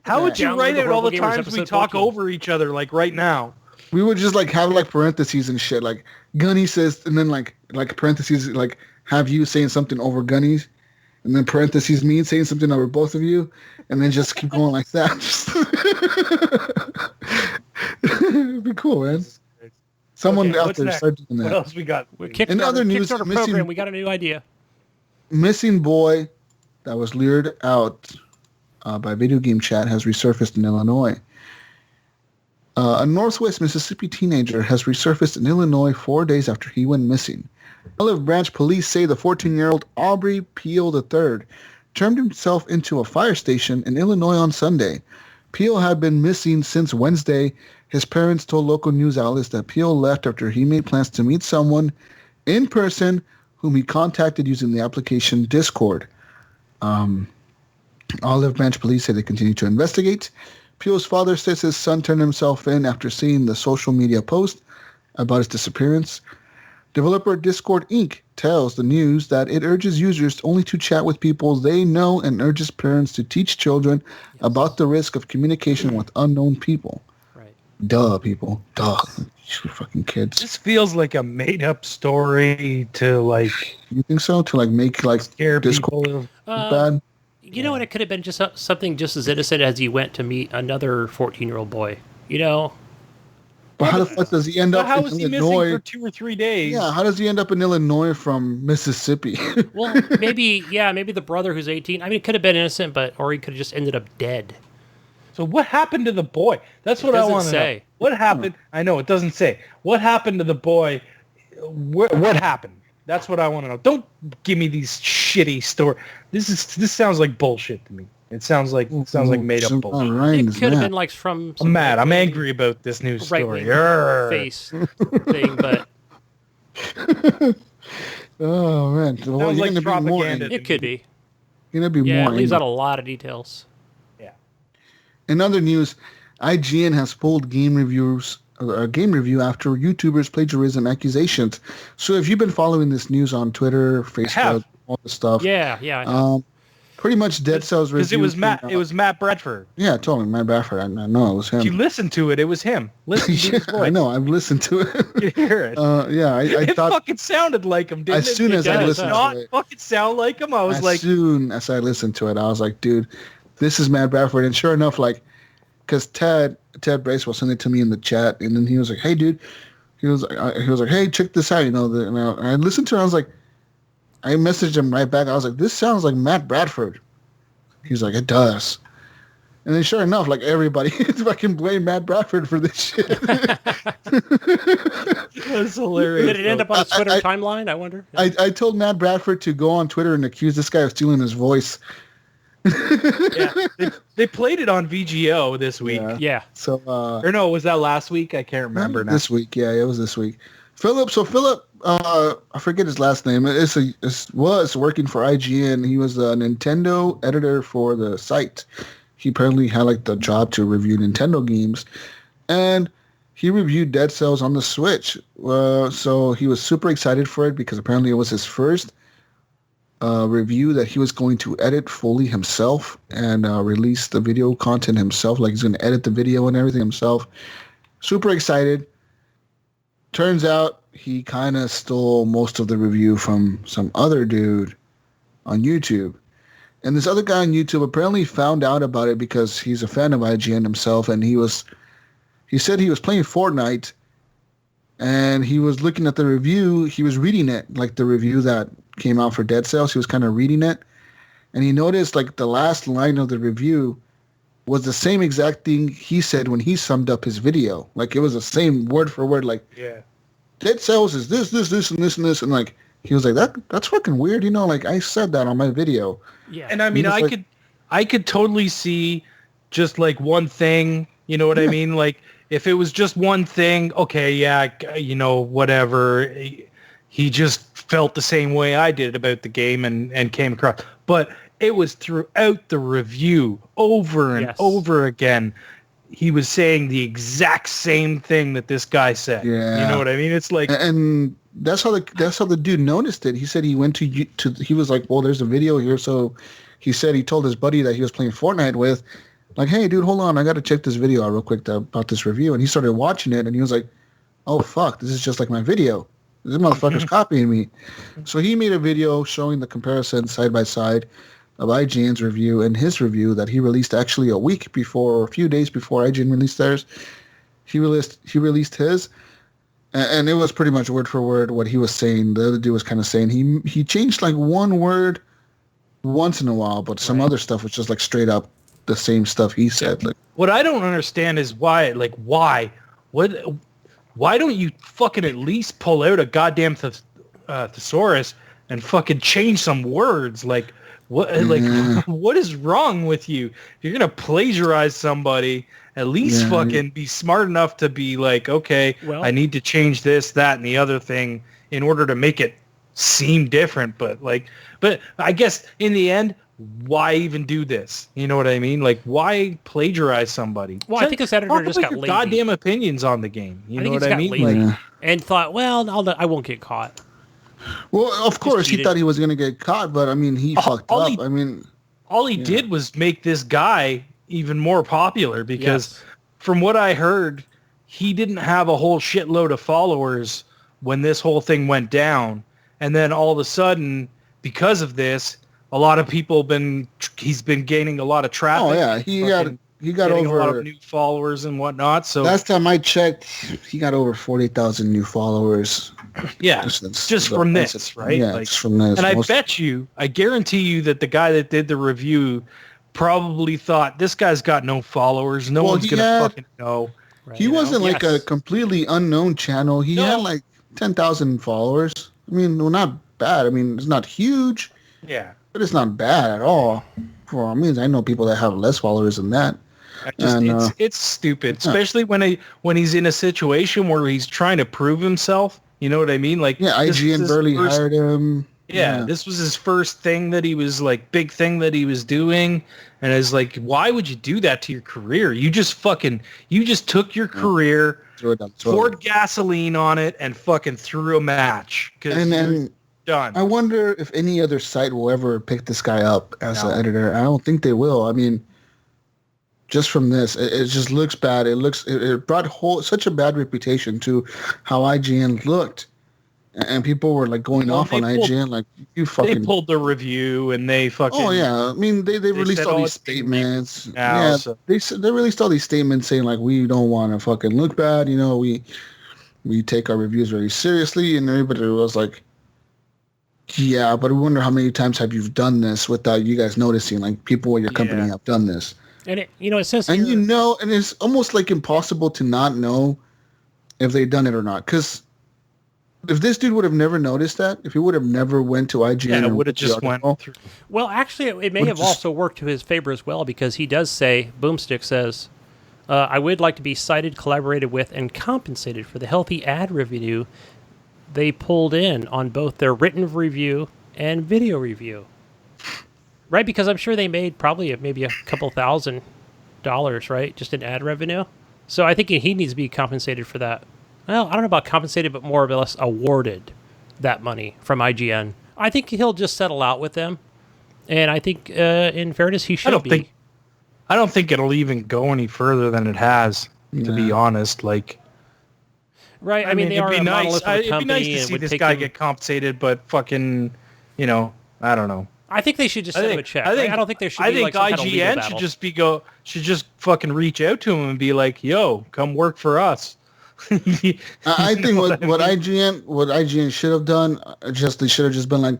Speaker 3: How would you write
Speaker 4: Download the
Speaker 3: out all the
Speaker 4: Horrible Gamers
Speaker 3: times we
Speaker 4: episode
Speaker 3: talk
Speaker 4: 14.
Speaker 3: over each other, like right now?
Speaker 2: We would just have parentheses and shit. Like Gunny says, and then like parentheses, like have you saying something over Gunny's, and then parentheses me saying something over both of you, and then just keep going like that. It'd be cool, man. Someone out there start doing that.
Speaker 3: What else we got?
Speaker 2: In other news,
Speaker 4: Kickstarter program, we got a new idea.
Speaker 2: Missing boy that was lured out by video game chat has resurfaced in Illinois. A Northwest Mississippi teenager has resurfaced in Illinois 4 days after he went missing. Olive Branch police say the 14-year-old Aubrey Peel III turned himself into a fire station in Illinois on Sunday. Peel had been missing since Wednesday. His parents told local news outlets that Peel left after he made plans to meet someone in person whom he contacted using the application Discord. Olive Branch police say they continue to investigate. Peel's father says his son turned himself in after seeing the social media post about his disappearance. Developer Discord Inc. tells the news that it urges users only to chat with people they know and urges parents to teach children about the risk of communication with unknown people.
Speaker 4: Right.
Speaker 2: Duh, people. Duh. You fucking kids.
Speaker 3: This feels like a made-up story to
Speaker 2: You think so? To make
Speaker 3: scare
Speaker 2: Discord
Speaker 3: people.
Speaker 2: bad?
Speaker 4: You know what? It could have been just something just as innocent as he went to meet another 14-year-old boy.
Speaker 2: But how the fuck does he end up
Speaker 3: How
Speaker 2: in
Speaker 3: was he
Speaker 2: Illinois?
Speaker 3: missing for 2 or 3 days?
Speaker 2: Yeah, how does he end up in Illinois from Mississippi?
Speaker 4: Well, maybe the brother who's 18. I mean, it could have been innocent, or he could have just ended up dead.
Speaker 3: So what happened to the boy? That's what I want to know. What happened? I know it doesn't say. What happened to the boy? What happened? That's what I want to know. Don't give me these shitty stories. This sounds like bullshit to me. It sounds like made up bullshit.
Speaker 4: It could have been like from.
Speaker 3: I'm mad. I'm angry about this news story.
Speaker 4: Face thing, but.
Speaker 2: Oh man! Well,
Speaker 3: Sounds like
Speaker 2: gonna
Speaker 3: propaganda.
Speaker 4: It could be.
Speaker 2: You're gonna be
Speaker 4: Yeah,
Speaker 2: more.
Speaker 4: it leaves out a lot of details.
Speaker 3: Yeah.
Speaker 2: In other news, IGN has pulled a game review after YouTubers plagiarism accusations. So if you've been following this news on Twitter, Facebook, all this stuff,
Speaker 4: Yeah, I know.
Speaker 2: pretty much Dead Cells review.
Speaker 3: Because it was Matt Bradford.
Speaker 2: Yeah, totally Matt Bradford. I know it was him.
Speaker 3: If you listen to it, it was him. Listen to his voice.
Speaker 2: I know. I've listened to it.
Speaker 3: You hear it.
Speaker 2: I thought
Speaker 3: fucking sounded like him, didn't it?
Speaker 2: as soon as I listened
Speaker 3: not
Speaker 2: to it,
Speaker 3: fucking sound like him. I was like,
Speaker 2: as soon as I listened to it, I was like, dude, this is Matt Bradford. And sure enough, like, because Ted Bracewell sent it to me in the chat, and then he was like, hey, dude, he was like, hey, check this out, and I listened to it. I was like, I messaged him right back. I was like, this sounds like Matt Bradford. He's like, it does. And then sure enough, like everybody fucking blame Matt Bradford for this shit.
Speaker 3: that's hilarious.
Speaker 4: Did it end up on his Twitter timeline? I wonder.
Speaker 2: I told Matt Bradford to go on Twitter and accuse this guy of stealing his voice.
Speaker 3: Yeah, they played it on VGO this week.
Speaker 4: Yeah.
Speaker 2: So,
Speaker 3: or no, was that last week? I can't remember now.
Speaker 2: This week, yeah, it was this week. Philip, I forget his last name. Was working for IGN. He was a Nintendo editor for the site. He apparently had like the job to review Nintendo games, and he reviewed Dead Cells on the Switch. So he was super excited for it because apparently it was his first review that he was going to edit fully himself and release the video content himself. Like he's going to edit the video and everything himself. Super excited. Turns out he kind of stole most of the review from some other dude on YouTube. And this other guy on YouTube apparently found out about it because he's a fan of IGN himself, and he said he was playing Fortnite and he was looking at the review. He was reading it, like the review that came out for Dead Cells. He was kind of reading it, and he noticed like the last line of the review was the same exact thing he said when he summed up his video. Like it was the same word for word, like Dead Cells is this, and this, and this, and like he was like, that's fucking weird, like I said that on my video.
Speaker 4: Yeah.
Speaker 3: And I mean, I could totally see just like one thing, you know what I mean? Like if it was just one thing, okay, yeah, whatever. He just felt the same way I did about the game and came across. But it was throughout the review over and over again. He was saying the exact same thing that this guy said.
Speaker 2: Yeah.
Speaker 3: You know what I mean? It's like,
Speaker 2: and that's how the dude noticed it. He said he went he was like, well, there's a video here. So he said he told his buddy that he was playing Fortnite with, like, hey, dude, hold on, I got to check this video out real quick about this review. And he started watching it, and he was like, oh fuck, this is just like my video. This motherfucker's copying me. So he made a video showing the comparison side by side of IGN's review and his review that he released actually a few days before IGN released theirs. He released his, and it was pretty much word for word what he was saying. The other dude was kind of saying he changed like one word once in a while, but some other stuff was just like straight up the same stuff he said. Like,
Speaker 3: what I don't understand is why don't you fucking at least pull out a goddamn thesaurus and fucking change some words? Like, what? Like, what is wrong with you? If you're gonna plagiarize somebody, at least fucking be smart enough to be like, okay, I need to change this, that, and the other thing in order to make it seem different. But I guess in the end, why even do this? You know what I mean? Like, why plagiarize somebody?
Speaker 4: Well, I think this editor just got lazy.
Speaker 3: Goddamn opinions on the game. You know what I mean?
Speaker 4: Lazy and thought, well, I won't get caught.
Speaker 2: Well, of course, he thought he was going to get caught, but I mean, he fucked up.
Speaker 3: All he did was make this guy even more popular because from what I heard, he didn't have a whole shitload of followers when this whole thing went down. And then all of a sudden, because of this, a lot of people he's been gaining a lot of traffic.
Speaker 2: Oh yeah, he got over
Speaker 3: a lot of new followers and whatnot. So
Speaker 2: last time I checked, he got over 40,000 new followers.
Speaker 3: Yeah, just from this, right?
Speaker 2: Yeah, just from this.
Speaker 3: And I guarantee you that the guy that did the review probably thought this guy's got no followers. No one's gonna fucking know.
Speaker 2: Right, he wasn't like a completely unknown channel. He had like 10,000 followers. I mean, well, not bad. I mean, it's not huge.
Speaker 3: Yeah.
Speaker 2: But it's not bad at all. For me, I know people that have less followers than that.
Speaker 3: It's stupid, especially when he's in a situation where he's trying to prove himself. You know what I mean? Like,
Speaker 2: IGN barely hired him.
Speaker 3: Yeah, this was his first thing that he was like, big thing that he was doing, and it's like, why would you do that to your career? You just took your career, poured gasoline on it, and fucking threw a match.
Speaker 2: And then
Speaker 3: done.
Speaker 2: I wonder if any other site will ever pick this guy up as an editor. I don't think they will. I mean, just from this, it just looks bad. It brought such a bad reputation to how IGN looked. And people were like going off on IGN, like, you fucking...
Speaker 3: They pulled the review and they fucking...
Speaker 2: Oh, yeah. I mean, they released all these statements. They released all these statements saying, like, we don't want to fucking look bad. You know, we take our reviews very seriously. And everybody was like, yeah, but we wonder how many times have you done this without you guys noticing? Like, people at your company have done this.
Speaker 4: And, it says
Speaker 2: and
Speaker 4: here...
Speaker 2: and it's almost, like, impossible to not know if they've done it or not. Because... if this dude would have never noticed that, if he would have never went to IGN,
Speaker 3: it would have just went through.
Speaker 4: Well, actually, it may have also worked to his favor as well, because he does say, Boomstick says, I would like to be cited, collaborated with, and compensated for the healthy ad review they pulled in on both their written review and video review. Right? Because I'm sure they made probably maybe a couple $1,000, right? Just in ad revenue. So I think he needs to be compensated for that. Well, I don't know about compensated, but more or less awarded that money from IGN. I think he'll just settle out with them, and I think, in fairness, he should be.
Speaker 3: I don't think it'll even go any further than it has, to be honest. Like,
Speaker 4: right? I mean, they are a monolithic company.
Speaker 3: It'd be nice to see this guy get compensated, but fucking, I don't know.
Speaker 4: I think they should just send him a check. I don't think there should be like some kind of legal battle.
Speaker 3: IGN should just fucking reach out to him and be like, "Yo, come work for us."
Speaker 2: I think what IGN should have done, they should have just been like,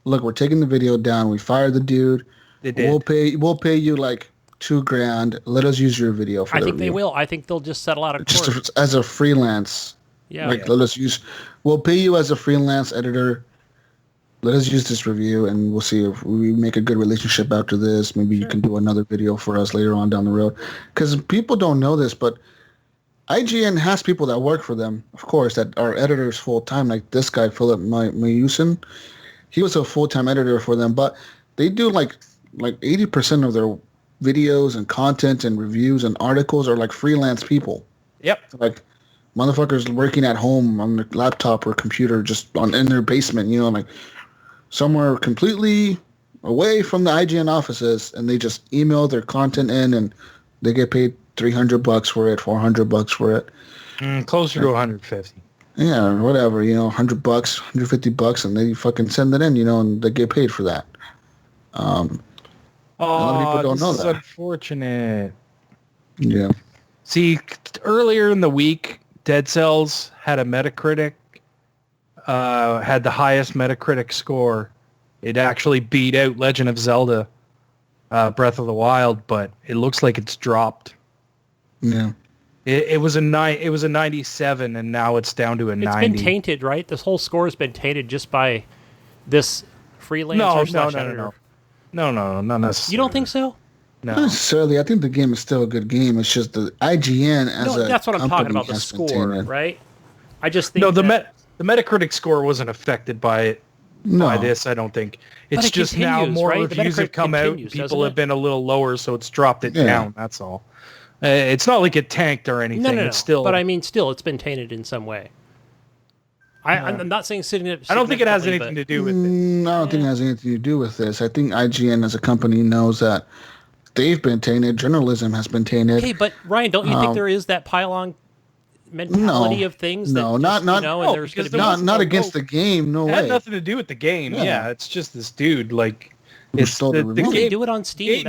Speaker 2: look, we're taking the video down. We fired the dude.
Speaker 3: They did.
Speaker 2: We'll pay you like $2,000. Let us use your video for
Speaker 4: I think they will. I think they'll just settle out of court.
Speaker 2: Just as a freelance.
Speaker 4: Yeah.
Speaker 2: We'll pay you as a freelance editor. Let us use this review, and we'll see if we make a good relationship after this. Maybe you can do another video for us later on down the road. Because people don't know this, but IGN has people that work for them, of course, that are editors full-time, like this guy, Philip Mayusin. He was a full-time editor for them, but they do like 80% of their videos and content and reviews and articles are like freelance people.
Speaker 3: Yep.
Speaker 2: Like motherfuckers working at home on their laptop or computer just in their basement, like somewhere completely away from the IGN offices, and they just email their content in and they get paid $300 for it, $400 for it.
Speaker 3: Closer to 150.
Speaker 2: Yeah, whatever, $100, $150, and they fucking send it in, and they get paid for that. A lot of people don't know that.
Speaker 3: Unfortunate.
Speaker 2: Yeah.
Speaker 3: See, earlier in the week, Dead Cells had a Metacritic, had the highest Metacritic score. It actually beat out Legend of Zelda, Breath of the Wild, but it looks like it's dropped.
Speaker 2: Yeah,
Speaker 3: it was a 97, and now it's down to a 90.
Speaker 4: It's been tainted, right? This whole score has been tainted just by this freelancer.
Speaker 3: No, not necessarily.
Speaker 4: You don't think so?
Speaker 2: No, not necessarily. I think the game is still a good game. It's just the IGN
Speaker 4: that's what I'm talking about. The score, right? I just think
Speaker 3: the Metacritic score wasn't affected by it.
Speaker 2: No.
Speaker 3: By this, I don't think. It's just now more reviews have come out. People have been a little lower, so it's dropped it down. That's all. It's not like it tanked or anything.
Speaker 4: No.
Speaker 3: It's still,
Speaker 4: but I mean, still, it's been tainted in some way. I'm not saying
Speaker 3: I don't think it has anything to do with it.
Speaker 2: I don't think it has anything to do with this. I think IGN as a company knows that they've been tainted. Journalism has been tainted.
Speaker 4: Okay, but Ryan, don't you think there is that pylon mentality of things?
Speaker 2: Not against the game. No way.
Speaker 3: It had nothing to do with the game. Yeah, it's just this dude. Like, it's the game.
Speaker 4: They do it on Steam.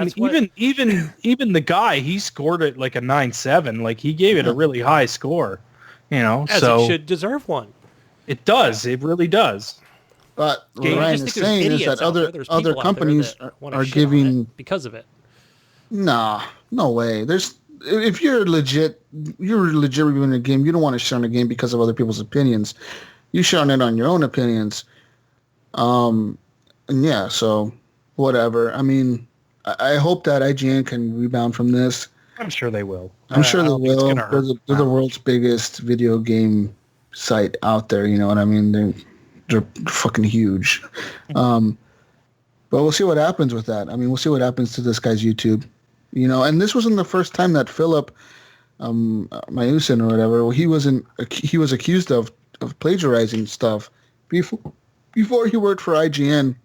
Speaker 3: Even the guy, he scored it like a 9.7. Like, he gave it a really high score.
Speaker 4: As it should deserve one.
Speaker 3: It does. It really does.
Speaker 2: But what Ryan is saying is that other companies are giving
Speaker 4: because of it.
Speaker 2: Nah, no way. If you're legit reviewing a game, you don't want to share on a game because of other people's opinions. You showing it on your own opinions. And yeah, so whatever. I mean, I hope that IGN can rebound from this.
Speaker 3: I'm sure they will.
Speaker 2: I'm sure they will. They're the world's biggest video game site out there. You know what I mean? They're fucking huge. But we'll see what happens with that. I mean, we'll see what happens to this guy's YouTube. You know, and this wasn't the first time that Philip Mayusin or whatever, he was accused of plagiarizing stuff before he worked for IGN.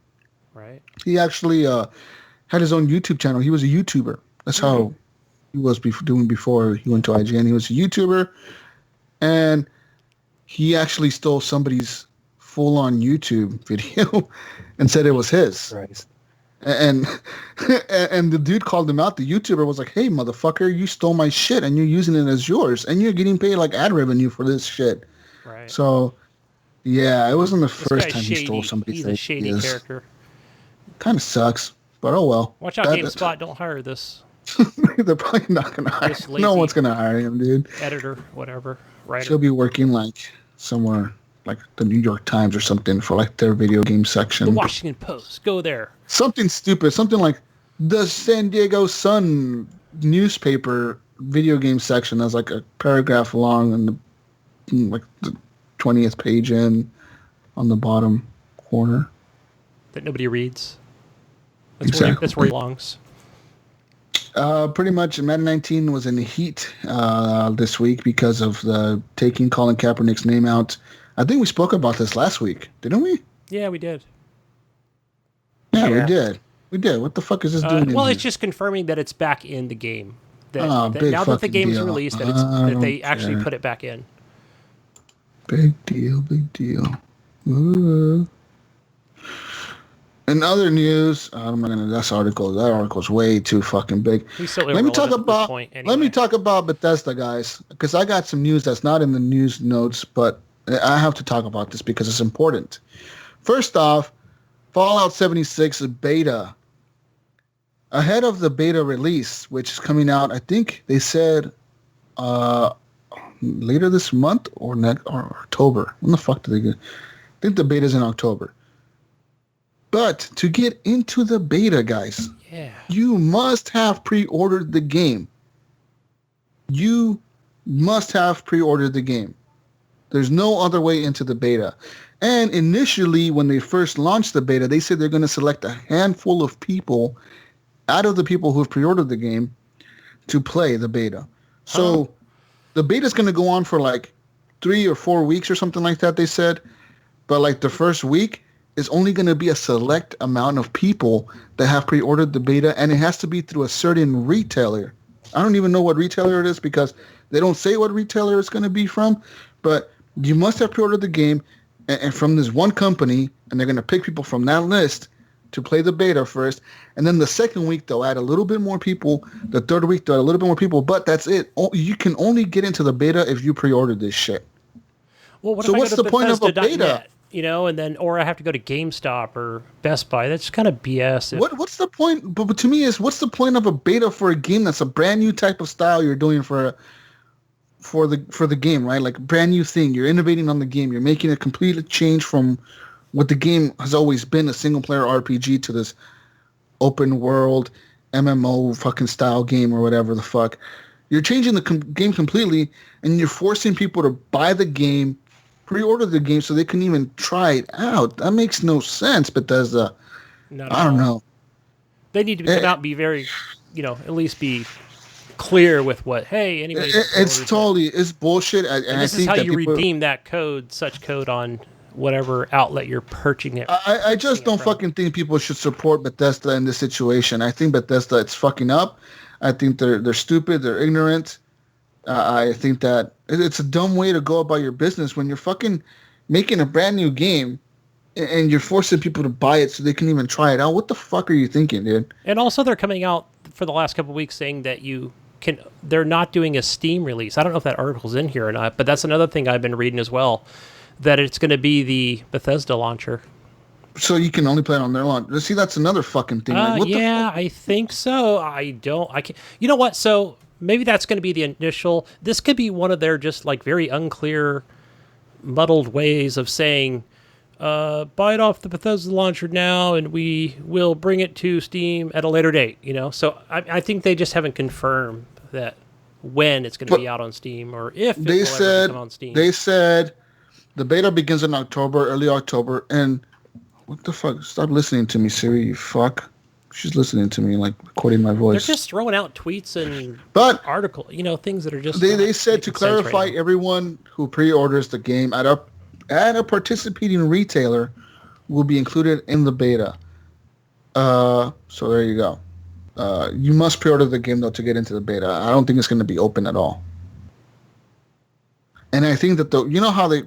Speaker 4: Right.
Speaker 2: He actually had his own YouTube channel. He was a YouTuber. That's how he was doing before he went to IGN. He was a YouTuber, and he actually stole somebody's full-on YouTube video and said it was his.
Speaker 3: Christ.
Speaker 2: And the dude called him out. The YouTuber was like, "Hey, motherfucker, you stole my shit and you're using it as yours, and you're getting paid like ad revenue for this shit."
Speaker 4: Right.
Speaker 2: So, yeah, it wasn't the first time he stole somebody's
Speaker 4: He's a shady character.
Speaker 2: Kind of sucks, but oh well.
Speaker 4: Watch out, GameSpot! Don't hire this.
Speaker 2: They're probably not gonna hire him. No one's gonna hire him, dude.
Speaker 4: Editor, whatever, writer.
Speaker 2: She'll be working like somewhere like the New York Times or something for like their video game section.
Speaker 4: The Washington Post. Go there.
Speaker 2: Something stupid. Something like the San Diego Sun newspaper video game section. That's like a paragraph long and like the 20th page in on the bottom corner.
Speaker 4: That nobody reads. That's
Speaker 2: Exactly.
Speaker 4: That's where he belongs.
Speaker 2: Pretty much, Madden 19 was in the heat this week because of the taking Colin Kaepernick's name out. I think we spoke about this last week, didn't we?
Speaker 4: Yeah, we did.
Speaker 2: Yeah, we did. We did. What the fuck is this doing?
Speaker 4: Well, it's just confirming that it's back in the game. That
Speaker 2: now
Speaker 4: that the game's released, that they actually put it back in.
Speaker 2: Big deal, big deal. Ooh. In other news, I'm not gonna. That article's way too fucking big. Let me talk about Bethesda, guys, because I got some news that's not in the news notes, but I have to talk about this because it's important. First off, Fallout 76 beta. Ahead of the beta release, which is coming out, I think they said later this month or October. When the fuck do they get? I think the beta's in October. But to get into the beta, guys, you must have pre-ordered the game. You must have pre-ordered the game. There's no other way into the beta. And initially, when they first launched the beta, they said they're going to select a handful of people out of the people who have pre-ordered the game to play the beta. So the beta is going to go on for like 3 or 4 weeks or something like that, they said. But like the first week is only going to be a select amount of people that have pre-ordered the beta, and it has to be through a certain retailer. I don't even know what retailer it is because they don't say what retailer it's going to be from, but you must have pre-ordered the game and from this one company, and they're going to pick people from that list to play the beta first, and then the second week they'll add a little bit more people, the third week they'll add a little bit more people, but that's it. You can only get into the beta if you pre-ordered this shit.
Speaker 4: Well,
Speaker 2: so what's the point of a beta?
Speaker 4: You know, and then, or I have to go to GameStop or Best Buy. That's kind of BS.
Speaker 2: What's the point? But to me, what's the point of a beta for a game that's a brand new type of style you're doing for the game, right? Like a brand new thing. You're innovating on the game. You're making a complete change from what the game has always been, a single player RPG, to this open world MMO fucking style game or whatever the fuck. You're changing the game completely, and you're forcing people to buy the game, pre-order the game so they can even try it out. That makes no sense, Bethesda. I don't know.
Speaker 4: They need to come out and be very, at least be clear with what, hey, anybody.
Speaker 2: It's bullshit.
Speaker 4: And this is how you redeem that code, such code on whatever outlet you're purchasing it.
Speaker 2: I just don't fucking think people should support Bethesda in this situation. I think Bethesda, it's fucking up. I think they're stupid. They're ignorant. I think that it's a dumb way to go about your business when you're fucking making a brand new game and you're forcing people to buy it so they can even try it out. What the fuck are you thinking, dude?
Speaker 4: And also they're coming out for the last couple of weeks saying that they're not doing a Steam release. I don't know if that article's in here or not, but that's another thing I've been reading as well, that it's going to be the Bethesda launcher. So
Speaker 2: you can only play it on their launch. See, that's another fucking thing.
Speaker 4: I think so. I can't. You know what? So maybe that's going to be the initial. This could be one of their just like very unclear muddled ways of saying, buy it off the Bethesda launcher now, and we will bring it to Steam at a later date. So I think they just haven't confirmed that when it's going to be out on Steam or if it will ever come on Steam.
Speaker 2: They said the beta begins in October, early October, and what the fuck? Stop listening to me, Siri, you fuck. She's listening to me, like, recording my voice.
Speaker 4: They're just throwing out tweets and articles, things that are just...
Speaker 2: They said to clarify, everyone who pre-orders the game at a participating retailer will be included in the beta. So there you go. You must pre-order the game, though, to get into the beta. I don't think it's going to be open at all. And I think that how they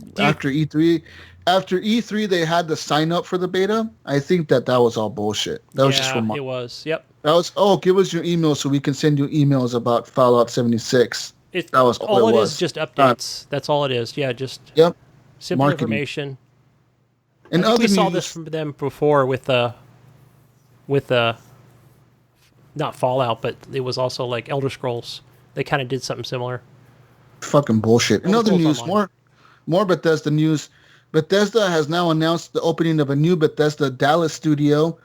Speaker 2: after E3 they had the sign up for the beta. I think that was all bullshit. That was just from
Speaker 4: it was. Yep.
Speaker 2: That was give us your email so we can send you emails about Fallout 76.
Speaker 4: That was all it was. Is just updates. That's all it is. Yeah, just simple marketing. Information. And we saw this from them before with not Fallout, but it was also like Elder Scrolls. They kind of did something similar. Fucking bullshit. In other news, more Bethesda news. Bethesda has now announced the opening of a new Bethesda Dallas studio.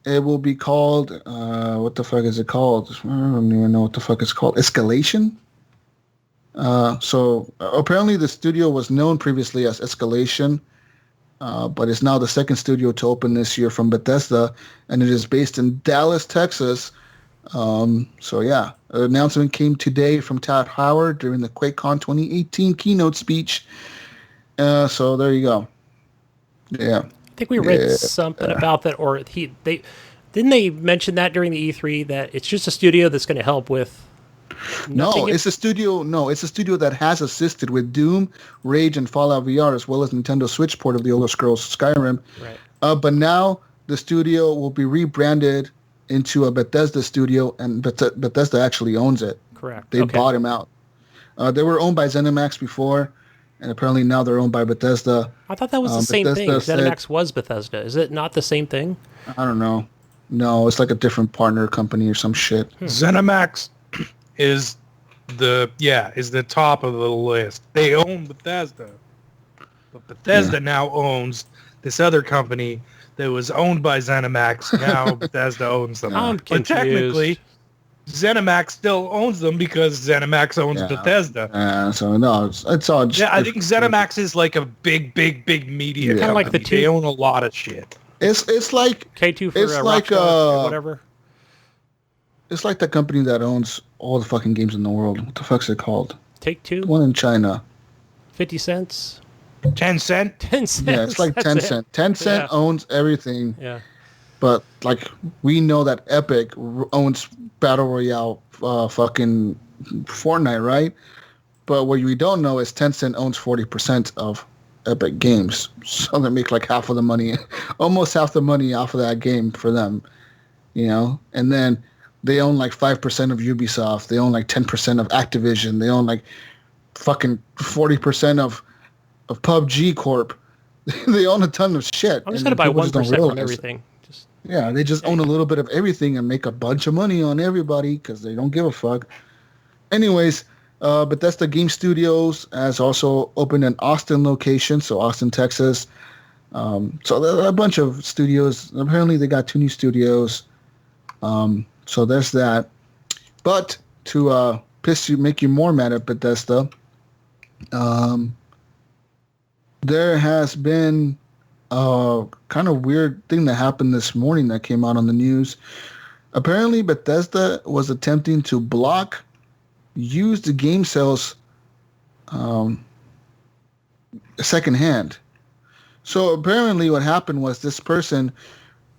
Speaker 4: It will be called, what the fuck is it called? I don't even know what the fuck it's called. Escalation? So apparently the studio was known previously as Escalation, but it's now the second studio to open this year from Bethesda, and it is based in Dallas, Texas. So yeah, an announcement came today from Todd Howard during the QuakeCon 2018 keynote speech. So there you go. Yeah. I think we read something about that, or they mention that during the E3 that it's just a studio that's going to help with.
Speaker 2: It's a studio that has assisted with Doom, Rage, and Fallout VR, as well as Nintendo Switch port of the Elder Scrolls Skyrim. Right. But now the studio will be rebranded into a Bethesda studio, and Bethesda actually owns it.
Speaker 4: Correct.
Speaker 2: They bought him out. They were owned by ZeniMax before, and apparently now they're owned by Bethesda.
Speaker 4: I thought that was the same thing. ZeniMax was Bethesda. Is it not the same thing?
Speaker 2: I don't know. No, it's like a different partner company or some shit.
Speaker 3: ZeniMax is the top of the list. They own Bethesda. But Bethesda now owns this other company that was owned by ZeniMax. Now Bethesda owns them.
Speaker 4: I'm confused.
Speaker 3: But technically, ZeniMax still owns them because ZeniMax owns Bethesda.
Speaker 2: So no, it's all just...
Speaker 3: I think ZeniMax is like a big media company.
Speaker 4: Kind of like the two.
Speaker 3: They own a lot of shit.
Speaker 2: It's like
Speaker 4: K2 for Rockstar or whatever.
Speaker 2: It's like the company that owns all the fucking games in the world. What the fuck's it called?
Speaker 4: Take-Two?
Speaker 2: The one in China.
Speaker 4: 50 cents?
Speaker 3: 10 cent?
Speaker 4: 10 cents.
Speaker 2: Yeah, it's like 10 cent. 10 cent owns everything.
Speaker 4: Yeah.
Speaker 2: But, like, we know that Epic owns Battle Royale fucking Fortnite, right? But what we don't know is Tencent owns 40% of Epic Games. So they make like half of the money, almost half the money off of that game for them, And then they own like 5% of Ubisoft. They own like 10% of Activision. They own like fucking 40% of PUBG Corp. They own a ton of shit.
Speaker 4: I'm just going to buy 1% from everything.
Speaker 2: They just own a little bit of everything and make a bunch of money on everybody because they don't give a fuck. Anyways, Bethesda Game Studios has also opened an Austin location, so Austin, Texas. So there are a bunch of studios. Apparently, they got 2 new studios. So there's that. But to make you more mad at Bethesda, there has been a kind of weird thing that happened this morning that came out on the news. Apparently, Bethesda was attempting to block used game sales secondhand. So apparently what happened was this person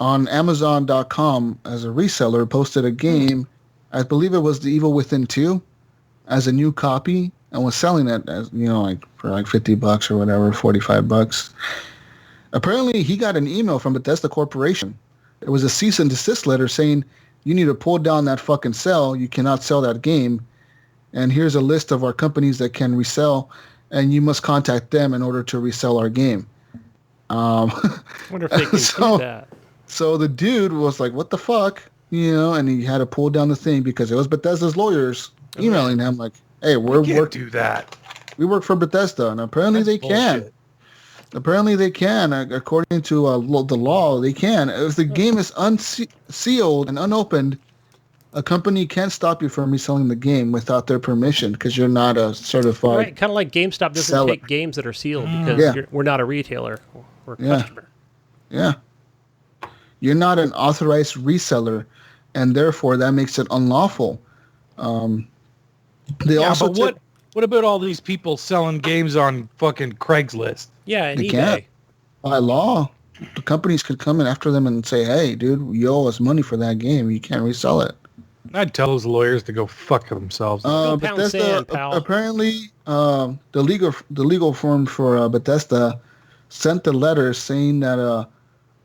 Speaker 2: on Amazon.com as a reseller posted a game, I believe it was The Evil Within 2, as a new copy and was selling it as, like for like $50 or whatever, $45. Apparently he got an email from Bethesda Corporation. It was a cease and desist letter saying, you need to pull down that fucking sell. You cannot sell that game. And here's a list of our companies that can resell, and you must contact them in order to resell our game.
Speaker 4: I wonder if they can do that.
Speaker 2: So the dude was like, what the fuck? And he had to pull down the thing because it was Bethesda's lawyers emailing him like, hey, we work
Speaker 3: do that.
Speaker 2: We work for Bethesda, and apparently they can. Apparently they can. According to the law, they can. If the game is unsealed and unopened, a company can't stop you from reselling the game without their permission because you're not a certified
Speaker 4: Right, kind of like GameStop doesn't
Speaker 2: seller.
Speaker 4: take games that are sealed because we're not a retailer. We're a customer.
Speaker 2: Yeah. You're not an authorized reseller, and therefore that makes it unlawful.
Speaker 3: What about all these people selling games on fucking Craigslist?
Speaker 4: Yeah, and
Speaker 2: They
Speaker 4: eBay.
Speaker 2: can't. By law, the companies could come in after them and say, "Hey, dude, you owe us money for that game. You can't resell it."
Speaker 3: I'd tell those lawyers to go fuck themselves.
Speaker 4: Go pound
Speaker 2: Bethesda,
Speaker 4: sand, pal.
Speaker 2: apparently, the legal firm for Bethesda sent a letter saying that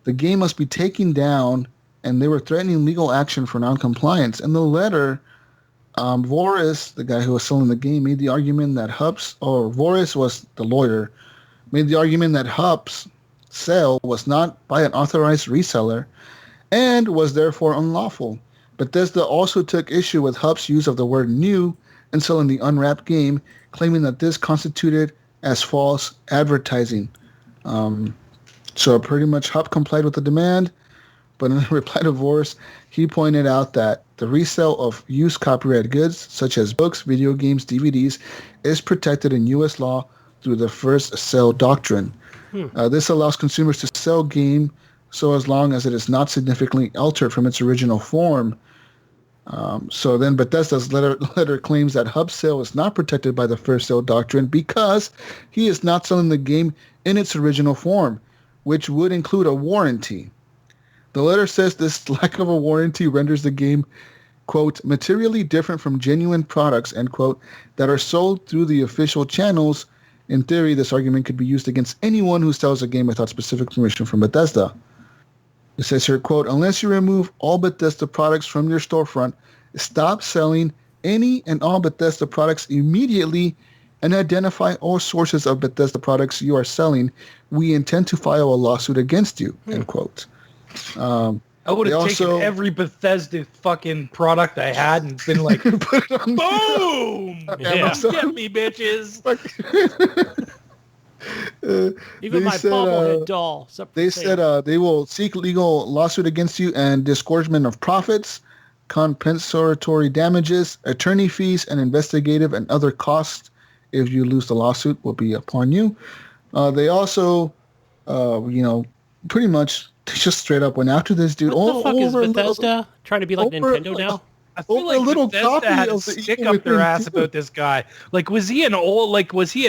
Speaker 2: the game must be taken down, and they were threatening legal action for non-compliance. In the letter, Voris, the guy who was selling the game, made the argument that Voris was the lawyer, made the argument that Hub's sale was not by an authorized reseller and was therefore unlawful. Bethesda also took issue with Hub's use of the word new in selling the unwrapped game, claiming that this constituted as false advertising. So pretty much Hub complied with the demand, but in reply to Voris, he pointed out that the resale of used copyrighted goods, such as books, video games, DVDs, is protected in U.S. law through the first sale doctrine. This allows consumers to sell game so as long as it is not significantly altered from its original form. So then Bethesda's letter claims that Hub's sale is not protected by the first sale doctrine because he is not selling the game in its original form, which would include a warranty. The letter says this lack of a warranty renders the game, quote, materially different from genuine products, end quote, that are sold through the official channels. In theory, this argument could be used against anyone who sells a game without specific permission from Bethesda. It says here, quote, unless you remove all Bethesda products from your storefront, stop selling any and all Bethesda products immediately and identify all sources of Bethesda products you are selling. We intend to file a lawsuit against you, end quote.
Speaker 3: I would have taken every Bethesda fucking product I had and been like, boom!
Speaker 4: Yeah.
Speaker 3: Get me, bitches!
Speaker 4: Even my bobblehead doll.
Speaker 2: They said they will seek legal lawsuit against you and disgorgement of profits, compensatory damages, attorney fees, and investigative and other costs. If you lose the lawsuit, will be upon you. They also, pretty much just straight up went after this dude.
Speaker 4: What the fuck is Bethesda trying to be like Nintendo now?
Speaker 3: I feel like
Speaker 2: a little
Speaker 3: Bethesda
Speaker 2: copy
Speaker 3: had to
Speaker 2: of the
Speaker 3: stick
Speaker 2: Evil
Speaker 3: up their
Speaker 2: Within
Speaker 3: ass
Speaker 2: 2.
Speaker 3: about this guy. Like, was he an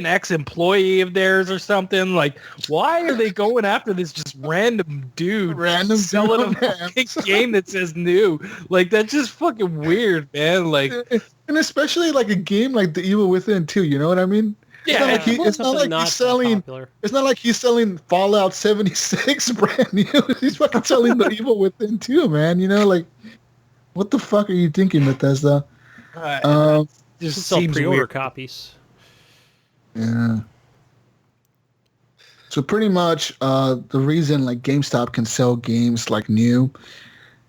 Speaker 3: ex-employee of theirs or something? Like, why are they going after this just random dude selling a fucking game that says new? Like, that's just fucking weird, man. Like,
Speaker 2: and especially like a game like The Evil Within 2, you know what I mean?
Speaker 3: Yeah,
Speaker 2: it's not like he's selling. It's not like he's selling Fallout 76 brand new. He's fucking selling The Evil Within 2, man. You know, like, what the fuck are you thinking, Bethesda?
Speaker 3: just
Speaker 4: sell
Speaker 3: seems
Speaker 4: pre-order
Speaker 3: weird.
Speaker 4: copies.
Speaker 2: Yeah. So pretty much, the reason like GameStop can sell games like new,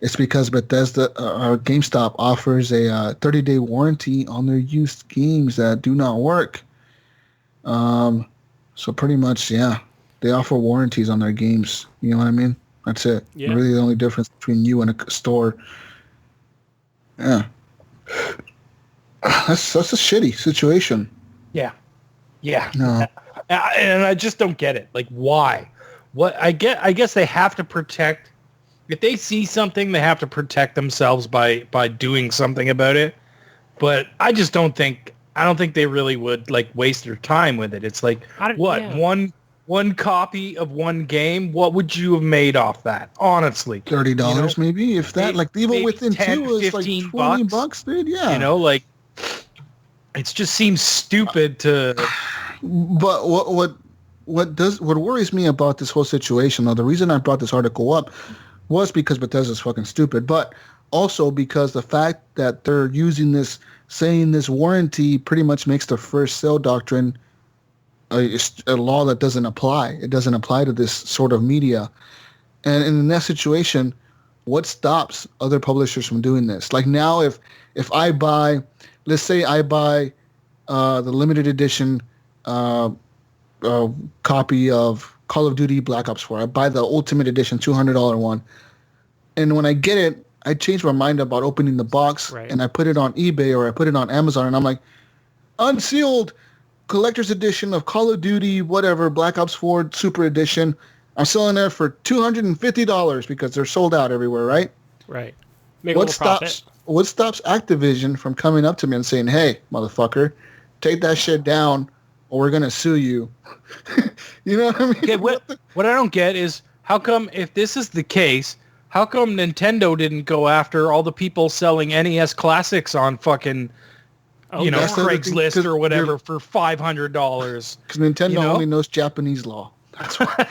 Speaker 2: it's because Bethesda or GameStop offers a 30-day warranty on their used games that do not work. So pretty much, yeah, they offer warranties on their games. You know what I mean? That's it.
Speaker 4: Yeah.
Speaker 2: Really, the only difference between you and a store. Yeah, that's a shitty situation.
Speaker 3: Yeah.
Speaker 2: No.
Speaker 3: And I just don't get it. Like, why? What I guess they have to protect. If they see something, they have to protect themselves by doing something about it. But I just don't think. I don't think they really would like waste their time with it. It's like one copy of one game. What would you have made off that? Honestly,
Speaker 2: $30 maybe, if that. Like Evil Within 2 is like $20, dude. Yeah,
Speaker 3: you know, like it just seems stupid to.
Speaker 2: But what worries me about this whole situation, though, the reason I brought this article up was because Bethesda's fucking stupid, but also because the fact that they're saying this warranty pretty much makes the first sale doctrine a law that doesn't apply. It doesn't apply to this sort of media. And in that situation, what stops other publishers from doing this? Like now, if I buy, let's say I buy the limited edition copy of Call of Duty Black Ops 4. I buy the Ultimate Edition $200 one. And when I get it, I change my mind about opening the box, and I put it on eBay or I put it on Amazon, and I'm like, unsealed collector's edition of Call of Duty, whatever, Black Ops 4 Super Edition. I'm selling it for $250 because they're sold out everywhere, right?
Speaker 4: Right. Make a little profit.
Speaker 2: What stops Activision from coming up to me and saying, hey, motherfucker, take that shit down or we're going to sue you? You know what I mean?
Speaker 3: Okay, what I don't get is how come, if this is the case, how come Nintendo didn't go after all the people selling NES classics on fucking, Craigslist or whatever for $500? Because
Speaker 2: Nintendo only knows Japanese law. That's why.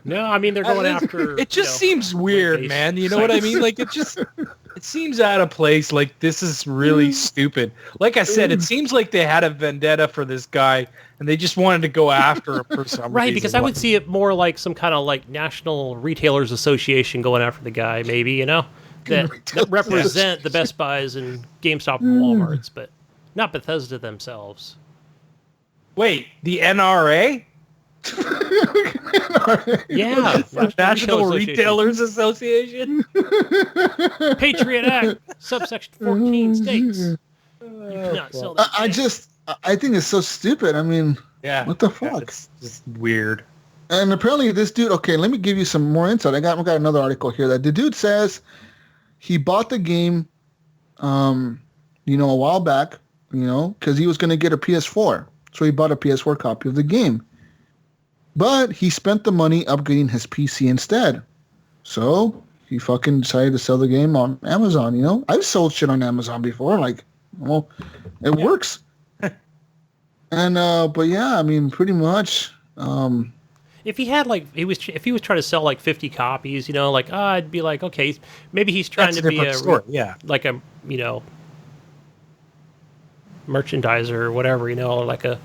Speaker 4: No, I mean, they're going after...
Speaker 3: It just seems weird, man. You know what I mean? Like, it seems out of place. Like, this is really stupid. Like I said, it seems like they had a vendetta for this guy, and they just wanted to go after him for some reason.
Speaker 4: Right, because I would see it more like some kind of, like, National Retailers Association going after the guy, maybe, that represent the Best Buys and GameStop and Walmarts, but not Bethesda themselves.
Speaker 3: Wait, the NRA?
Speaker 4: Yeah,
Speaker 3: National Retailers Association.
Speaker 4: Patriot Act, subsection 14 states. You cannot sell that.
Speaker 2: I think it's so stupid. I mean, what the fuck?
Speaker 3: It's just weird.
Speaker 2: And apparently this dude, okay, let me give you some more insight. I got another article here that the dude says he bought the game, a while back, because he was going to get a PS4. So he bought a PS4 copy of the game. But he spent the money upgrading his PC instead. So he fucking decided to sell the game on Amazon, I've sold shit on Amazon before. Like, well, it works. And, but yeah, I mean, pretty much.
Speaker 4: If he had if he was trying to sell like 50 copies, I'd be like, okay, maybe he's trying to be like a, merchandiser or whatever, or like a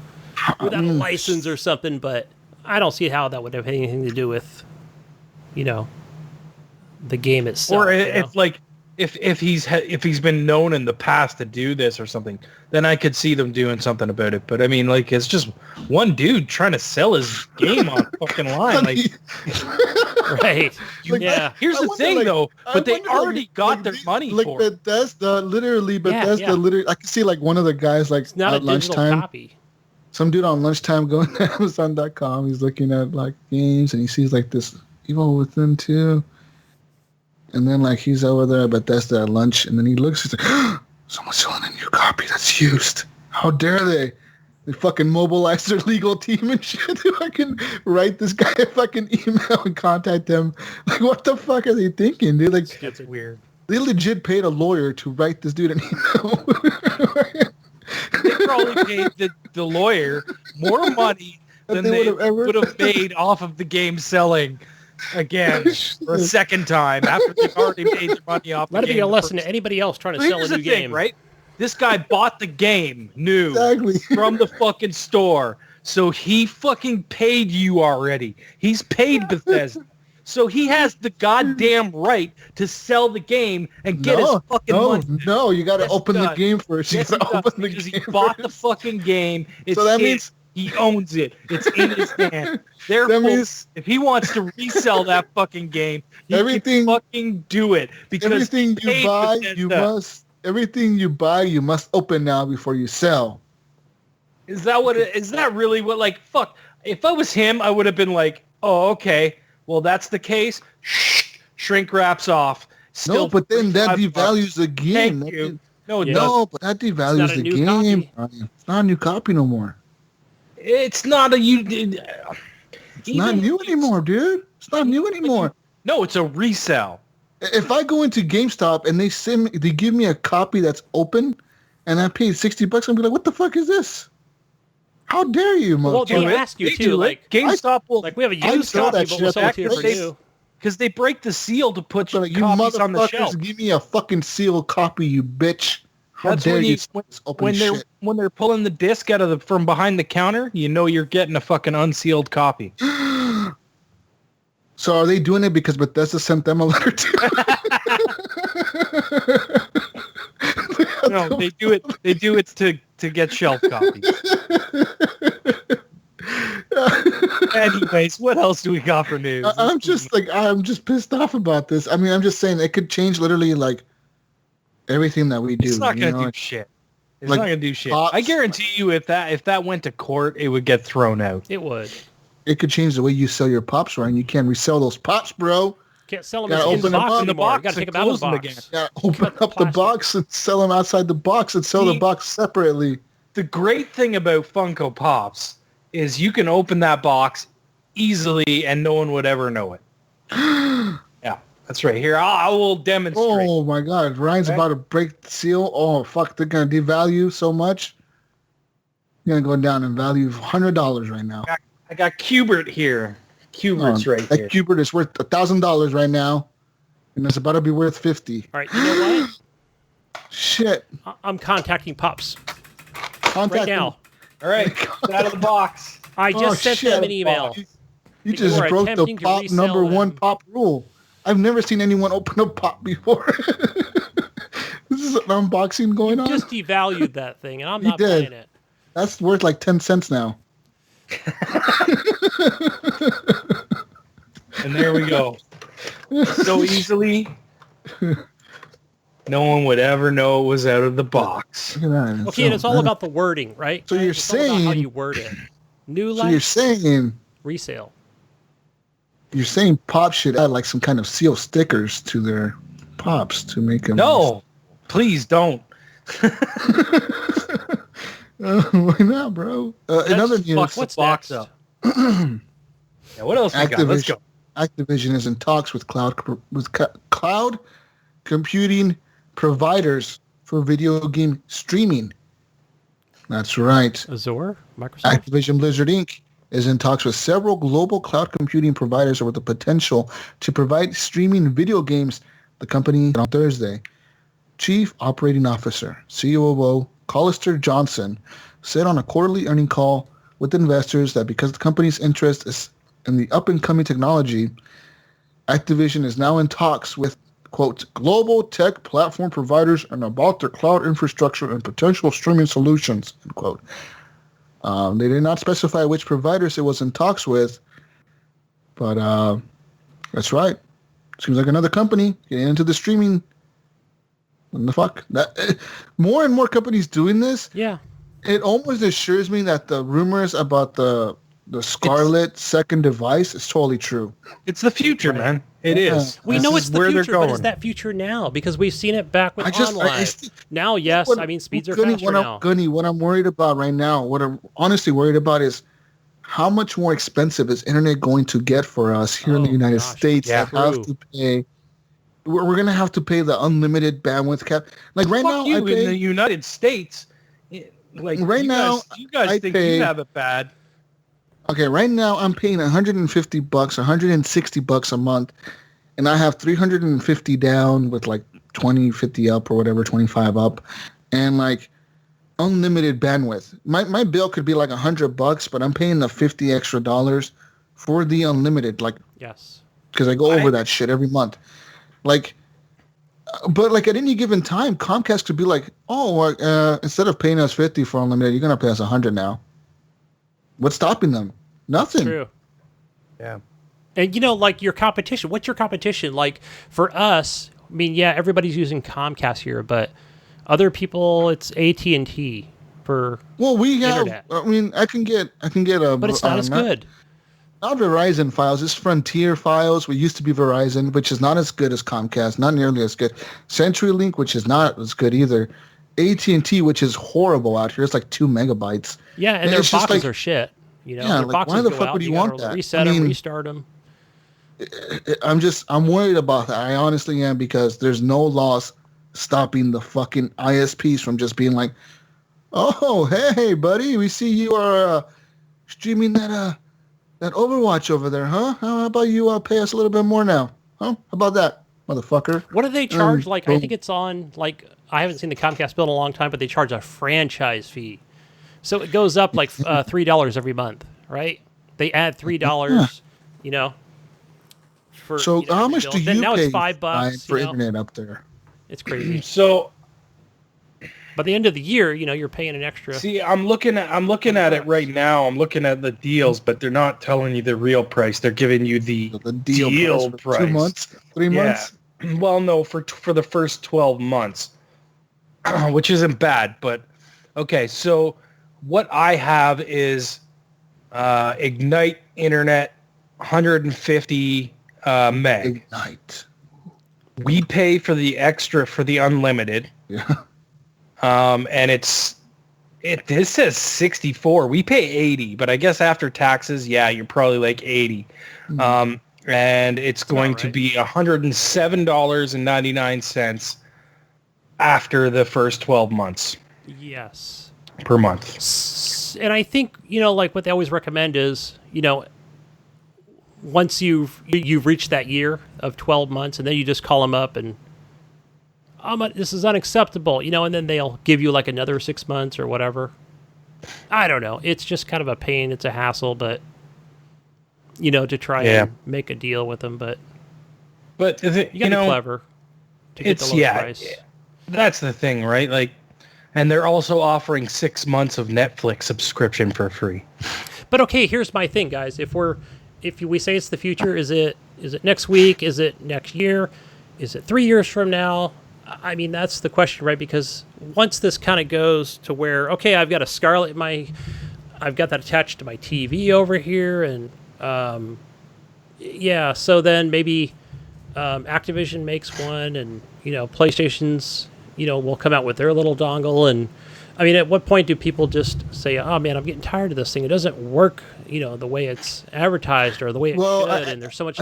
Speaker 4: without a license or something, but I don't see how that would have anything to do with, the game itself.
Speaker 3: Or if he's been known in the past to do this or something, then I could see them doing something about it. But I mean, like, it's just one dude trying to sell his game on fucking line. Like,
Speaker 4: right?
Speaker 3: Yeah. Here's the thing, though. But they already got their money for it.
Speaker 2: Bethesda, literally. I can see like one of the guys like at lunchtime. Copy. Some dude on lunchtime going to Amazon.com. He's looking at like games and he sees like this Evil Within 2. And then like he's over there at Bethesda at lunch and then he looks, he's like, someone's selling a new copy that's used. How dare they? They fucking mobilize their legal team and shit to fucking write this guy a fucking email and contact them. Like, what the fuck are they thinking, dude? Like,
Speaker 3: that's weird.
Speaker 2: They legit paid a lawyer to write this dude an email.
Speaker 3: They probably paid the lawyer more money than they would have made off of the game selling again for a second time after they've already made their money off the game.
Speaker 4: Let it be a lesson to anybody else trying to sell a new game.
Speaker 3: Right? This guy bought the game new from the fucking store. So he fucking paid you already. He's paid Bethesda. So he has the goddamn right to sell the game and get his fucking money.
Speaker 2: No, you got to open the game first.
Speaker 3: Yes, because he bought the fucking game. So that means he owns it. It's in his hand. Therefore, if he wants to resell that fucking game, he can fucking do it. Because
Speaker 2: everything you buy, everything you buy, you must open now before you sell.
Speaker 3: Is that really what? Like, fuck. If I was him, I would have been like, oh, okay. Well, that's the case. Shrink wraps off.
Speaker 2: Still but then that devalues the game.
Speaker 3: Thank you.
Speaker 2: But that devalues the game. It's not a new copy no more.
Speaker 3: It's not
Speaker 2: It's not new anymore, dude. It's not new anymore.
Speaker 3: No, it's a resell.
Speaker 2: If I go into GameStop and they give me a copy that's open, and I paid $60, I'll be like, what the fuck is this? How dare you,
Speaker 4: Well, they ask you too. Like
Speaker 3: GameStop will.
Speaker 4: Like we have a used copy, but we'll sell it to you for new.
Speaker 3: Because they break the seal to put copies on the shelf.
Speaker 2: Give me a fucking sealed copy, you bitch. How dare you?
Speaker 3: When they're pulling the disc out from behind the counter, you know you're getting a fucking unsealed copy.
Speaker 2: So are they doing it because Bethesda sent them a letter too?
Speaker 3: No, they do it. They do it to get shelf copies. Anyways, what else do we got for news?
Speaker 2: I'm just pissed off about this. I mean, I'm just saying it could change literally like everything that we do.
Speaker 3: It's not
Speaker 2: you
Speaker 3: gonna
Speaker 2: know?
Speaker 3: do shit. It's
Speaker 2: like
Speaker 3: not gonna do shit.
Speaker 2: pops-
Speaker 3: I guarantee you, if that went to court, it would get thrown out.
Speaker 4: It would.
Speaker 2: It could change the way you sell your pops, Ryan. You can't resell those pops, bro.
Speaker 4: Can't sell them
Speaker 2: Gotta
Speaker 4: in the
Speaker 2: open them
Speaker 4: box
Speaker 2: up.
Speaker 4: anymore. You got to
Speaker 3: and
Speaker 4: take them out of the
Speaker 3: close them
Speaker 4: box.
Speaker 3: again.
Speaker 2: Yeah, open
Speaker 4: Cut the
Speaker 2: up the
Speaker 4: plastic.
Speaker 2: box and sell them outside the box and sell the box separately.
Speaker 3: The great thing about Funko Pops is you can open that box easily and no one would ever know it. Yeah, that's right. Here, I will demonstrate.
Speaker 2: Oh my God, Ryan's about to break the seal. Oh fuck, they're gonna devalue so much. You're gonna go down in value of $100 right now.
Speaker 3: I got Cubert here. Cubert's right
Speaker 2: that
Speaker 3: here.
Speaker 2: Cubert is worth $1,000 right now, and it's about to be worth $50.
Speaker 4: All right, you know what?
Speaker 2: Shit.
Speaker 4: I'm contacting Pops
Speaker 2: Contact
Speaker 4: right now.
Speaker 3: All right, it's out of the box.
Speaker 4: I just sent them an email.
Speaker 2: You just
Speaker 4: are
Speaker 2: broke the
Speaker 4: attempting to
Speaker 2: pop
Speaker 4: resell
Speaker 2: number one
Speaker 4: them.
Speaker 2: pop rule. I've never seen anyone open a pop before. This is an unboxing going on.
Speaker 4: Just devalued that thing, and I'm
Speaker 2: You
Speaker 4: not
Speaker 2: did.
Speaker 4: buying it.
Speaker 2: That's worth like 10 cents now.
Speaker 3: And there we go. So easily, no one would ever know it was out of the box.
Speaker 2: Look at that.
Speaker 4: Okay, and it's all about the wording, right?
Speaker 2: So you're
Speaker 4: It's all about how
Speaker 2: saying-
Speaker 4: you word it. New
Speaker 2: So you're
Speaker 4: life,
Speaker 2: saying
Speaker 4: resale.
Speaker 2: Pop should add like some kind of seal stickers to their pops to make them.
Speaker 3: No, please don't.
Speaker 2: Why not, bro? In other
Speaker 3: That's
Speaker 2: news,
Speaker 3: fucked
Speaker 4: What's
Speaker 3: the box
Speaker 4: next?
Speaker 3: up. Yeah, what else we got? Let's go.
Speaker 2: Activision is in talks with cloud computing providers for video game streaming. That's right.
Speaker 4: Azure, Microsoft.
Speaker 2: Activision Blizzard Inc. is in talks with several global cloud computing providers with the potential to provide streaming video games. The company on Thursday. Chief Operating Officer, COO Collister Johnson, said on a quarterly earning call with investors that because the company's interest is in the up-and-coming technology, Activision is now in talks with, quote, global tech platform providers and about their cloud infrastructure and potential streaming solutions, end quote. They did not specify which providers it was in talks with, but that's right. Seems like another company getting into the streaming. What the fuck? More and more companies doing this.
Speaker 4: Yeah.
Speaker 2: It almost assures me that the rumors about the Scarlet second device is totally true.
Speaker 3: It's the future, man. It is.
Speaker 4: We
Speaker 3: This
Speaker 4: know
Speaker 3: is
Speaker 4: it's the
Speaker 3: where they're
Speaker 4: future, but is
Speaker 3: going.
Speaker 4: that future now? Because we've seen it back with
Speaker 2: I
Speaker 4: online. Now, yes,
Speaker 2: What-
Speaker 4: I mean, speeds are
Speaker 2: Gunny,
Speaker 4: faster now.
Speaker 2: What I'm worried about right now, what I'm honestly worried about is how much more expensive is internet going to get for us here in the
Speaker 4: Oh,
Speaker 2: United
Speaker 4: gosh.
Speaker 2: States?
Speaker 3: Yeah.
Speaker 2: that have
Speaker 4: True.
Speaker 2: to pay. We're going to have to pay the unlimited bandwidth cap. Like right
Speaker 3: Fuck
Speaker 2: now,
Speaker 3: you
Speaker 2: I
Speaker 3: in the
Speaker 2: pay.
Speaker 3: United States. Like
Speaker 2: Right
Speaker 3: you
Speaker 2: now,
Speaker 3: guys, you guys
Speaker 2: I
Speaker 3: think
Speaker 2: pay-
Speaker 3: you have it bad.
Speaker 2: Okay, right now I'm paying $150, $160 a month, and I have 350 down with like 20, 50 up or whatever, 25 up, and like unlimited bandwidth. My bill could be like $100, but I'm paying the $50 extra for the unlimited, like
Speaker 4: Yes.
Speaker 2: because I go over that shit every month. Like, but like at any given time, Comcast could be like, oh, instead of paying us 50 for unlimited, you're gonna pay us 100 now. What's stopping them? Nothing.
Speaker 4: True.
Speaker 3: Yeah.
Speaker 4: And, like your competition, what's your competition? Like for us, I mean, yeah, everybody's using Comcast here, but other people, it's AT&T for
Speaker 2: Well, we have.
Speaker 4: Internet.
Speaker 2: I mean, I can get a.
Speaker 4: but it's not as good.
Speaker 2: Not Verizon files. It's Frontier files. We used to be Verizon, which is not as good as Comcast. Not nearly as good. CenturyLink, which is not as good either. AT&T, which is horrible out here. It's like 2 megabytes.
Speaker 4: Yeah, and their
Speaker 2: it's just
Speaker 4: boxes
Speaker 2: like-
Speaker 4: are shit.
Speaker 2: Yeah,
Speaker 4: their
Speaker 2: like,
Speaker 4: boxes
Speaker 2: why the
Speaker 4: go
Speaker 2: fuck
Speaker 4: out,
Speaker 2: would you
Speaker 4: gotta
Speaker 2: want that?
Speaker 4: Reset
Speaker 2: I
Speaker 4: them,
Speaker 2: mean-
Speaker 4: restart them.
Speaker 2: I'm worried about that. I honestly am, because there's no laws stopping the fucking ISPs from just being like, oh, hey, buddy, we see you are streaming that Overwatch over there, huh? How about you pay us a little bit more now? Huh? How about that, motherfucker?
Speaker 4: What do they charge? I
Speaker 2: boom.
Speaker 4: think it's on, I haven't seen the Comcast bill in a long time, but they charge a franchise fee. So it goes up like $3 every month, right? They add $3, for
Speaker 2: So how much
Speaker 4: bill.
Speaker 2: do
Speaker 4: Then
Speaker 2: you
Speaker 4: now
Speaker 2: pay
Speaker 4: it's $5
Speaker 2: for
Speaker 4: you know?
Speaker 2: internet up there?
Speaker 4: It's crazy.
Speaker 3: So
Speaker 4: By the end of the year, you're paying an extra.
Speaker 3: See, I'm looking at it right now. I'm looking at the deals, but they're not telling you the real price. They're giving you the deal price.
Speaker 2: 2 months, 3 months.
Speaker 3: Well, no, for the first 12 months, which isn't bad. But okay, so what I have is Ignite Internet, 150 meg.
Speaker 2: Ignite.
Speaker 3: We pay for the extra for the unlimited.
Speaker 2: Yeah.
Speaker 3: And this says 64. We pay 80, but I guess after taxes, you're probably like 80. And it's going to be $107.99 after the first 12 months.
Speaker 4: Yes.
Speaker 3: Per month.
Speaker 4: And I think, like what they always recommend is, once you've reached that year of 12 months, and then you just call them up and, this is unacceptable, and then they'll give you like another 6 months or whatever. I don't know. It's just kind of a pain. It's a hassle, but, to try and make a deal with them. But you got to be clever to get the lowest price.
Speaker 3: That's the thing, right? Like, and they're also offering 6 months of Netflix subscription for free.
Speaker 4: But okay, here's my thing, guys. If we say it's the future, is it next week? Is it next year? Is it 3 years from now? I mean, that's the question, right? Because once this kind of goes to where, okay, I've got a Scarlett I've got that attached to my TV over here, and so then maybe Activision makes one, and PlayStation's will come out with their little dongle, and I mean, at what point do people just say, "Oh man, I'm getting tired of this thing. It doesn't work, the way it's advertised or the way it should," and there's so much.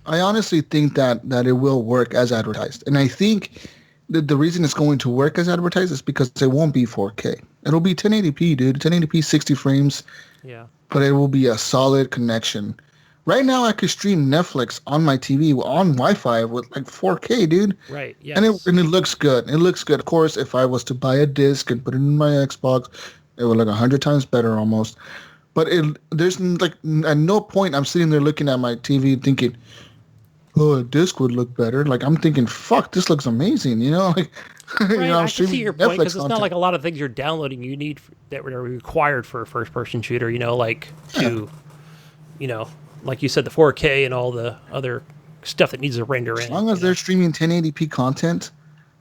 Speaker 2: I honestly think that it will work as advertised. And I think that the reason it's going to work as advertised is because it won't be 4K. It'll be 1080p, dude. 1080p, 60 frames.
Speaker 4: Yeah. But
Speaker 2: it will be a solid connection. Right now, I could stream Netflix on my TV on Wi-Fi with like 4K, dude.
Speaker 4: Right, yes.
Speaker 2: And it looks good. It looks good. Of course, if I was to buy a disc and put it in my Xbox, it would look 100 times better almost. But there's like at no point I'm sitting there looking at my TV thinking, oh, a disc would look better. Like, I'm thinking, fuck, this looks amazing, Like,
Speaker 4: right,
Speaker 2: I'm
Speaker 4: I can see your point,
Speaker 2: Netflix
Speaker 4: because it's not like a lot of things you're downloading you need that are required for a first-person shooter, like like you said, the 4K and all the other stuff that needs to render in.
Speaker 2: As long as they're streaming 1080p content,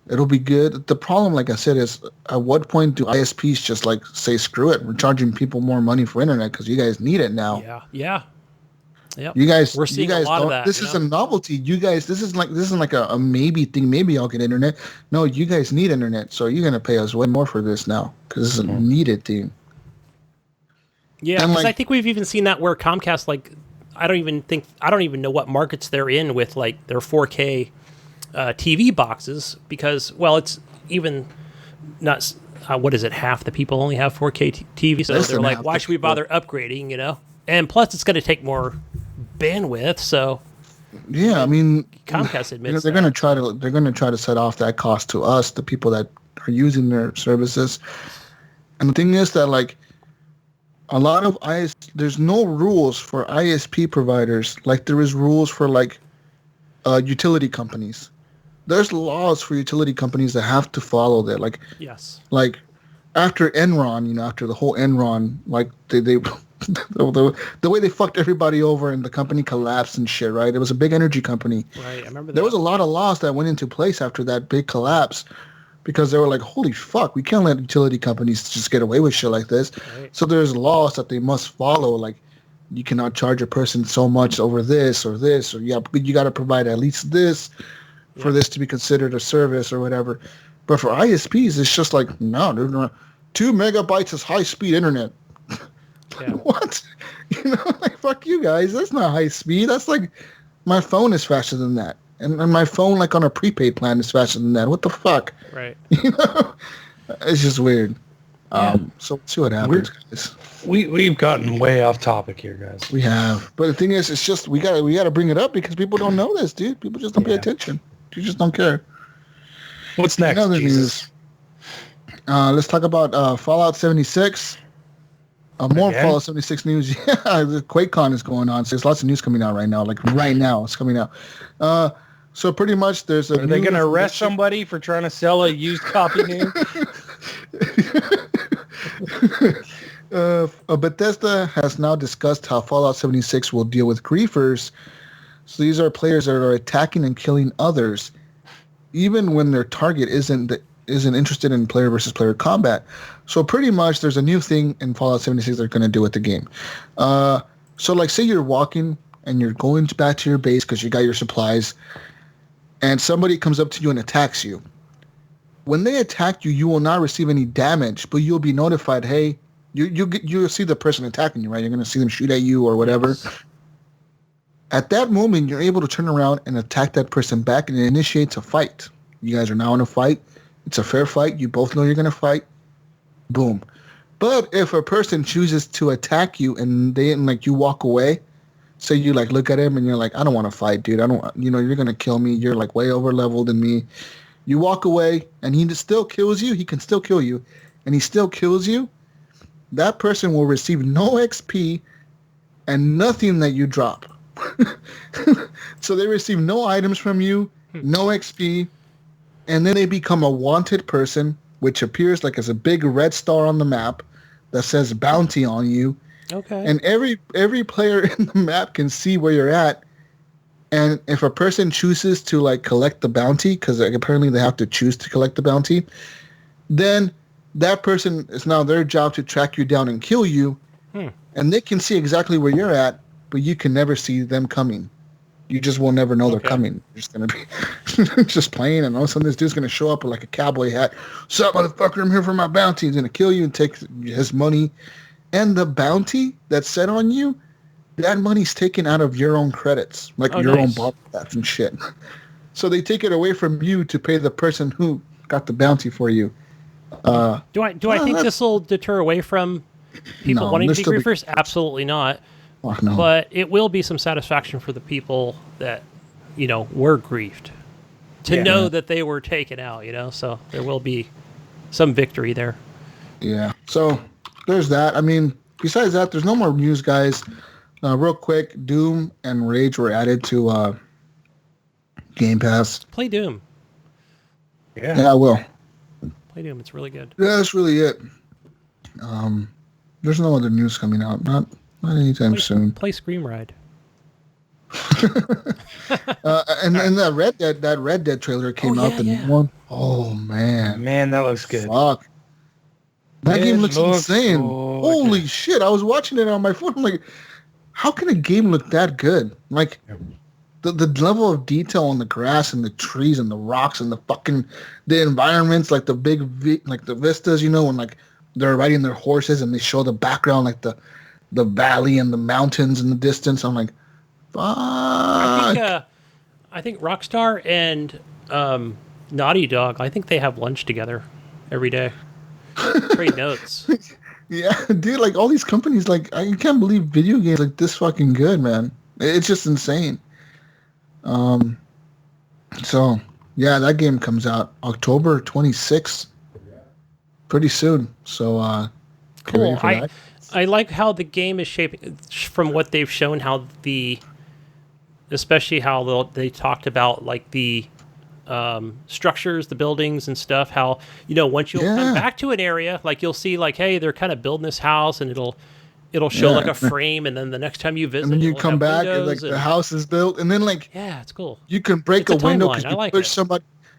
Speaker 2: it'll be good. The problem, like I said, is at what point do ISPs just like say, screw it, we're charging people more money for internet because you guys need it now.
Speaker 4: Yeah. Yep.
Speaker 2: We're seeing a lot of that. This is a novelty. This isn't like a maybe thing. Maybe I'll get internet. No, you guys need internet, so you're gonna pay us way more for this now because this is a needed thing.
Speaker 4: Yeah, because I think we've even seen that where Comcast, like, I don't even know what markets they're in with like their 4K TV boxes, because it's even not. What is it? Half the people only have 4K TV, so they're like, why should we bother upgrading? And plus, it's going to take more bandwidth. So,
Speaker 2: I mean,
Speaker 4: Comcast admits
Speaker 2: they're going to try to set off that cost to us, the people that are using their services. And the thing is that, like, a lot of there's no rules for ISP providers like there is rules for like utility companies. There's laws for utility companies that have to follow that. Like,
Speaker 4: yes,
Speaker 2: like after Enron, after the whole Enron, like they the way they fucked everybody over and the company collapsed and shit, right? It was a big energy company.
Speaker 4: Right, I remember that.
Speaker 2: There was a lot of laws that went into place after that big collapse because they were like, holy fuck, we can't let utility companies just get away with shit like this. Right. So there's laws that they must follow, like you cannot charge a person so much over this, or you got to provide at least this for this to be considered a service or whatever. But for ISPs, it's just like, no, dude, 2 megabytes is high-speed internet. Yeah. What? Like, fuck you guys. That's not high speed. That's like, my phone is faster than that. And my phone, like, on a prepaid plan is faster than that. What the fuck?
Speaker 4: Right.
Speaker 2: It's just weird. So let's see what happens, guys.
Speaker 3: We've gotten way off topic here, guys.
Speaker 2: We have. But the thing is, it's just, we gotta bring it up because people don't know this, dude. People just don't pay attention. You just don't care.
Speaker 3: What's next, Jesus?
Speaker 2: Let's talk about Fallout 76. More Fallout 76 news. Yeah, the QuakeCon is going on, so there's lots of news coming out right now. Like right now, it's coming out. So pretty much there's a
Speaker 3: Are they going to arrest somebody for trying to sell a used copy name?
Speaker 2: Bethesda has now discussed how Fallout 76 will deal with griefers. So these are players that are attacking and killing others, even when their target isn't interested in player versus player combat. So pretty much there's a new thing in Fallout 76 they're going to do with the game. So like say you're walking and you're going back to your base because you got your supplies, and somebody comes up to you and attacks you. When they attack you, you will not receive any damage, but you'll be notified, hey, you'll see the person attacking you, right? You're going to see them shoot at you or whatever. At that moment, you're able to turn around and attack that person back, and it initiates a fight. You guys are now in a fight. It's a fair fight. You both know you're going to fight. Boom. But if a person chooses to attack you and you walk away, say you like look at him and you're like, I don't want to fight, dude. You're going to kill me. You're like way over leveled than me. You walk away and he still kills you. He can still kill you and he still kills you. That person will receive no XP and nothing that you drop. So they receive no items from you, no XP, and then they become a wanted person, which appears like as a big red star on the map that says bounty on you.
Speaker 4: Okay.
Speaker 2: And every player in the map can see where you're at. And if a person chooses to like collect the bounty, because apparently they have to choose to collect the bounty, then that person is now their job to track you down and kill you. And they can see exactly where you're at, but you can never see them coming. You just will never know they're coming. You're just going to be just playing, and all of a sudden this dude's going to show up with like a cowboy hat. Sup, motherfucker, I'm here for my bounty. He's going to kill you and take his money. And the bounty that's set on you, that money's taken out of your own credits, like your own ball stats and shit. So they take it away from you to pay the person who got the bounty for you.
Speaker 4: Do I think this will deter away from people wanting to be griefers? Absolutely not.
Speaker 2: Oh, no.
Speaker 4: But it will be some satisfaction for the people that, were griefed to know that they were taken out, so there will be some victory there.
Speaker 2: Yeah. So there's that. I mean, besides that, there's no more news, guys. Real quick, Doom and Rage were added to Game Pass.
Speaker 4: Play Doom.
Speaker 2: Yeah, I will.
Speaker 4: Play Doom. It's really good.
Speaker 2: Yeah, that's really it. There's no other news coming out. Not anytime soon.
Speaker 4: Play Screamride.
Speaker 2: And that Red Dead trailer came out, the new one. Oh man,
Speaker 3: that looks good.
Speaker 2: Fuck. That game looks insane.
Speaker 3: So
Speaker 2: Holy
Speaker 3: good.
Speaker 2: shit. I was watching it on my phone. I'm like, how can a game look that good? Like, the level of detail on the grass and the trees and the rocks and the environments, like the like the vistas, when like they're riding their horses and they show the background, like the valley and the mountains in the distance. I'm like, fuck.
Speaker 4: I think Rockstar and Naughty Dog, I think they have lunch together every day. Trade notes.
Speaker 2: Yeah, dude, like all these companies, like I can't believe video games like this fucking good, man. It's just insane. So yeah, that game comes out October 26th. Pretty soon. So
Speaker 4: cool. I like how the game is shaping from what they've shown, especially how they talked about like the structures, the buildings and stuff, how, once you'll come back to an area, like you'll see like, hey, they're kind of building this house and it'll show like a frame, and then the next time you visit,
Speaker 2: and then you come back and like the house is built, and then like,
Speaker 4: yeah, it's cool.
Speaker 2: You can break a window because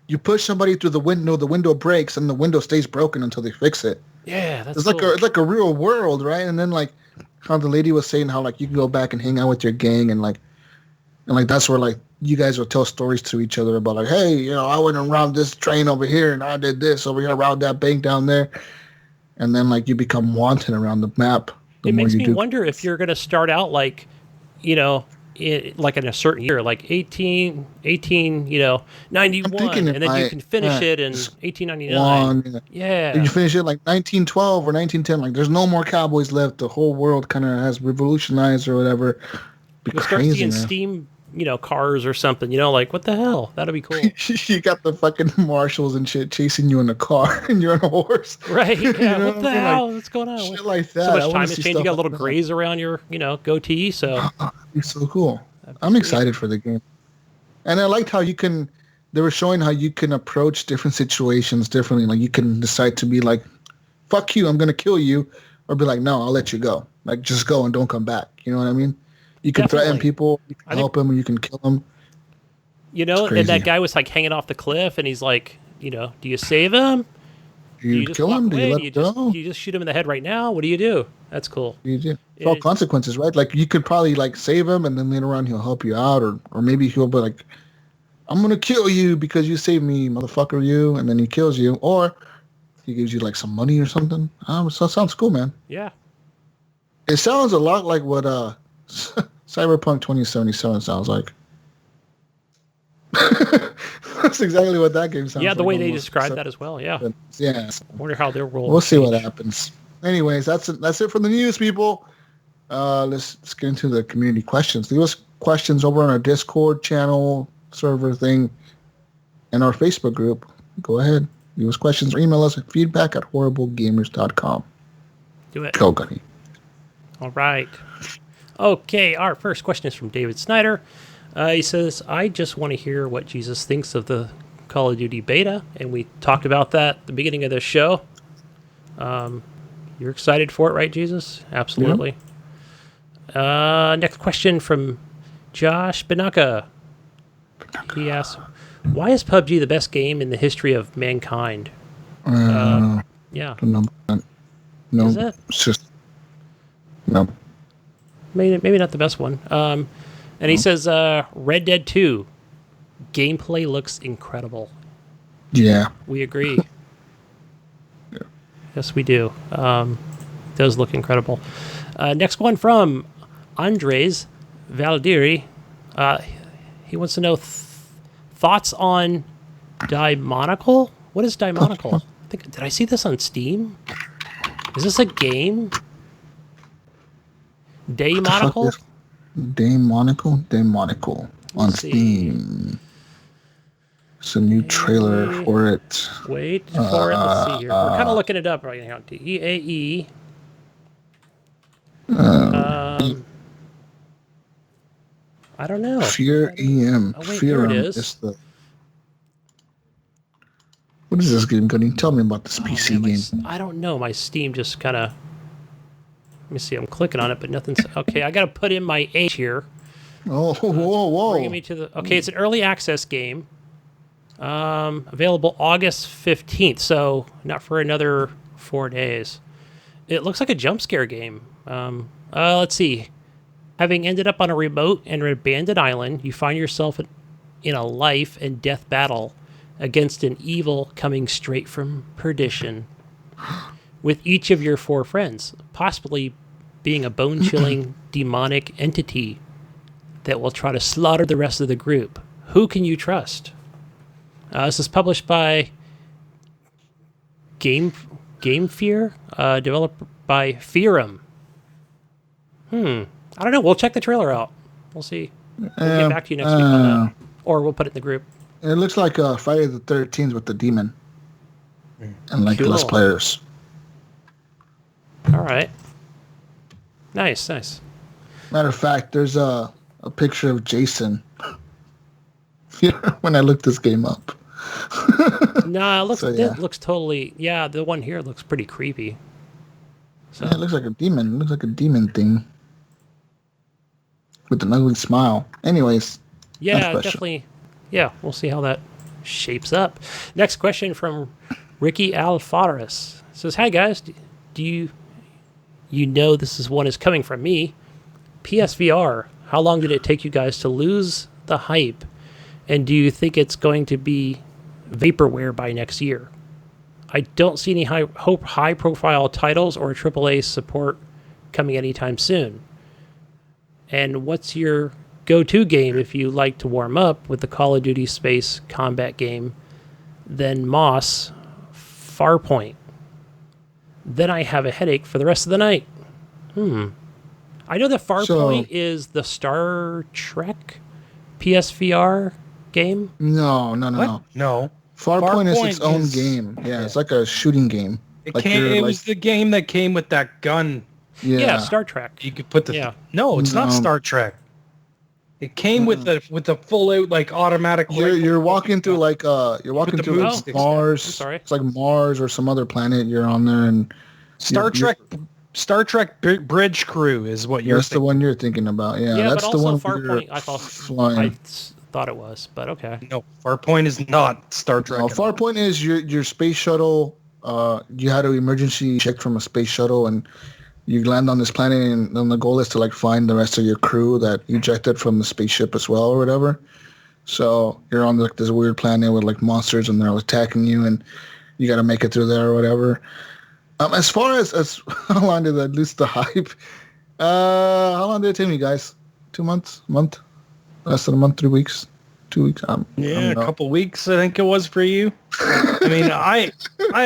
Speaker 2: you push somebody through the window breaks and the window stays broken until they fix it.
Speaker 4: Yeah, that's
Speaker 2: it's
Speaker 4: cool.
Speaker 2: It's like a real world, right? And then like how the lady was saying how like you can go back and hang out with your gang and that's where like you guys will tell stories to each other about like, hey, I went around this train over here and I did this over here around that bank down there, and then like you become wanted around the map.
Speaker 4: It makes me wonder if you're going to start out like, like in a certain year, like 91, and then you can finish it in 1899. Yeah.
Speaker 2: You finish it like 1912 or 1910. Like there's no more cowboys left. The whole world kind of has revolutionized or whatever.
Speaker 4: You'll start seeing steam, cars or something, like what the hell? That'll be cool.
Speaker 2: You got the fucking marshals and shit chasing you in a car and you're on a horse.
Speaker 4: Right. Yeah. What the hell? What's going on?
Speaker 2: Shit like that.
Speaker 4: So much time has changed. You got a little grays around your, goatee. So
Speaker 2: it's so cool. I'm excited for the game. And I liked how they were showing how you can approach different situations differently. Like you can decide to be like, fuck you, I'm going to kill you. Or be like, no, I'll let you go. Like, just go and don't come back. You know what I mean? You can threaten people, you can help them, and you can kill them.
Speaker 4: You know, and that guy was like hanging off the cliff, and he's like, you know, do you save him?
Speaker 2: Do you kill him? Do you let him go?
Speaker 4: Do you just shoot him in the head right now? What do you do? That's cool.
Speaker 2: It's all consequences, right? Like, you could probably, like, save him, and then later on he'll help you out, or maybe he'll be like, I'm going to kill you because you saved me, motherfucker, you, and then he kills you. Or he gives you, like, some money or something. So it sounds cool, man.
Speaker 4: Yeah.
Speaker 2: It sounds a lot like what Cyberpunk 2077 sounds like. That's exactly what that game sounds like.
Speaker 4: Yeah, the way they described that as well, yeah.
Speaker 2: Yeah.
Speaker 4: I wonder how their world
Speaker 2: We'll see what happens. Anyways, that's it for the news, people. Let's get into the community questions. Leave us questions over on our Discord channel, server thing, and our Facebook group. Go ahead. Leave us questions or email us at feedback@horriblegamers.com.
Speaker 4: Do it.
Speaker 2: Go, Gunny.
Speaker 4: All right. Okay, our first question is from David Snyder. He says, I just want to hear what Jesus thinks of the Call of Duty beta, and we talked about that at the beginning of the show. You're excited for it, right, Jesus? Absolutely. Yeah. Next question from Josh Banaka. He asks, why is PUBG the best game in the history of mankind? Yeah.
Speaker 2: No.
Speaker 4: Is it?
Speaker 2: It's just... No.
Speaker 4: Maybe not the best one. And he says, Red Dead 2, gameplay looks incredible.
Speaker 2: Yeah.
Speaker 4: We agree. Yeah. Yes, we do. Does look incredible. Next one from Andres Valdieri. He wants to know thoughts on Daimonical. What is Daimonical? Did I see this on Steam? Is this a game? Daimonical?
Speaker 2: Daimonical on Steam. It's a new trailer for it.
Speaker 4: Wait for it. Let's see here. We're kind of looking it up right now. DAE. I don't know.
Speaker 2: Fear EM.
Speaker 4: Oh, wait,
Speaker 2: Fear
Speaker 4: here it is.
Speaker 2: What is this game, Gunny? Tell me about this PC game.
Speaker 4: I don't know. My Steam just kind of... Let me see. I'm clicking on it, but nothing's... Okay, I got to put in my age here.
Speaker 2: Oh, whoa.
Speaker 4: Bringing me to the... Okay, it's an early access game. Available August 15th, so not for another 4 days. It looks like a jump scare game. Let's see. Having ended up on a remote and abandoned island, you find yourself in a life and death battle against an evil coming straight from perdition, with each of your 4 friends, possibly being a bone-chilling demonic entity that will try to slaughter the rest of the group. Who can you trust? This is published by Game Fear, developed by Fearum. I don't know. We'll check the trailer out. We'll see. We'll get back to you next week on that. Or we'll put it in the group.
Speaker 2: It looks like Friday the 13th with the demon. And like less players.
Speaker 4: All right. Nice.
Speaker 2: Matter of fact, there's a picture of Jason when I looked this game up.
Speaker 4: No, it looks totally... Yeah, the one here looks pretty creepy. So.
Speaker 2: Yeah, it looks like a demon. It looks like a demon thing. With an ugly smile. Anyways.
Speaker 4: Yeah, definitely. Yeah, we'll see how that shapes up. Next question from Ricky Alfaris. It says, hi guys, do you know this is coming from me. PSVR, how long did it take you guys to lose the hype? And do you think it's going to be vaporware by next year? I don't see any high-profile titles or AAA support coming anytime soon. And what's your go-to game if you like to warm up with the Call of Duty space combat game? Then Moss, Farpoint. Then I have a headache for the rest of the night. I know that Farpoint is the Star Trek PSVR game.
Speaker 2: No.
Speaker 3: No.
Speaker 2: Farpoint is its own game. Yeah, it's like a shooting game.
Speaker 3: It was the game that came with that gun.
Speaker 4: Yeah, Star Trek.
Speaker 3: You could put the... No, it's not Star Trek. It came with the full out like automatic.
Speaker 2: You're walking through like Mars.
Speaker 4: I'm sorry.
Speaker 2: It's like Mars or some other planet. You're on there, and
Speaker 3: Star Trek Bridge Crew is what you're.
Speaker 2: That's the one you're thinking about. Yeah,
Speaker 4: Yeah,
Speaker 2: that's
Speaker 4: but
Speaker 2: the
Speaker 4: also
Speaker 2: one.
Speaker 4: Farpoint. I thought it was, but okay.
Speaker 3: No, Farpoint is not Star Trek.
Speaker 2: Farpoint is your space shuttle. You had an emergency check from a space shuttle, and you land on this planet, and then the goal is to like find the rest of your crew that ejected from the spaceship as well, or whatever. So you're on like this weird planet with like monsters, and they're attacking you, and you got to make it through there or whatever. As far as how long did that lose the hype? How long did it take me, guys? 2 months? A month? Less than a month? 3 weeks? 2 weeks?
Speaker 3: A couple weeks, I think it was for you. I mean, I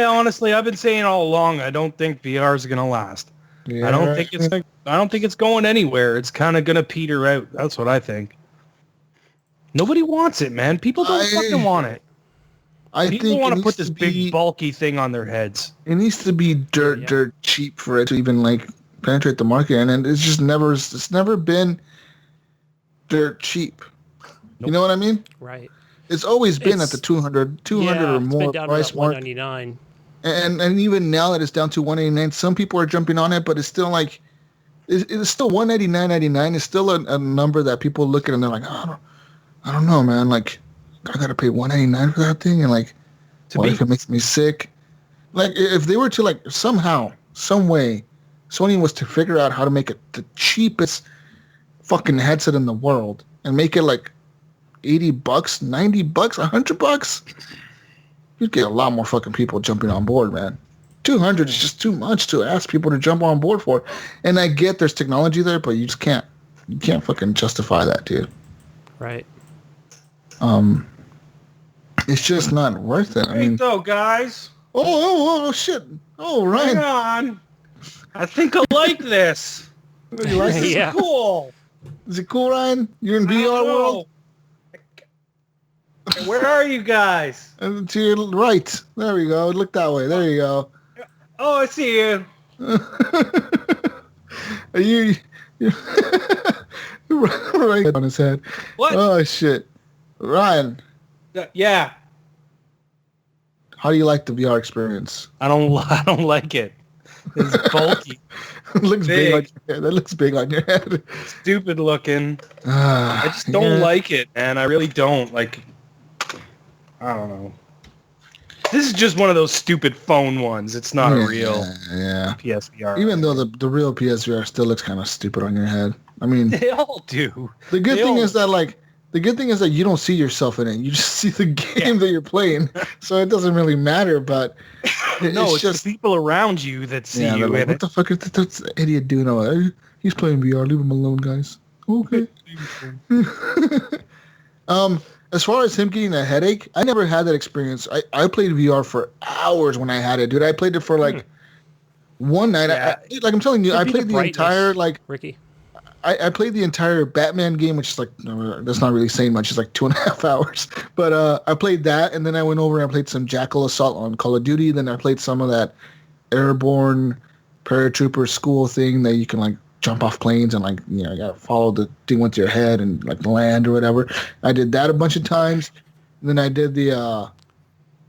Speaker 3: honestly, I've been saying all along, I don't think VR is gonna last.
Speaker 2: Yeah,
Speaker 3: I don't think it's going anywhere. It's kind of gonna peter out. That's what I think. Nobody wants it, man. People don't fucking want it. People want to put this big bulky thing on their heads.
Speaker 2: It needs to be dirt cheap for it to even like penetrate the market, and it's never been dirt cheap. Nope. You know what I mean?
Speaker 4: Right.
Speaker 2: It's always been at the 200 or more price mark.
Speaker 4: $199.
Speaker 2: And even now that it's down to $189, some people are jumping on it, but it's still like it's still $189.99. It's still a number that people look at and they're like, I don't know, man. Like, I gotta pay $189 for that thing, and like, what if it makes me sick? Like, if they were to like somehow, some way, Sony was to figure out how to make it the cheapest fucking headset in the world and make it like $80, $90, $100, you'd get a lot more fucking people jumping on board, man. 200 is just too much to ask people to jump on board for. And I get there's technology there, but you just can't fucking justify that, dude.
Speaker 4: Right.
Speaker 2: It's just not worth it. I mean,
Speaker 3: though, guys.
Speaker 2: Oh shit. Oh, Ryan.
Speaker 3: Hang on. I think I like this.
Speaker 2: You like this?
Speaker 4: Yeah.
Speaker 3: Cool.
Speaker 2: Is it cool, Ryan? You're in VR world?
Speaker 3: Where are you guys?
Speaker 2: And to your right. There we go. Look that way. There you go.
Speaker 3: Oh, I see you.
Speaker 2: Are you right on his head?
Speaker 3: What?
Speaker 2: Oh shit, Ryan.
Speaker 3: Yeah.
Speaker 2: How do you like the VR experience?
Speaker 3: I don't like it. It's bulky.
Speaker 2: It looks big on your head. That looks big on your head.
Speaker 3: Stupid looking. I just don't like it, man. I really don't. Like, I don't know. This is just one of those stupid phone ones. It's not a real PSVR.
Speaker 2: Even though the real PSVR still looks kind of stupid on your head. I mean,
Speaker 3: they all do.
Speaker 2: The good thing is that you don't see yourself in it. You just see the game that you're playing. So it doesn't really matter, but
Speaker 3: it's just the people around you that see you in it.
Speaker 2: What the fuck is that idiot doing over there? He's playing VR. Leave him alone, guys. Okay. As far as him getting a headache, I never had that experience. I played VR for hours when I had it, dude. I played it for like one night.
Speaker 4: Yeah.
Speaker 2: Like I'm telling you, I played the entire
Speaker 4: Ricky.
Speaker 2: I played the entire Batman game, which is like, that's not really saying much. It's like 2.5 hours. But I played that, and then I went over and I played some Jackal Assault on Call of Duty. Then I played some of that Airborne Paratrooper school thing that you can like jump off planes and like, you gotta follow the thing with your head and like land or whatever. I did that a bunch of times. And then I did the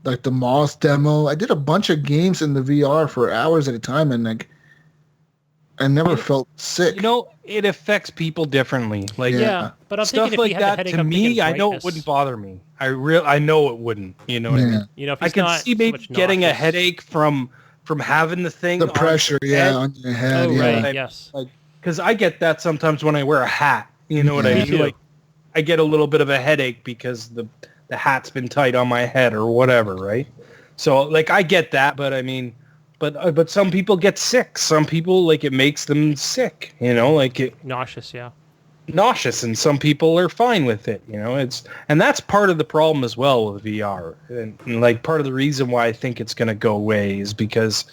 Speaker 2: like the Moss demo. I did a bunch of games in the VR for hours at a time, and like I never felt sick.
Speaker 3: It affects people differently. Like
Speaker 4: but I'm
Speaker 3: stuff
Speaker 4: thinking
Speaker 3: like that to me, I know it wouldn't bother me. I know it wouldn't. You know what I mean?
Speaker 4: If
Speaker 3: I can see maybe getting a headache from having the thing.
Speaker 2: The pressure, on your head.
Speaker 4: Oh, right, yes.
Speaker 3: Because I get that sometimes when I wear a hat. You know what I mean? Like, I get a little bit of a headache because the hat's been tight on my head or whatever, right? So, like, I get that, but I mean, but some people get sick. Some people, like, it makes them sick,
Speaker 4: nauseous,
Speaker 3: nauseous, and some people are fine with it, and that's part of the problem as well with VR, and like part of the reason why I think it's going to go away is because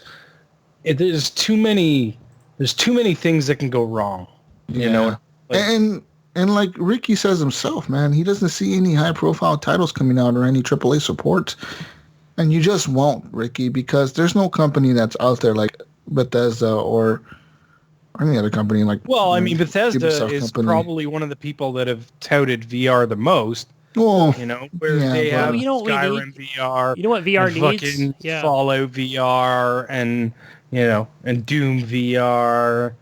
Speaker 3: there's too many things that can go wrong,
Speaker 2: and like Ricky says himself, man, he doesn't see any high profile titles coming out or any AAA support, and you just won't, Ricky, because there's no company that's out there like Bethesda or or any other company. Like,
Speaker 3: well, I mean, Bethesda
Speaker 2: Ubisoft
Speaker 3: is
Speaker 2: company.
Speaker 3: probably one of the people that have touted VR the most.
Speaker 2: Well,
Speaker 3: You know, where
Speaker 2: yeah,
Speaker 3: they
Speaker 2: but-
Speaker 3: have
Speaker 4: You know what we
Speaker 3: Skyrim
Speaker 4: need?
Speaker 3: VR.
Speaker 4: You know what VR
Speaker 3: and
Speaker 4: needs?
Speaker 3: fucking
Speaker 4: Yeah.
Speaker 3: Fallout VR and and Doom VR.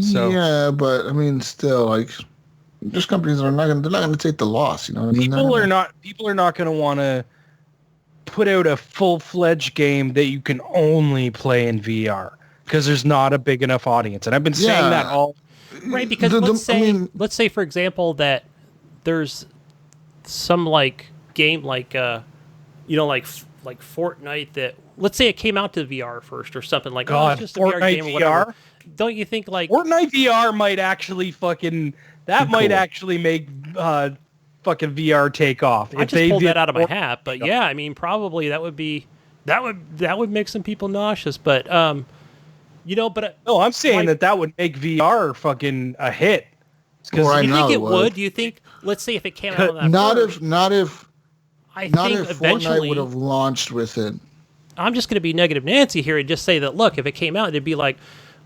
Speaker 3: So-
Speaker 2: yeah, but I mean, still, like, there's companies that they're not gonna take the loss. You know what I mean?
Speaker 3: People are not going to want to put out a full-fledged game that you can only play in VR because there's not a big enough audience. And I've been saying that all.
Speaker 4: Right, because let's say for example that there's some like game like like Fortnite that let's say it came out to VR first or something like
Speaker 3: God,
Speaker 4: it's just a VR
Speaker 3: Fortnite
Speaker 4: game or whatever.
Speaker 3: VR?
Speaker 4: Don't you think like
Speaker 3: Fortnite VR might actually make fucking VR take off.
Speaker 4: I just pulled that out of my hat, but yeah, I mean probably that would make some people nauseous, but but
Speaker 3: no, I'm saying that would make VR fucking a hit.
Speaker 2: Well, right
Speaker 4: do you
Speaker 2: now
Speaker 4: think it
Speaker 2: it
Speaker 4: would? Do you think let's say if it came out on that
Speaker 2: Not
Speaker 4: first,
Speaker 2: if
Speaker 4: I
Speaker 2: not
Speaker 4: think
Speaker 2: if
Speaker 4: eventually
Speaker 2: Fortnite would have launched with it.
Speaker 4: I'm just going to be negative Nancy here and just say that, look, if it came out, it'd be like,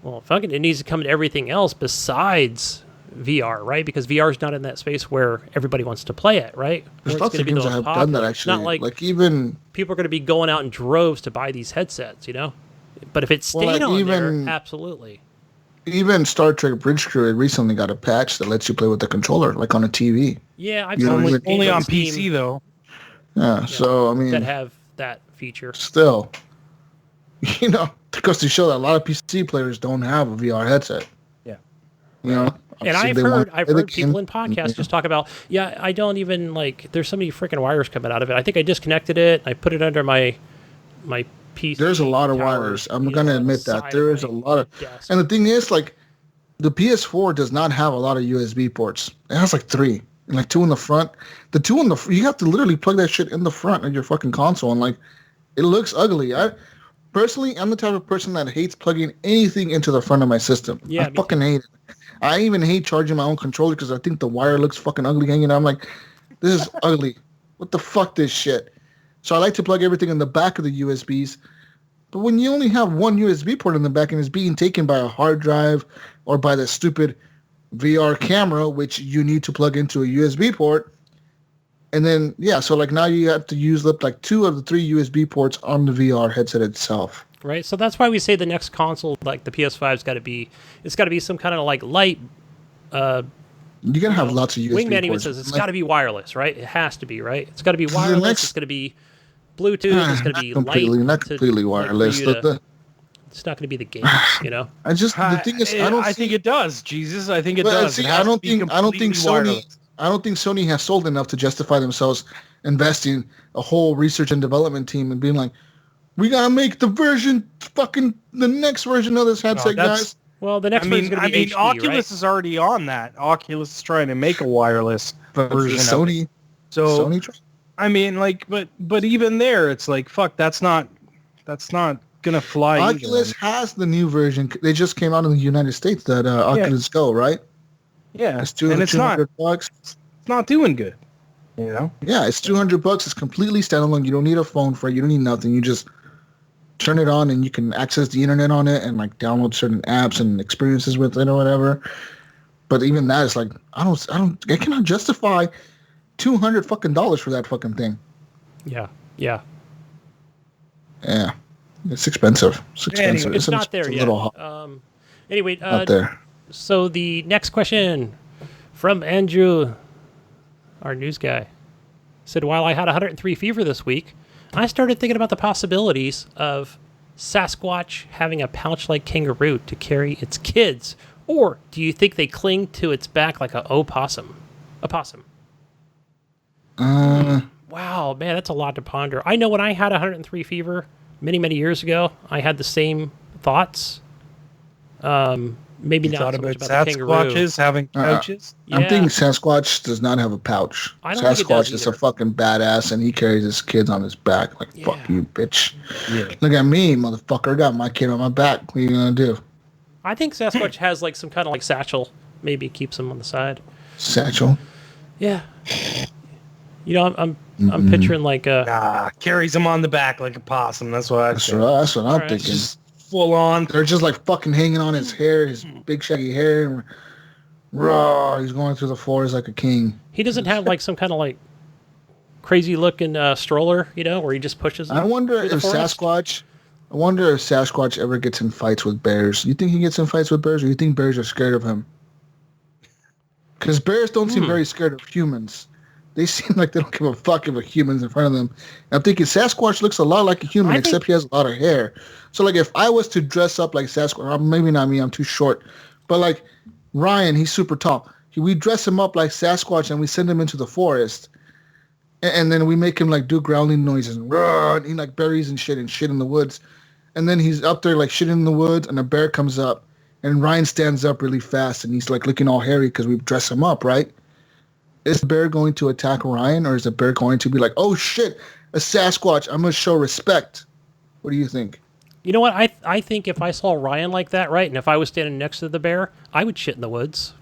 Speaker 4: well, fucking, it needs to come to everything else besides VR, right? Because VR is not in that space where everybody wants to play it, right?
Speaker 2: There's
Speaker 4: Where it's
Speaker 2: lots
Speaker 4: gonna
Speaker 2: of
Speaker 4: be
Speaker 2: games
Speaker 4: the
Speaker 2: that have
Speaker 4: most
Speaker 2: done that
Speaker 4: popular.
Speaker 2: actually.
Speaker 4: It's not like
Speaker 2: even
Speaker 4: people are going to be going out in droves to buy these headsets, But if it stayed on there, absolutely.
Speaker 2: Even Star Trek Bridge Crew, it recently got a patch that lets you play with the controller, like on a TV.
Speaker 4: Yeah, I've
Speaker 2: You
Speaker 4: seen
Speaker 2: know,
Speaker 4: some
Speaker 2: only
Speaker 4: games
Speaker 3: on
Speaker 4: Steam
Speaker 3: PC though.
Speaker 2: Yeah, so I mean,
Speaker 4: that have that feature.
Speaker 2: still, because to show that a lot of PC players don't have a VR headset.
Speaker 3: Yeah.
Speaker 4: And
Speaker 2: obviously
Speaker 4: I've heard people in podcasts just talk about, I don't even there's so many freaking wires coming out of it. I think I disconnected it. I put it under my PC.
Speaker 2: There's a lot of
Speaker 4: tower,
Speaker 2: wires. I'm going to
Speaker 4: on the
Speaker 2: admit that.
Speaker 4: side
Speaker 2: There
Speaker 4: of
Speaker 2: is a
Speaker 4: my
Speaker 2: lot of...
Speaker 4: desk.
Speaker 2: And the thing is, the PS4 does not have a lot of USB ports. It has 3. And 2 in the front. The 2 in the... You have to literally plug that shit in the front of your fucking console. And, it looks ugly. Personally, I'm the type of person that hates plugging anything into the front of my system.
Speaker 4: Yeah,
Speaker 2: I fucking hate it. I even hate charging my own controller because I think the wire looks fucking ugly hanging out. I'm like, this is ugly. What the fuck, this shit? So I like to plug everything in the back of the USBs. But when you only have one USB port in the back and it's being taken by a hard drive or by the stupid VR camera, which you need to plug into a USB port, and then, so now you have to use up 2 of the 3 USB ports on the VR headset itself.
Speaker 4: Right, so that's why we say the next console, like the PS5's got to be, it's got to be some kind of light.
Speaker 2: You gotta have lots of USB
Speaker 4: Wingman even
Speaker 2: ports.
Speaker 4: says it's got to be wireless, right? It has to be, right? It's got to be wireless. It's going to be Bluetooth. It's going to be
Speaker 2: not completely wireless.
Speaker 4: It's not going to be the games,
Speaker 2: I just the thing is, I think
Speaker 3: it does. Jesus, I think it
Speaker 2: But
Speaker 3: does.
Speaker 2: see,
Speaker 3: It has
Speaker 2: I don't
Speaker 3: to be
Speaker 2: think
Speaker 3: completely
Speaker 2: Sony.
Speaker 3: wireless.
Speaker 2: I don't think Sony has sold enough to justify themselves investing a whole research and development team and being like, we gotta make the next version of this headset, guys.
Speaker 4: Well, the next one is going to be HD,
Speaker 3: Oculus
Speaker 4: right?
Speaker 3: is already on that. Oculus is trying to make a wireless version
Speaker 2: Sony.
Speaker 3: of it. So
Speaker 2: Sony.
Speaker 3: I mean, but even there, it's fuck. That's not gonna fly.
Speaker 2: Oculus has the new version. They just came out in the United States. That Oculus Go, right?
Speaker 3: Yeah,
Speaker 2: It's
Speaker 3: and it's not.
Speaker 2: $200.
Speaker 3: It's not doing good.
Speaker 2: Yeah, it's $200. It's completely standalone. You don't need a phone for it. You don't need nothing. You just turn it on and you can access the internet on it and download certain apps and experiences with it or whatever. But even that is I cannot justify $200 fucking dollars for that fucking thing.
Speaker 4: Yeah.
Speaker 2: Yeah. It's expensive. It's expensive.
Speaker 4: Anyway, it's not there
Speaker 2: a
Speaker 4: yet.
Speaker 2: little hot.
Speaker 4: Anyway,
Speaker 2: Not there.
Speaker 4: So the next question from Andrew, our news guy, said, while I had 103 fever this week, I started thinking about the possibilities of Sasquatch having a pouch-like kangaroo to carry its kids. Or do you think they cling to its back like a opossum? Wow, man, that's a lot to ponder. I know when I had 103 fever many, many years ago, I had the same thoughts. Maybe
Speaker 3: You
Speaker 4: not
Speaker 3: thought
Speaker 4: so much
Speaker 3: about
Speaker 4: about the kangaroo.
Speaker 3: Sasquatches having pouches.
Speaker 2: I'm thinking Sasquatch does not have a pouch.
Speaker 4: I don't think it does
Speaker 2: Sasquatch is
Speaker 4: either.
Speaker 2: a fucking badass, and he carries his kids on his back. Fuck you, bitch.
Speaker 3: Yeah.
Speaker 2: Look at me, motherfucker. I got my kid on my back. What are you gonna do?
Speaker 4: I think Sasquatch has some kind of satchel. Maybe it keeps him on the side.
Speaker 2: Satchel.
Speaker 4: Yeah. I'm picturing
Speaker 3: Carries him on the back like a possum. That's what I
Speaker 2: That's
Speaker 3: think.
Speaker 2: what I'm
Speaker 4: Alright.
Speaker 2: thinking.
Speaker 3: full on.
Speaker 2: They're just like fucking hanging on his hair, his big shaggy hair. And raw, he's going through the forest like a king.
Speaker 4: He doesn't have like some kind of like crazy looking stroller, where he just pushes.
Speaker 2: I wonder if Sasquatch ever gets in fights with bears. You think he gets in fights with bears, or you think bears are scared of him? Because bears don't seem very scared of humans. They seem like they don't give a fuck if a human's in front of them. And I'm thinking Sasquatch looks a lot like a human, except he has a lot of hair. So, like, if I was to dress up like Sasquatch, or maybe not me, I'm too short, but like Ryan, he's super tall. We dress him up like Sasquatch and we send him into the forest. And then we make him like do growling noises and eat like berries and shit in the woods. And then he's up there like shitting in the woods and a bear comes up and Ryan stands up really fast and he's like looking all hairy because we dress him up, right? Is the bear going to attack Ryan, or is the bear going to be like, oh shit, a Sasquatch, I'm going to show respect? What do you think?
Speaker 4: You know what? I think if I saw Ryan like that, right, and if I was standing next to the bear, I would shit in the woods.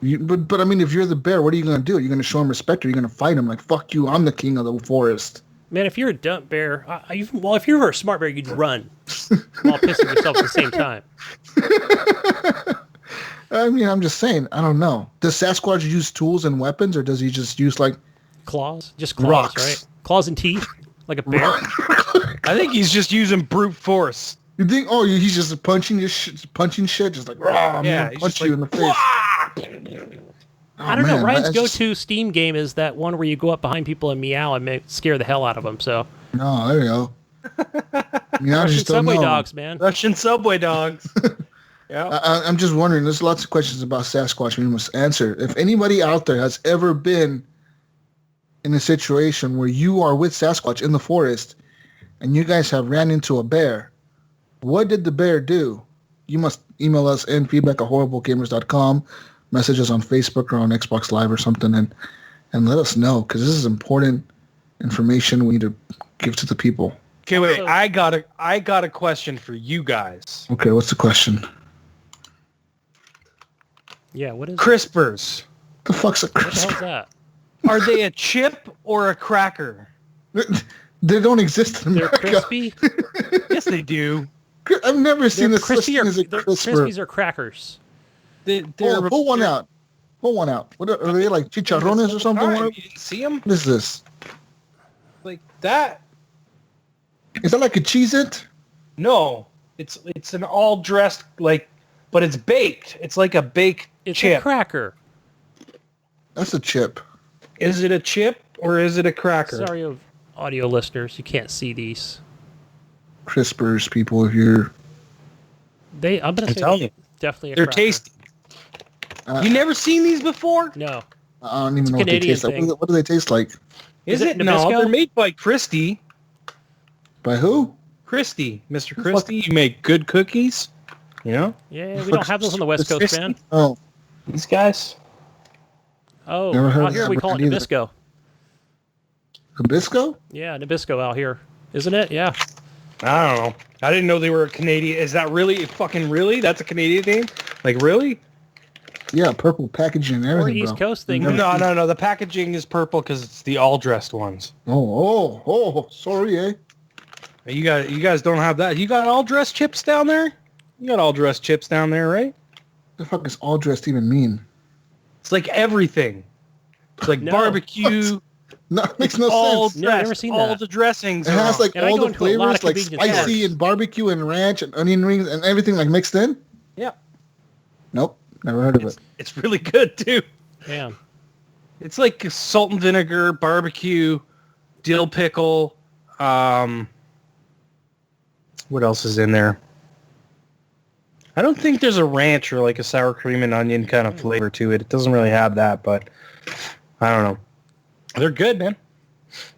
Speaker 2: But I mean, if you're the bear, what are you going to do? You're going to show him respect, or you're going to fight him? Like, fuck you, I'm the king of the forest.
Speaker 4: Man, if you're a dumb bear, if you were a smart bear, you'd run while pissing yourself at the same time.
Speaker 2: I mean, I'm just saying, I don't know. Does Sasquatch use tools and weapons, or does he just use, like...
Speaker 4: Claws? Just claws,
Speaker 2: rocks.
Speaker 4: Right? Claws and teeth? Like a bear?
Speaker 3: I think he's just using brute force.
Speaker 2: You think, he's just punching shit, just like, I'm going to punch you in the face.
Speaker 4: I don't know. Ryan's go-to Steam game is that one where you go up behind people and meow and scare the hell out of them, so...
Speaker 2: No, there you go.
Speaker 4: Russian subway dogs, man.
Speaker 3: Russian subway dogs.
Speaker 2: Yeah. I'm just wondering, there's lots of questions about Sasquatch we must answer. If anybody out there has ever been in a situation where you are with Sasquatch in the forest and you guys have ran into a bear, what did the bear do? You must email us in feedback@horriblegamers.com, message us on Facebook or on Xbox Live or something, and let us know, because this is important information we need to give to the people.
Speaker 3: Okay, wait. I got a question for you guys.
Speaker 2: Okay, what's the question?
Speaker 4: Yeah, what is
Speaker 3: Crispers.
Speaker 2: The fuck's a
Speaker 4: What the
Speaker 2: crisper?
Speaker 4: hell's that?
Speaker 3: Are they a chip or a cracker?
Speaker 2: They don't exist in
Speaker 4: They're
Speaker 2: America.
Speaker 4: crispy?
Speaker 3: Yes, they do.
Speaker 2: I've never seen this
Speaker 4: crispy
Speaker 2: listing as a
Speaker 4: they're
Speaker 2: crisper.
Speaker 4: Crispies or crackers?
Speaker 2: Pull one out. Pull one out. What are they, like chicharrones or something?
Speaker 3: You didn't see them?
Speaker 2: What is this?
Speaker 3: Like that?
Speaker 2: Is that like a Cheez-It?
Speaker 3: No. It's an all dressed, like, but it's baked. It's like a baked
Speaker 4: It's
Speaker 3: chip.
Speaker 4: a cracker.
Speaker 2: That's a chip.
Speaker 3: Is it a chip or is it a cracker?
Speaker 4: Sorry, of audio listeners, you can't see these.
Speaker 2: Crispers, people, if you're...
Speaker 4: I'm gonna say
Speaker 3: telling you.
Speaker 4: definitely a
Speaker 3: They're
Speaker 4: cracker.
Speaker 3: tasty. You never seen these before?
Speaker 4: No.
Speaker 2: I don't even know what they
Speaker 4: Canadian
Speaker 2: taste like.
Speaker 4: thing.
Speaker 2: What do they taste like?
Speaker 3: Is it?
Speaker 4: Nabisco?
Speaker 3: No, they're made by Christie.
Speaker 2: By who?
Speaker 3: Christie. Mr. Christie, you make good cookies. You know?
Speaker 4: Yeah, we don't have those on the West Coast, man.
Speaker 2: Oh,
Speaker 3: These guys.
Speaker 4: Oh,
Speaker 2: Never heard
Speaker 4: out
Speaker 2: of
Speaker 4: here we call it
Speaker 2: either.
Speaker 4: Nabisco.
Speaker 2: Hibisco?
Speaker 4: Yeah, Nabisco out here. Isn't it? Yeah.
Speaker 3: I don't know. I didn't know they were a Canadian. Is that really really? That's a Canadian thing? Like, really?
Speaker 2: Yeah, purple packaging and
Speaker 4: Or
Speaker 2: everything,
Speaker 4: East
Speaker 2: bro.
Speaker 4: Coast thing.
Speaker 3: No. The packaging is purple because it's the all-dressed ones.
Speaker 2: Oh, sorry, eh?
Speaker 3: You guys don't have that. You got all-dressed chips down there? You got all-dressed chips down there, right?
Speaker 2: The fuck does all dressed even mean?
Speaker 3: It's like everything. It's like
Speaker 4: No.
Speaker 3: barbecue.
Speaker 2: No, it makes no
Speaker 3: all
Speaker 2: sense.
Speaker 4: No, I've never
Speaker 3: dressed.
Speaker 4: seen
Speaker 3: All
Speaker 4: that.
Speaker 3: the dressings.
Speaker 2: It
Speaker 3: are
Speaker 2: has
Speaker 3: on.
Speaker 2: like
Speaker 4: And I
Speaker 2: all
Speaker 4: go
Speaker 2: the
Speaker 4: into a lot
Speaker 2: flavors,
Speaker 4: of
Speaker 2: like
Speaker 4: convenience
Speaker 2: spicy
Speaker 4: stores.
Speaker 2: and barbecue and ranch and onion rings and everything like mixed in.
Speaker 3: Yeah.
Speaker 2: Nope, never heard of it.
Speaker 3: It's really good too.
Speaker 4: Yeah.
Speaker 3: It's like salt and vinegar, barbecue, dill pickle. What else is in there? I don't think there's a ranch or like a sour cream and onion kind of flavor to it. It doesn't really have that, but I don't know. They're good, man.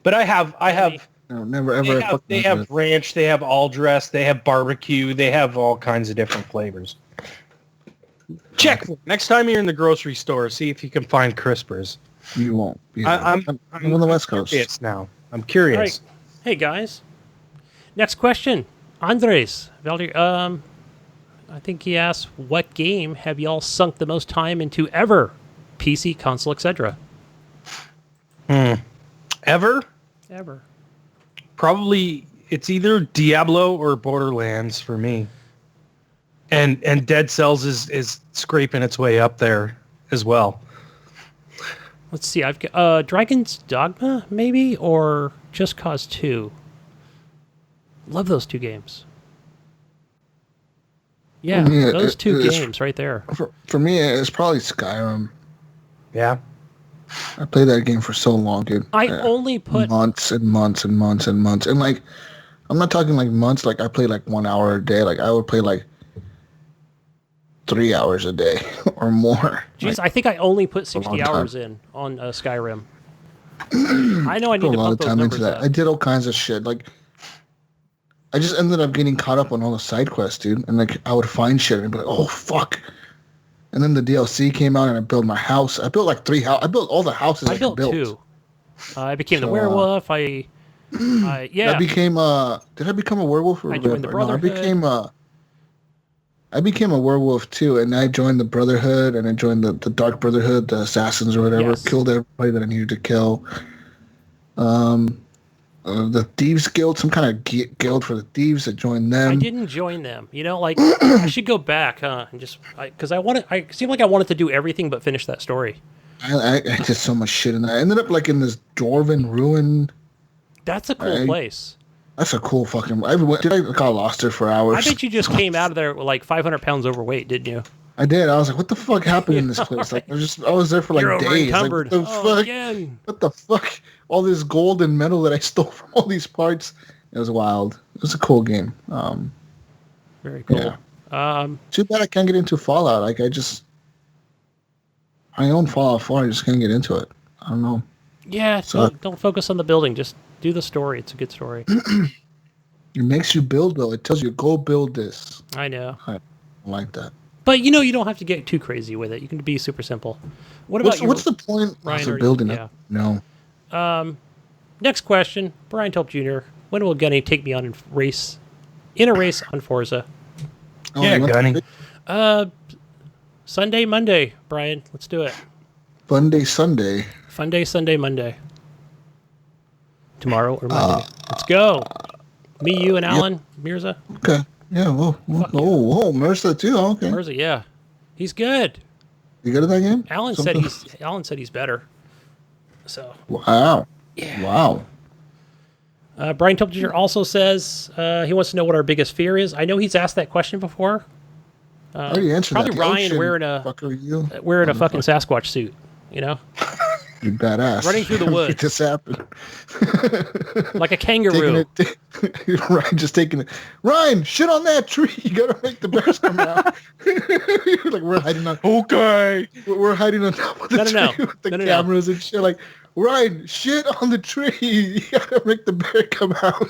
Speaker 3: But I have.
Speaker 2: No, never ever.
Speaker 3: They have ranch. They have all dressed. They have barbecue. They have all kinds of different flavors. Check next time you're in the grocery store. See if you can find Crispers.
Speaker 2: You won't.
Speaker 3: I'm
Speaker 2: on the West Coast.
Speaker 3: Curious now. I'm curious.
Speaker 4: All right. Hey guys. Next question. Andres. I think he asked, what game have y'all sunk the most time into ever? PC, console, etc.
Speaker 3: Ever?
Speaker 4: Ever.
Speaker 3: Probably it's either Diablo or Borderlands for me. And Dead Cells is scraping its way up there as well.
Speaker 4: Let's see. I've got Dragon's Dogma, maybe, or Just Cause 2. Love those two games. Yeah,
Speaker 2: me,
Speaker 4: those two games right there.
Speaker 2: For me, it's probably Skyrim.
Speaker 3: Yeah.
Speaker 2: I played that game for so long, dude.
Speaker 4: I only put
Speaker 2: months and months and months and months. And like, I'm not talking like months. Like I play like 1 hour a day. Like I would play like 3 hours a day or more.
Speaker 4: Jeez,
Speaker 2: like,
Speaker 4: I think I only put 60 hours in on Skyrim. I know I need
Speaker 2: put
Speaker 4: to
Speaker 2: a lot
Speaker 4: bump
Speaker 2: of
Speaker 4: those
Speaker 2: time
Speaker 4: numbers
Speaker 2: into that.
Speaker 4: up.
Speaker 2: I did all kinds of shit. Like I just ended up getting caught up on all the side quests, dude. And like I would find shit and be like, oh fuck. And then the DLC came out and I built my house. I built like 3 houses. I built all the houses
Speaker 4: I built 2. I became the werewolf. Yeah.
Speaker 2: I became did I become a werewolf? Or
Speaker 4: I joined the Brotherhood.
Speaker 2: I became a werewolf too, and I joined the Brotherhood, and I joined the Dark Brotherhood, the Assassins or whatever.
Speaker 4: Yes.
Speaker 2: Killed everybody that I needed to kill. The Thieves Guild, some kind of guild for the thieves. I joined them.
Speaker 4: I didn't join them. You know, like I should go back, huh? And just because I seemed like I wanted to do everything but finish that story.
Speaker 2: I did so much shit in that. I ended up like in this dwarven ruin.
Speaker 4: That's a cool place.
Speaker 2: That's a cool fucking. I got lost there for hours.
Speaker 4: I bet you just came out of there with like 500 pounds overweight, didn't you?
Speaker 2: I did. I was like, what the fuck happened in this place? Like, I was there for like
Speaker 4: You're
Speaker 2: days. Like,
Speaker 4: over-encumbered.
Speaker 2: what the fuck?
Speaker 4: Again.
Speaker 2: What the fuck? All this gold and metal that I stole from all these parts. It was wild. It was a cool game.
Speaker 4: Very cool.
Speaker 2: Yeah. Too bad I can't get into Fallout. Like, I own Fallout 4. I just can't get into it. I don't know.
Speaker 4: Yeah,
Speaker 2: So-
Speaker 4: don't focus on the building. Just do the story. It's a good story.
Speaker 2: It makes you build, though. It tells you, go build this.
Speaker 4: I know.
Speaker 2: I don't like that.
Speaker 4: But, you know, you don't have to get too crazy with it. You can be super simple. What about
Speaker 2: What's the point
Speaker 4: Ryan,
Speaker 2: of building
Speaker 4: yeah.
Speaker 2: it? No.
Speaker 4: Next question, Brian Tulp Jr. When will Gunny take me on in a race on Forza?
Speaker 3: Yeah,
Speaker 2: you want
Speaker 3: Gunny.
Speaker 2: to-
Speaker 4: Sunday, Monday, Brian. Let's do it.
Speaker 2: Sunday.
Speaker 4: Fun day, Sunday, Monday. Tomorrow or Monday. Let's go. Me, you, and Alan Mirza.
Speaker 2: Okay. Yeah. Whoa. Mercer too. Okay.
Speaker 4: Mirza, yeah. He's good.
Speaker 2: You good at that game?
Speaker 4: Alan said he's better. So.
Speaker 2: Wow.
Speaker 4: Yeah.
Speaker 2: Wow.
Speaker 4: Brian Tulp Jr. also says he wants to know what our biggest fear is. I know he's asked that question before.
Speaker 2: I already answered
Speaker 4: Probably
Speaker 2: that.
Speaker 4: Ryan wearing a fucking Sasquatch suit. You know,
Speaker 2: You badass.
Speaker 4: running through the
Speaker 2: Make
Speaker 4: woods
Speaker 2: this happen.
Speaker 4: like a kangaroo.
Speaker 2: Ryan just taking it. Ryan, shit on that tree. You gotta make the bears come out. Like we're hiding on.
Speaker 3: Okay.
Speaker 2: We're hiding on top of the tree with the cameras and shit. Like Ryan, shit on the tree. You gotta make the bear come out.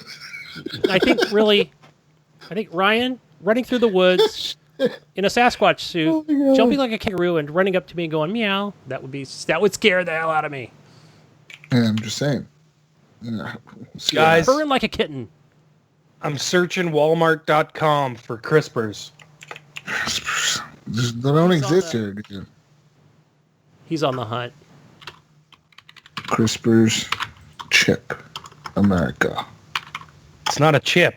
Speaker 4: I think Ryan running through the woods in a Sasquatch suit, jumping like a kangaroo and running up to me and going meow. That would scare the hell out of me.
Speaker 2: Yeah, I'm just saying. Yeah.
Speaker 3: Guys,
Speaker 4: Purring like a kitten.
Speaker 3: I'm searching Walmart.com for crispers.
Speaker 2: They don't exist here, dude.
Speaker 4: He's on the hunt.
Speaker 2: Crispers, chip, America.
Speaker 3: It's not a chip.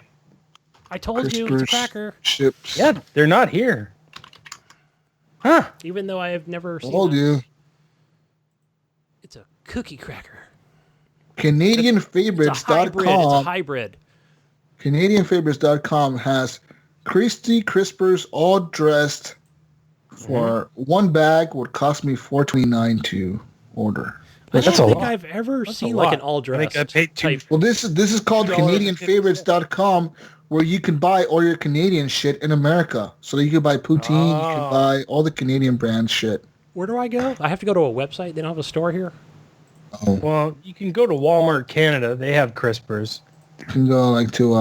Speaker 4: I told you it's a cracker.
Speaker 2: Chips.
Speaker 3: Yeah, they're not here. Huh.
Speaker 4: Even though I have never seen
Speaker 2: Told
Speaker 4: them.
Speaker 2: you.
Speaker 4: It's a cookie cracker. It's a
Speaker 2: CanadianFavorites.com.
Speaker 4: hybrid.
Speaker 2: CanadianFavorites.com has Christy Crispers all dressed for one bag would cost me $4.29 to order.
Speaker 4: I
Speaker 3: That's
Speaker 4: don't
Speaker 3: a
Speaker 4: think
Speaker 3: lot.
Speaker 4: I've ever
Speaker 3: That's
Speaker 4: seen
Speaker 3: a
Speaker 4: like
Speaker 3: lot.
Speaker 4: an all
Speaker 3: I think I
Speaker 4: dressed
Speaker 3: paid
Speaker 4: type.
Speaker 2: Well, this is called CanadianFavorites.com, where you can buy all your Canadian shit in America. So you can buy poutine, you can buy all the Canadian brand shit.
Speaker 4: Where do I go? I have to go to a website. They don't have a store here.
Speaker 3: Well, you can go to Walmart Canada. They have crispers.
Speaker 2: You can go like to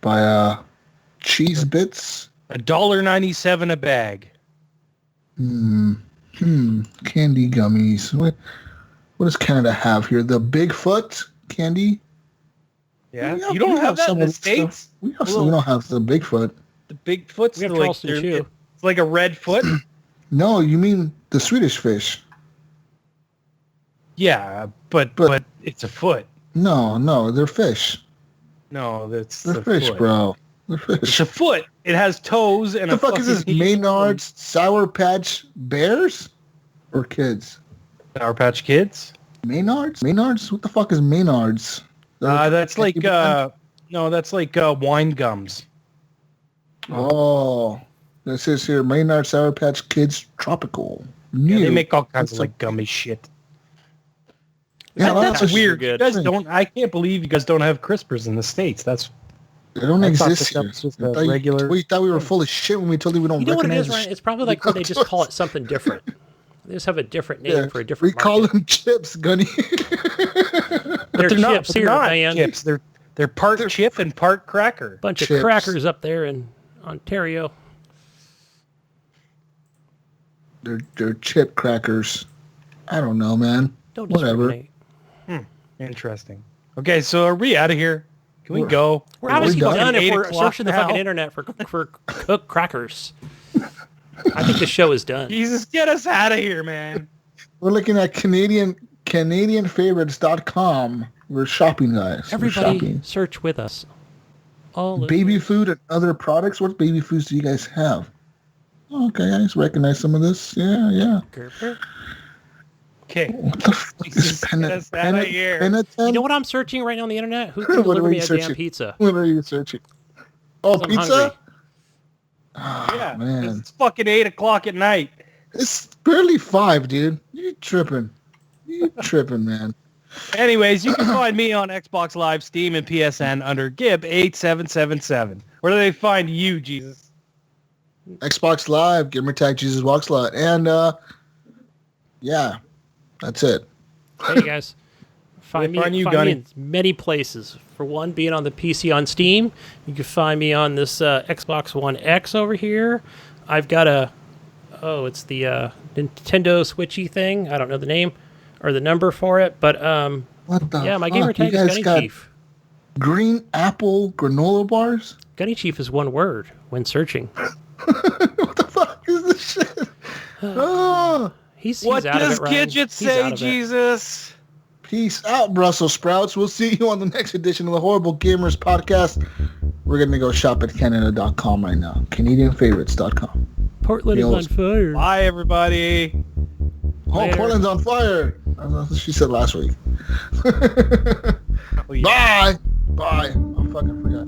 Speaker 2: buy cheese bits.
Speaker 3: $1.97 a bag.
Speaker 2: Candy gummies. What does Canada have here? The Bigfoot candy?
Speaker 3: Yeah,
Speaker 2: We
Speaker 3: you don't have that in the
Speaker 2: some
Speaker 3: States?
Speaker 2: stuff. We don't have the Bigfoot.
Speaker 3: The Bigfoot's
Speaker 4: We have
Speaker 3: like,
Speaker 4: Charleston Chew.
Speaker 3: it's like a red foot.
Speaker 2: No, you mean the Swedish fish.
Speaker 3: Yeah, but it's a foot.
Speaker 2: No, they're fish.
Speaker 3: No, that's
Speaker 2: They're
Speaker 3: the
Speaker 2: fish,
Speaker 3: foot.
Speaker 2: bro.
Speaker 3: It's a foot. It has toes and
Speaker 2: What the fuck is this? Maynard's Sour Patch Bears? Or kids?
Speaker 3: Sour Patch Kids?
Speaker 2: Maynard's? Maynard's? What the fuck is Maynard's?
Speaker 3: That's like wine gums.
Speaker 2: Oh. It says here, Maynard Sour Patch Kids Tropical.
Speaker 3: Yeah, they make all kinds of like gummy shit.
Speaker 2: Yeah,
Speaker 3: that's weird.
Speaker 4: Good.
Speaker 3: You guys don't. I can't believe you guys don't have Crispers in the States. They
Speaker 2: don't exist here.
Speaker 3: Just a regular.
Speaker 2: We thought we were full of shit when we told you we don't.
Speaker 4: You know what it
Speaker 2: recognize
Speaker 4: is, Ryan? It's probably like when they just call it something different. They just have a different name for a different.
Speaker 2: We call them chips, Gunny.
Speaker 4: They're chips here,
Speaker 3: not
Speaker 4: man.
Speaker 3: Chips. They're part chip and part cracker.
Speaker 4: Bunch
Speaker 2: Chips.
Speaker 4: of crackers up there in Ontario.
Speaker 2: They're chip crackers. I don't know, man.
Speaker 4: Don't
Speaker 2: Whatever.
Speaker 4: discriminate.
Speaker 3: Interesting. Okay, so are we out of here? Can we go?
Speaker 4: We're obviously
Speaker 2: done.
Speaker 4: done if
Speaker 3: 8
Speaker 4: we're
Speaker 3: o'clock
Speaker 4: searching the
Speaker 3: now.
Speaker 4: fucking internet for cooked crackers. I think the show is done.
Speaker 3: Jesus, get us out of here, man.
Speaker 2: We're looking at CanadianFavorites.com. We're shopping, guys. We're
Speaker 4: Everybody
Speaker 2: shopping.
Speaker 4: search with us. All
Speaker 2: Baby food and other products. What baby foods do you guys have? Okay, I just recognize some of this. Yeah.
Speaker 3: Okay.
Speaker 2: What the fuck is
Speaker 3: Jesus, get us out of here.
Speaker 2: Penitent?
Speaker 4: You know what I'm searching right now on the internet? Who can
Speaker 2: What
Speaker 4: deliver
Speaker 2: are
Speaker 4: me
Speaker 2: you
Speaker 4: a
Speaker 2: searching?
Speaker 4: damn pizza?
Speaker 2: What are you searching? Oh,
Speaker 4: 'Cause I'm
Speaker 2: pizza?
Speaker 4: hungry.
Speaker 2: Oh,
Speaker 3: Yeah,
Speaker 2: man.
Speaker 3: it's fucking 8 o'clock at night.
Speaker 2: It's barely 5, dude. You tripping, man.
Speaker 3: Anyways, you can find me on Xbox Live, Steam, and PSN under Gib8777. Where do they find you, Jesus?
Speaker 2: Xbox Live, Gamertag Jesus Walks Lot. And, yeah, that's it.
Speaker 4: Hey guys, find me
Speaker 3: you,
Speaker 4: in
Speaker 3: Gunny?
Speaker 4: many places. For one, being on the PC on Steam, you can find me on this Xbox One X over here. I've got it's the Nintendo Switchy thing. I don't know the name or the number for it, but
Speaker 2: What the
Speaker 4: my
Speaker 2: fuck?
Speaker 4: gamer
Speaker 2: You
Speaker 4: tag is
Speaker 2: guys
Speaker 4: Gunny
Speaker 2: got
Speaker 4: Chief.
Speaker 2: green apple granola bars?
Speaker 4: Gunny Chief is one word when searching.
Speaker 2: What the fuck is this shit? Oh,
Speaker 4: He's
Speaker 3: What
Speaker 4: out of
Speaker 3: does
Speaker 4: it, Ryan.
Speaker 3: Gidget
Speaker 4: He's
Speaker 3: say,
Speaker 4: out of it.
Speaker 3: Jesus?
Speaker 2: peace out, Brussels sprouts. We'll see you on the next edition of the Horrible Gamers podcast. We're going to go shop at Canada.com right now. CanadianFavorites.com.
Speaker 4: Portland is on fire.
Speaker 3: Bye, everybody.
Speaker 2: Oh,
Speaker 4: Later.
Speaker 2: Portland's on fire. That's what she said last week.
Speaker 3: Oh, yeah.
Speaker 2: Bye. I fucking forgot.